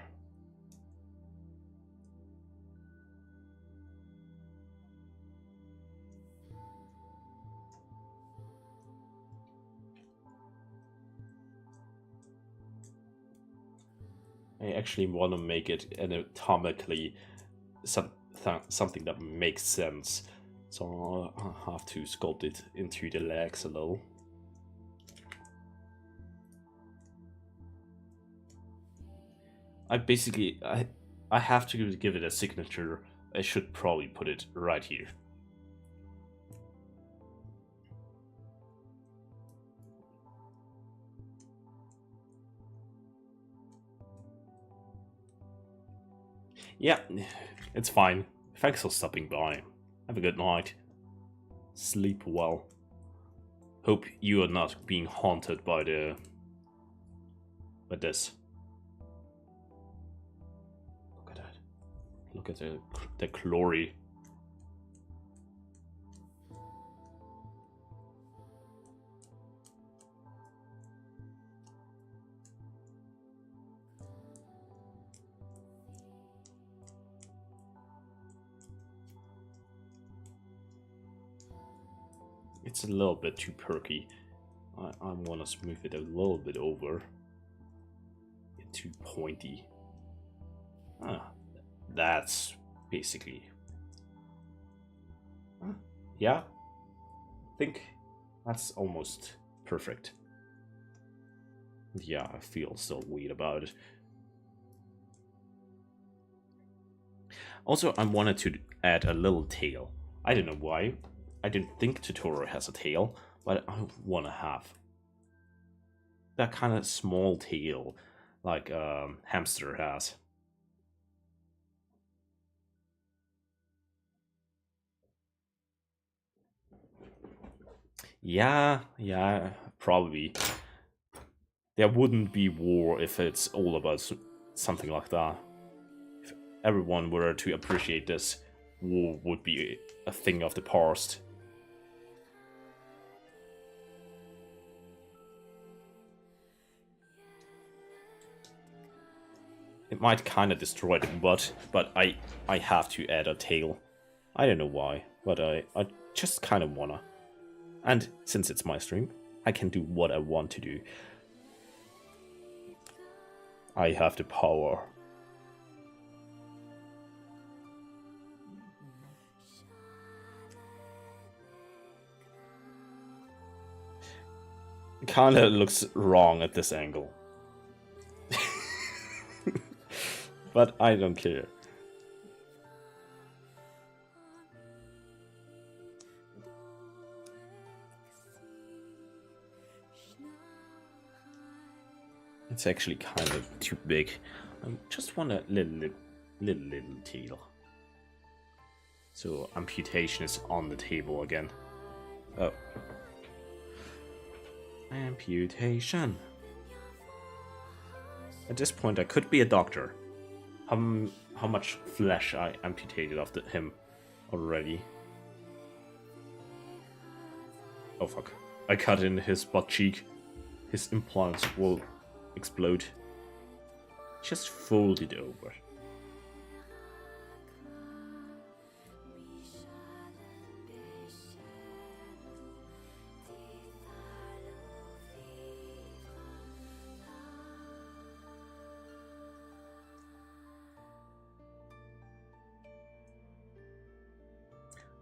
Speaker 1: I actually want to make it anatomically something that makes sense. So I'll have to sculpt it into the legs a little. I have to give it a signature. I should probably put it right here. Yeah, it's fine. Thanks for stopping by. Have a good night. Sleep well. Hope you are not being haunted by this. Look at that. Look at the glory. It's a little bit too perky. I want to smooth it a little bit over. It's too pointy. That's basically... yeah, I think that's almost perfect. Yeah, I feel so weird about it. Also, I wanted to add a little tail. I don't know why. I didn't think Totoro has a tail, but I want to have that kind of small tail like hamster has. Yeah, probably. There wouldn't be war if it's all about something like that. If everyone were to appreciate this, war would be a thing of the past. It might kind of destroy the butt, but I have to add a tail. I don't know why, but I just kind of wanna. And since it's my stream, I can do what I want to do. I have the power. It kinda looks wrong at this angle. But I don't care. It's actually kind of too big. I just want a little tail. So amputation is on the table again. Oh. Amputation. At this point I could be a doctor. How much flesh I amputated of him already. Oh fuck. I cut in his butt cheek. His implants will explode. Just fold it over.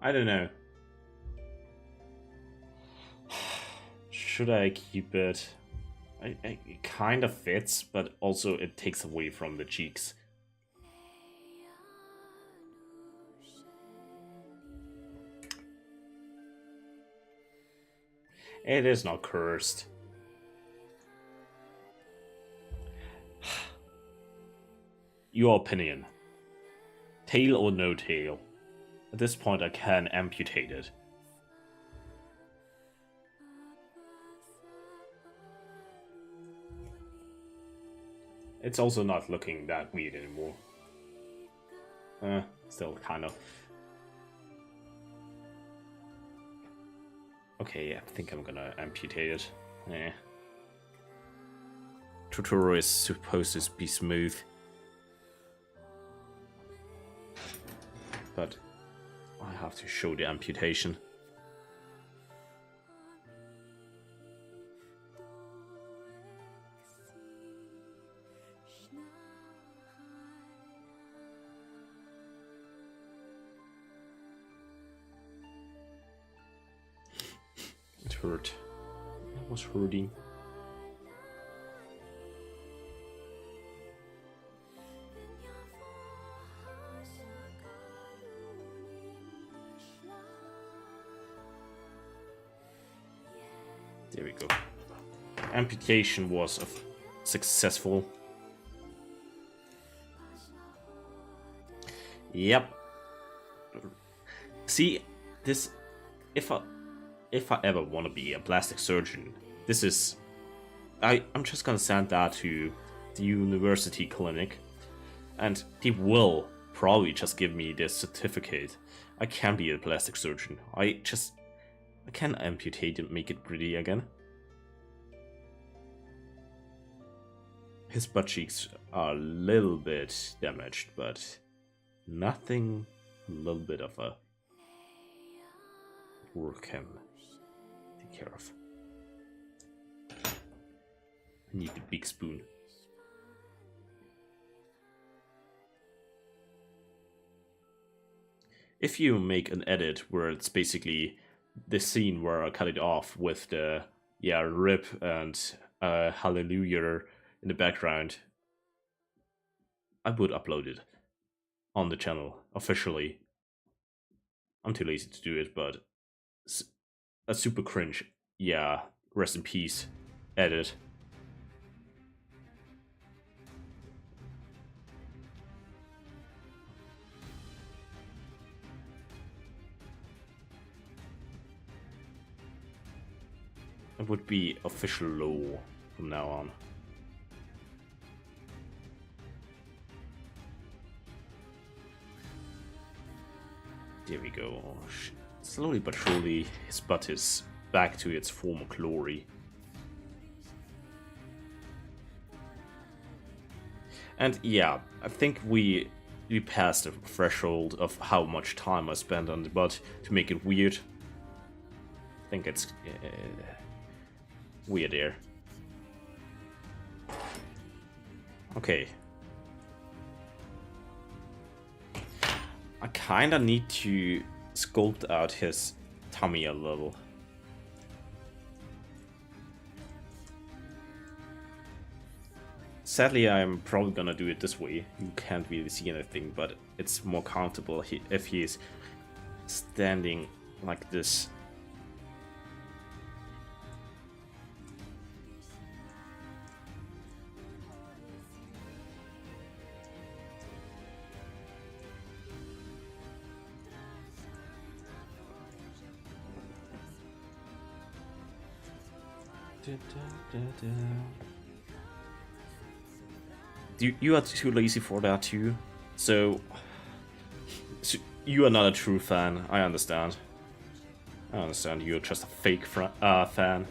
Speaker 1: I don't know. Should I keep it? It kind of fits, but also it takes away from the cheeks. It is not cursed. Your opinion. Tail or no tail? At this point I can amputate it. It's also not looking that weird anymore. Still kind of. Okay, I think I'm gonna amputate it. Totoro is supposed to be smooth. But I have to show the amputation. It hurt. It was hurting. There we go. Amputation was successful. Yep. See, this if I ever want to be a plastic surgeon, this is I'm just gonna send that to the university clinic, and they will probably just give me this certificate. I can be a plastic surgeon. I can amputate and make it pretty again. His butt cheeks are a little bit damaged, but nothing a little bit of a work can take care of. I need the big spoon. If you make an edit where it's basically the scene where I cut it off with the rip and hallelujah in the background, I would upload it on the channel officially. I'm too lazy to do it, but a super cringe, rest in peace edit. It would be official law from now on. There we go. Slowly but surely, his butt is back to its former glory. And yeah, I think we passed the threshold of how much time I spent on the butt to make it weird. I think it's weird there. Okay. I kinda need to sculpt out his tummy a little. sadly, I'm probably gonna do it this way. You can't really see anything, but it's more comfortable if he's standing like this. You are too lazy for that too, so you are not a true fan. I understand. You're just a fake fan.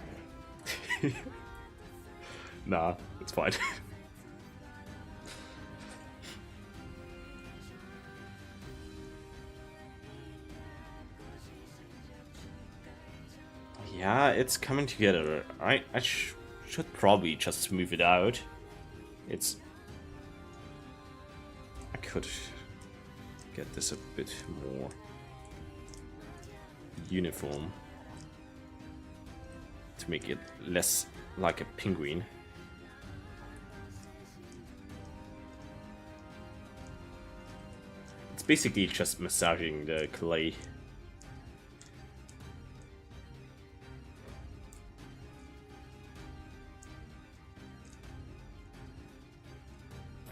Speaker 1: Nah, it's fine. Yeah, it's coming together. I should probably just smooth it out. I could get this a bit more uniform to make it less like a penguin. It's basically just massaging the clay.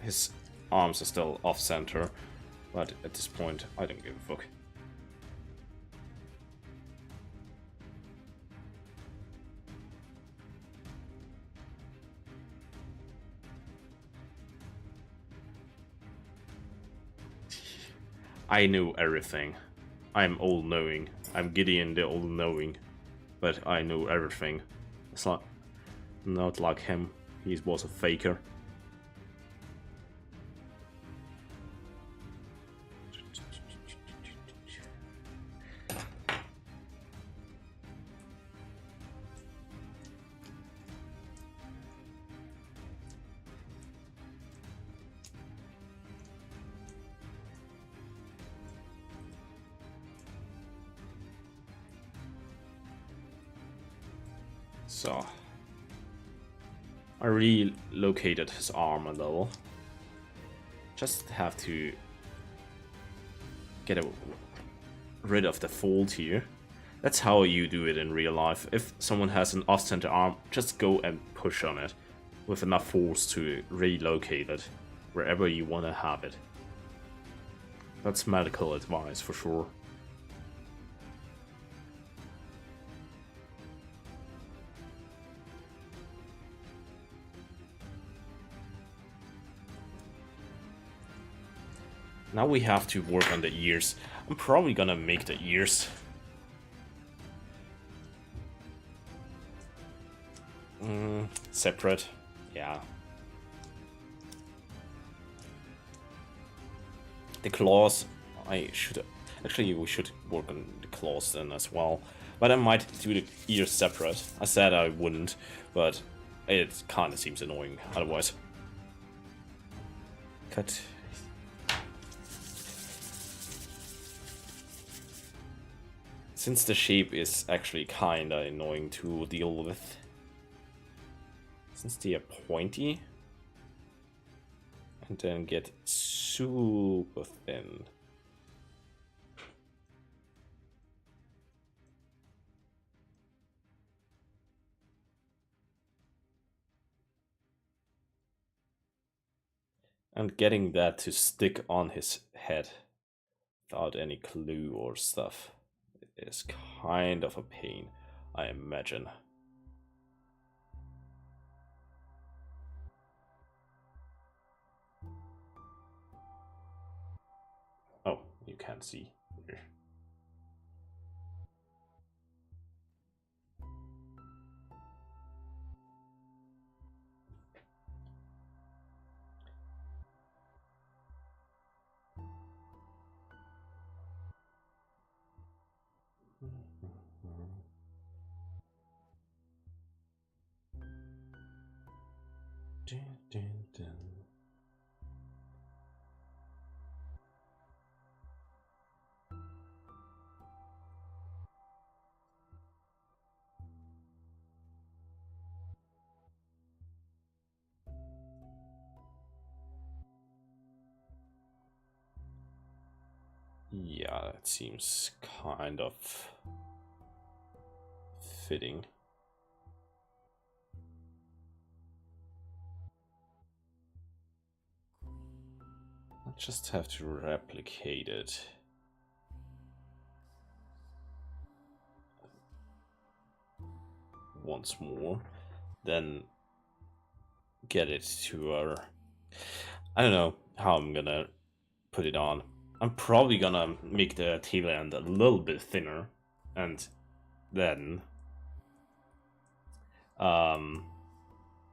Speaker 1: His arms are still off-center, but at this point, I don't give a fuck. I know everything. I'm all-knowing. I'm Gideon the all-knowing. But I know everything. It's not like him. He was a faker. So, I relocated his arm a little. Just have to get rid of the fold here. That's how you do it in real life. If someone has an off-center arm, just go and push on it with enough force to relocate it wherever you want to have it. That's medical advice for sure. Now we have to work on the ears. I'm probably gonna make the ears separate. Yeah. The claws, we should work on the claws then as well. But I might do the ears separate. I said I wouldn't, but it kinda seems annoying otherwise. Cut. Since the shape is actually kinda annoying to deal with. Since they are pointy. And then get super thin. And getting that to stick on his head without any glue or stuff is kind of a pain, I imagine. Oh, you can't see here. Dun, dun, dun. Yeah, that seems kind of fitting. I just have to replicate it. Once more, then get it to our... I don't know how I'm gonna put it on. I'm probably gonna make the tail end a little bit thinner, and then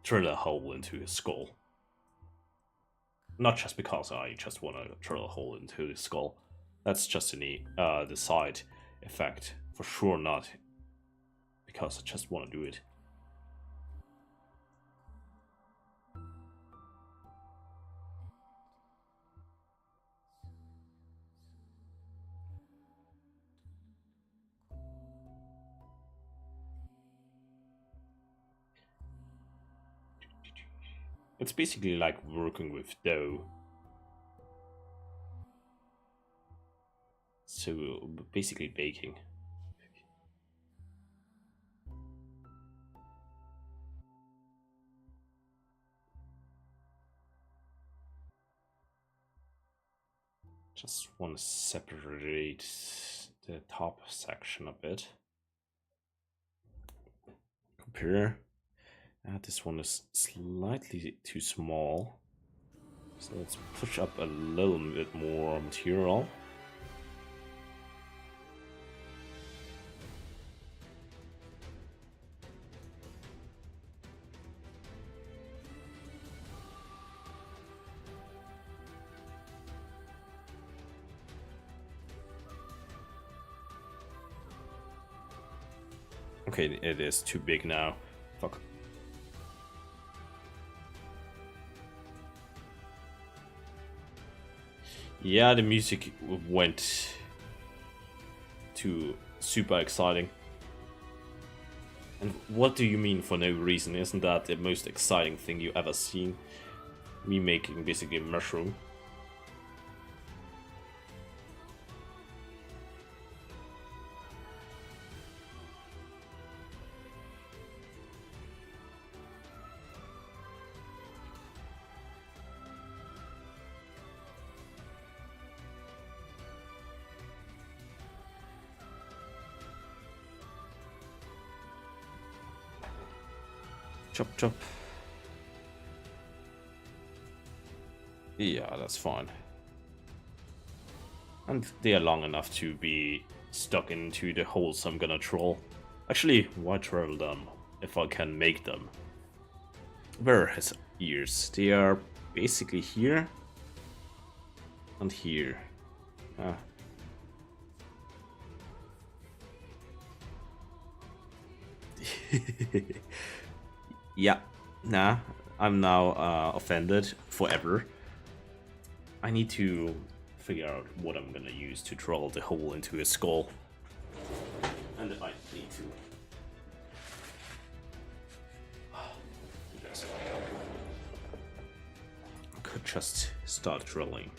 Speaker 1: drill a hole into his skull. Not just because I just want to drill a hole into his skull. That's just the side effect. For sure not because I just want to do it. It's basically like working with dough. So basically baking. Just want to separate the top section a bit. Compare. This one is slightly too small. So let's push up a little bit more material. Okay, it is too big now. Fuck. Yeah, the music went to super exciting. And what do you mean for no reason? Isn't that the most exciting thing you ever seen? Me making basically a mushroom. Chop chop. Yeah, that's fine. And they are long enough to be stuck into the holes I'm gonna troll. Actually, why troll them if I can make them? Where are his ears? They are basically here and here. Ah. Yeah, nah, I'm now offended forever. I need to figure out what I'm gonna use to drill the hole into his skull. And I need to... I could just start drilling.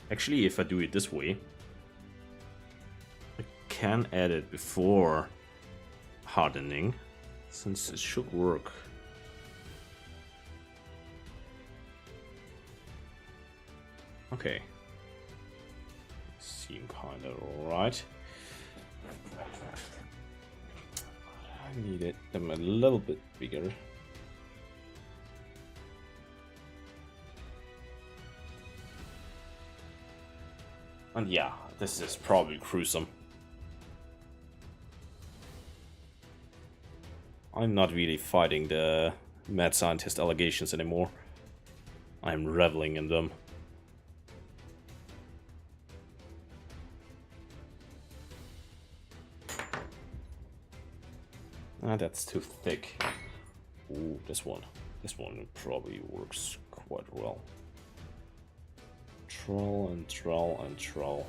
Speaker 1: Actually, if I do it this way, I can add it before hardening, since it should work. Okay. Seem kinda alright. I need them a little bit bigger. And yeah, this is probably gruesome. I'm not really fighting the mad scientist allegations anymore. I'm reveling in them. Ah, that's too thick. Ooh, this one. This one probably works quite well. Troll and troll and troll.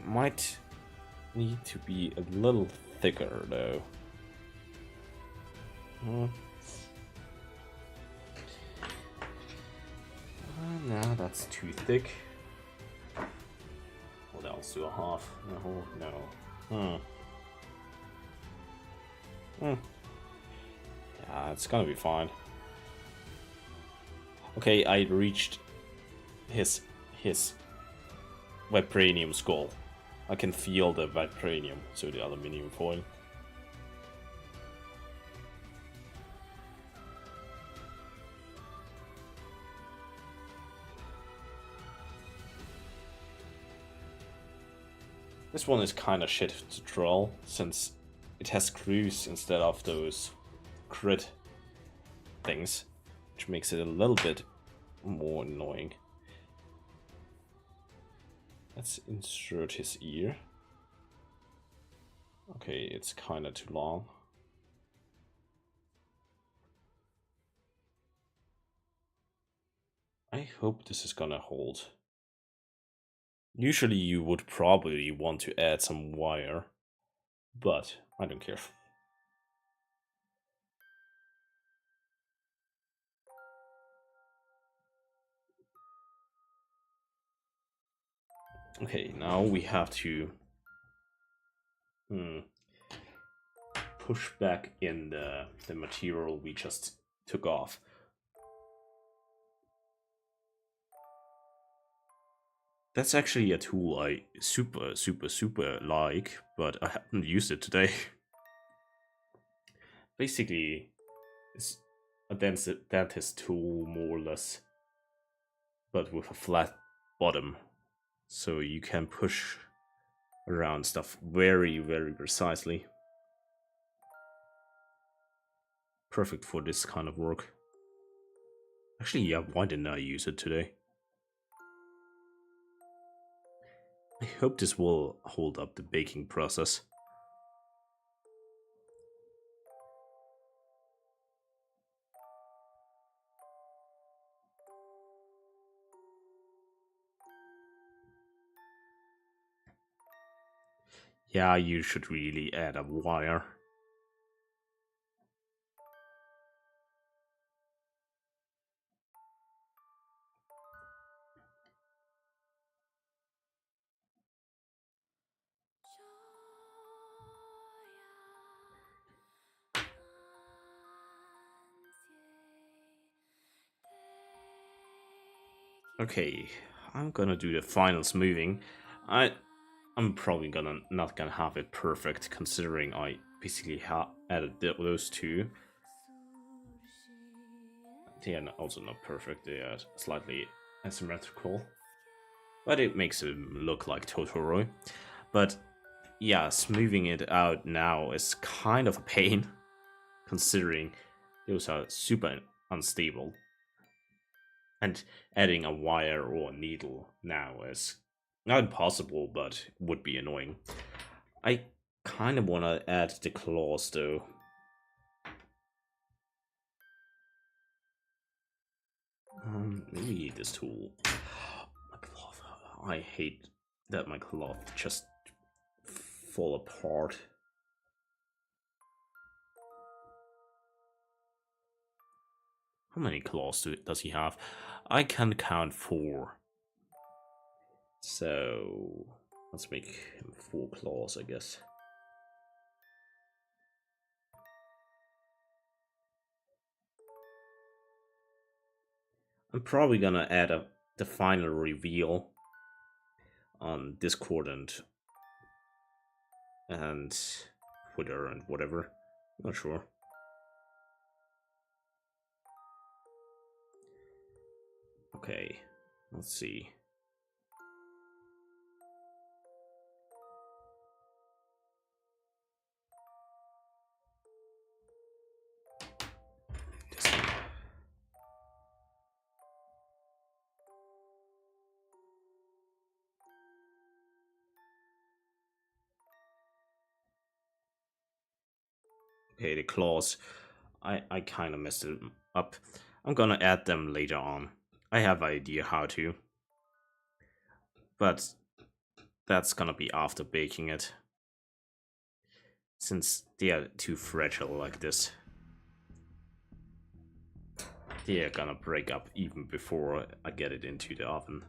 Speaker 1: might need to be a little thicker though. No, that's too thick. What else do I have? No. Yeah, it's gonna be fine. Okay, I reached his vibranium skull. I can feel the vibranium, so the aluminium foil. This one is kind of shit to draw, since it has screws instead of those grid things, which makes it a little bit more annoying. Let's insert his ear. Okay, it's kind of too long. I hope this is gonna hold. Usually you would probably want to add some wire, but I don't care. Okay, now we have to push back in the material we just took off. That's actually a tool I super like, but I haven't used it today. Basically, it's a dentist tool, more or less, but with a flat bottom. So you can push around stuff very precisely. Perfect for this kind of work. Actually, yeah, why didn't I use it today? I hope this will hold up the baking process. Yeah, you should really add a wire. Okay, I'm gonna do the final smoothing. I'm probably not gonna have it perfect, considering I basically added those two. They are also not perfect, they are slightly asymmetrical, but it makes it look like Totoro. But yeah, smoothing it out now is kind of a pain, considering those are super unstable. And adding a wire or a needle now is not impossible, but would be annoying. I kind of want to add the claws though. Maybe this tool. My cloth. I hate that my cloth just fall apart. How many claws does he have? I can count 4. So let's make him 4 claws, I guess. I'm probably gonna add the final reveal on Discord and Twitter and whatever. Not sure. Okay, let's see. Okay, the claws. I kind of messed it up. I'm gonna add them later on. I have an idea how to. But that's gonna be after baking it, since they are too fragile like this. They are gonna break up even before I get it into the oven.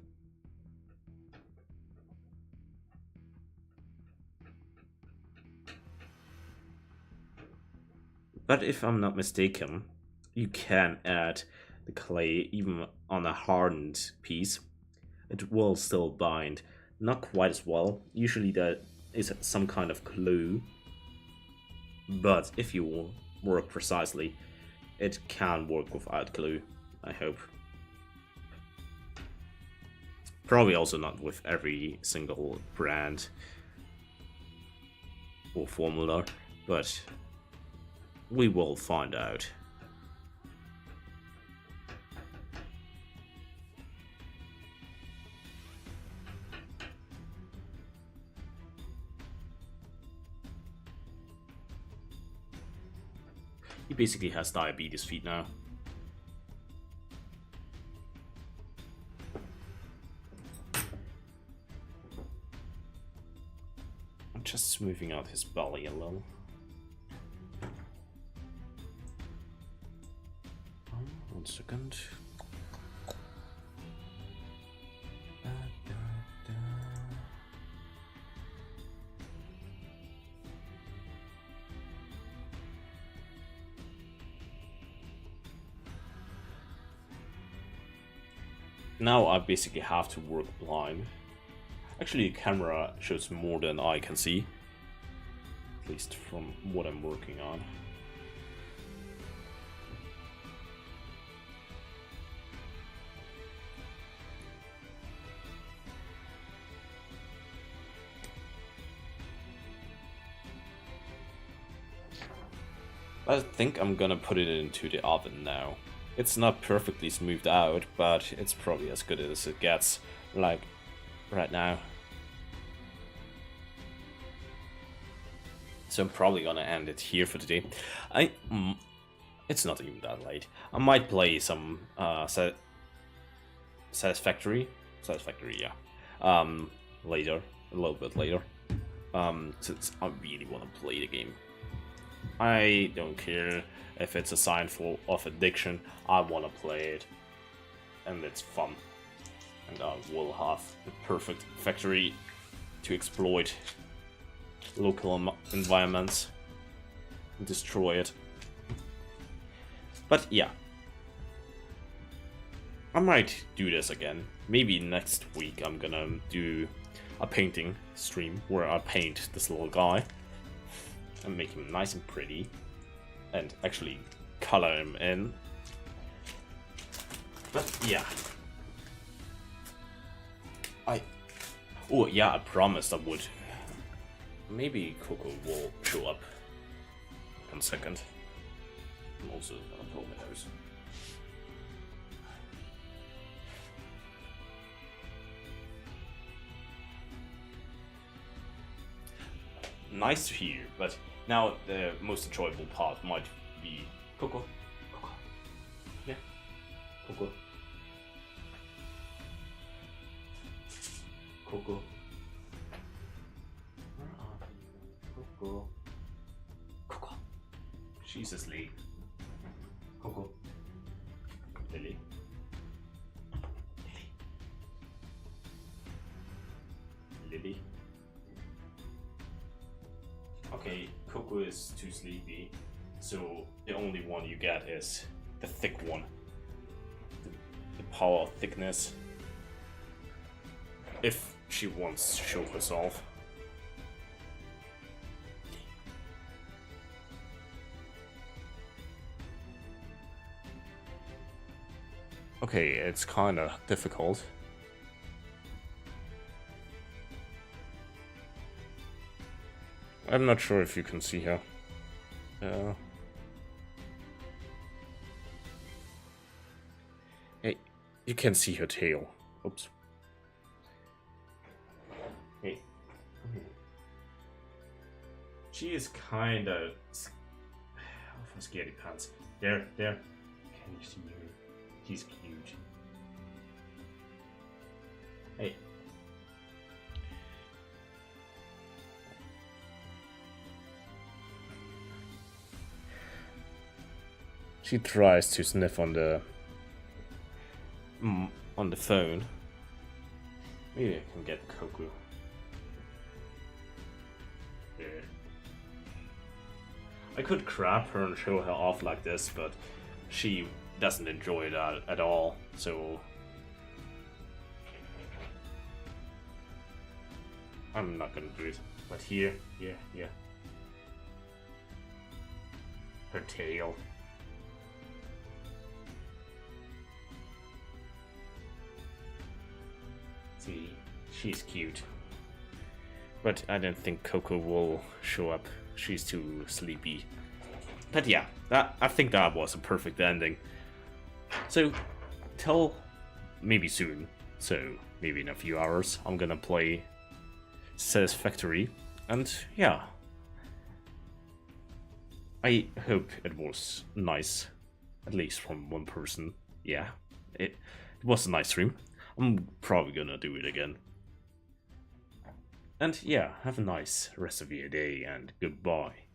Speaker 1: But if I'm not mistaken, you can add the clay even on a hardened piece. It will still bind, not quite as well. Usually that is some kind of glue, but if you work precisely, it can work without glue, I hope. Probably also not with every single brand or formula, but we will find out. He basically has diabetes feet now. I'm just smoothing out his belly a little. One second. Now I basically have to work blind. Actually, the camera shows more than I can see, at least from what I'm working on. I think I'm gonna put it into the oven now. It's not perfectly smoothed out, but it's probably as good as it gets, like right now. So I'm probably gonna end it here for today. It's not even that late. I might play some Satisfactory, yeah. Later, a little bit later. Since I really want to play the game. I don't care if it's a sign of addiction. I want to play it, and it's fun. And I will have the perfect factory to exploit local environments and destroy it. But yeah, I might do this again. Maybe next week I'm gonna do a painting stream where I paint this little guy and make him nice and pretty and actually color him in. But yeah, I promised I would. Maybe Coco will show up. 1 second. I'm also gonna pull my nose. Nice to hear, but now the most enjoyable part might be Coco. Coco. Yeah. Coco. Coco. Where are you? Coco. Coco. She's asleep. Coco. Lily. Lily. Lily. Okay, Coco is too sleepy, so the only one you get is the thick one. The power of thickness. If she wants to show herself. Okay, it's kinda difficult. I'm not sure if you can see her. Hey, you can see her tail. Oops. Hey. She is kinda... Oh, for scaredy pants. There. Can you see her? She's cute. Hey. She tries to sniff on the phone. Maybe I can get Coco. Yeah. I could grab her and show her off like this, but she doesn't enjoy that at all, so I'm not gonna do it. But here, yeah. Her tail. See, she's cute. But I don't think Coco will show up. She's too sleepy. But yeah, I think that was a perfect ending. So, till maybe soon. So, maybe in a few hours, I'm gonna play Satisfactory. And yeah, I hope it was nice. At least from one person. Yeah, it was a nice stream. I'm probably gonna do it again. And yeah, have a nice rest of your day and goodbye.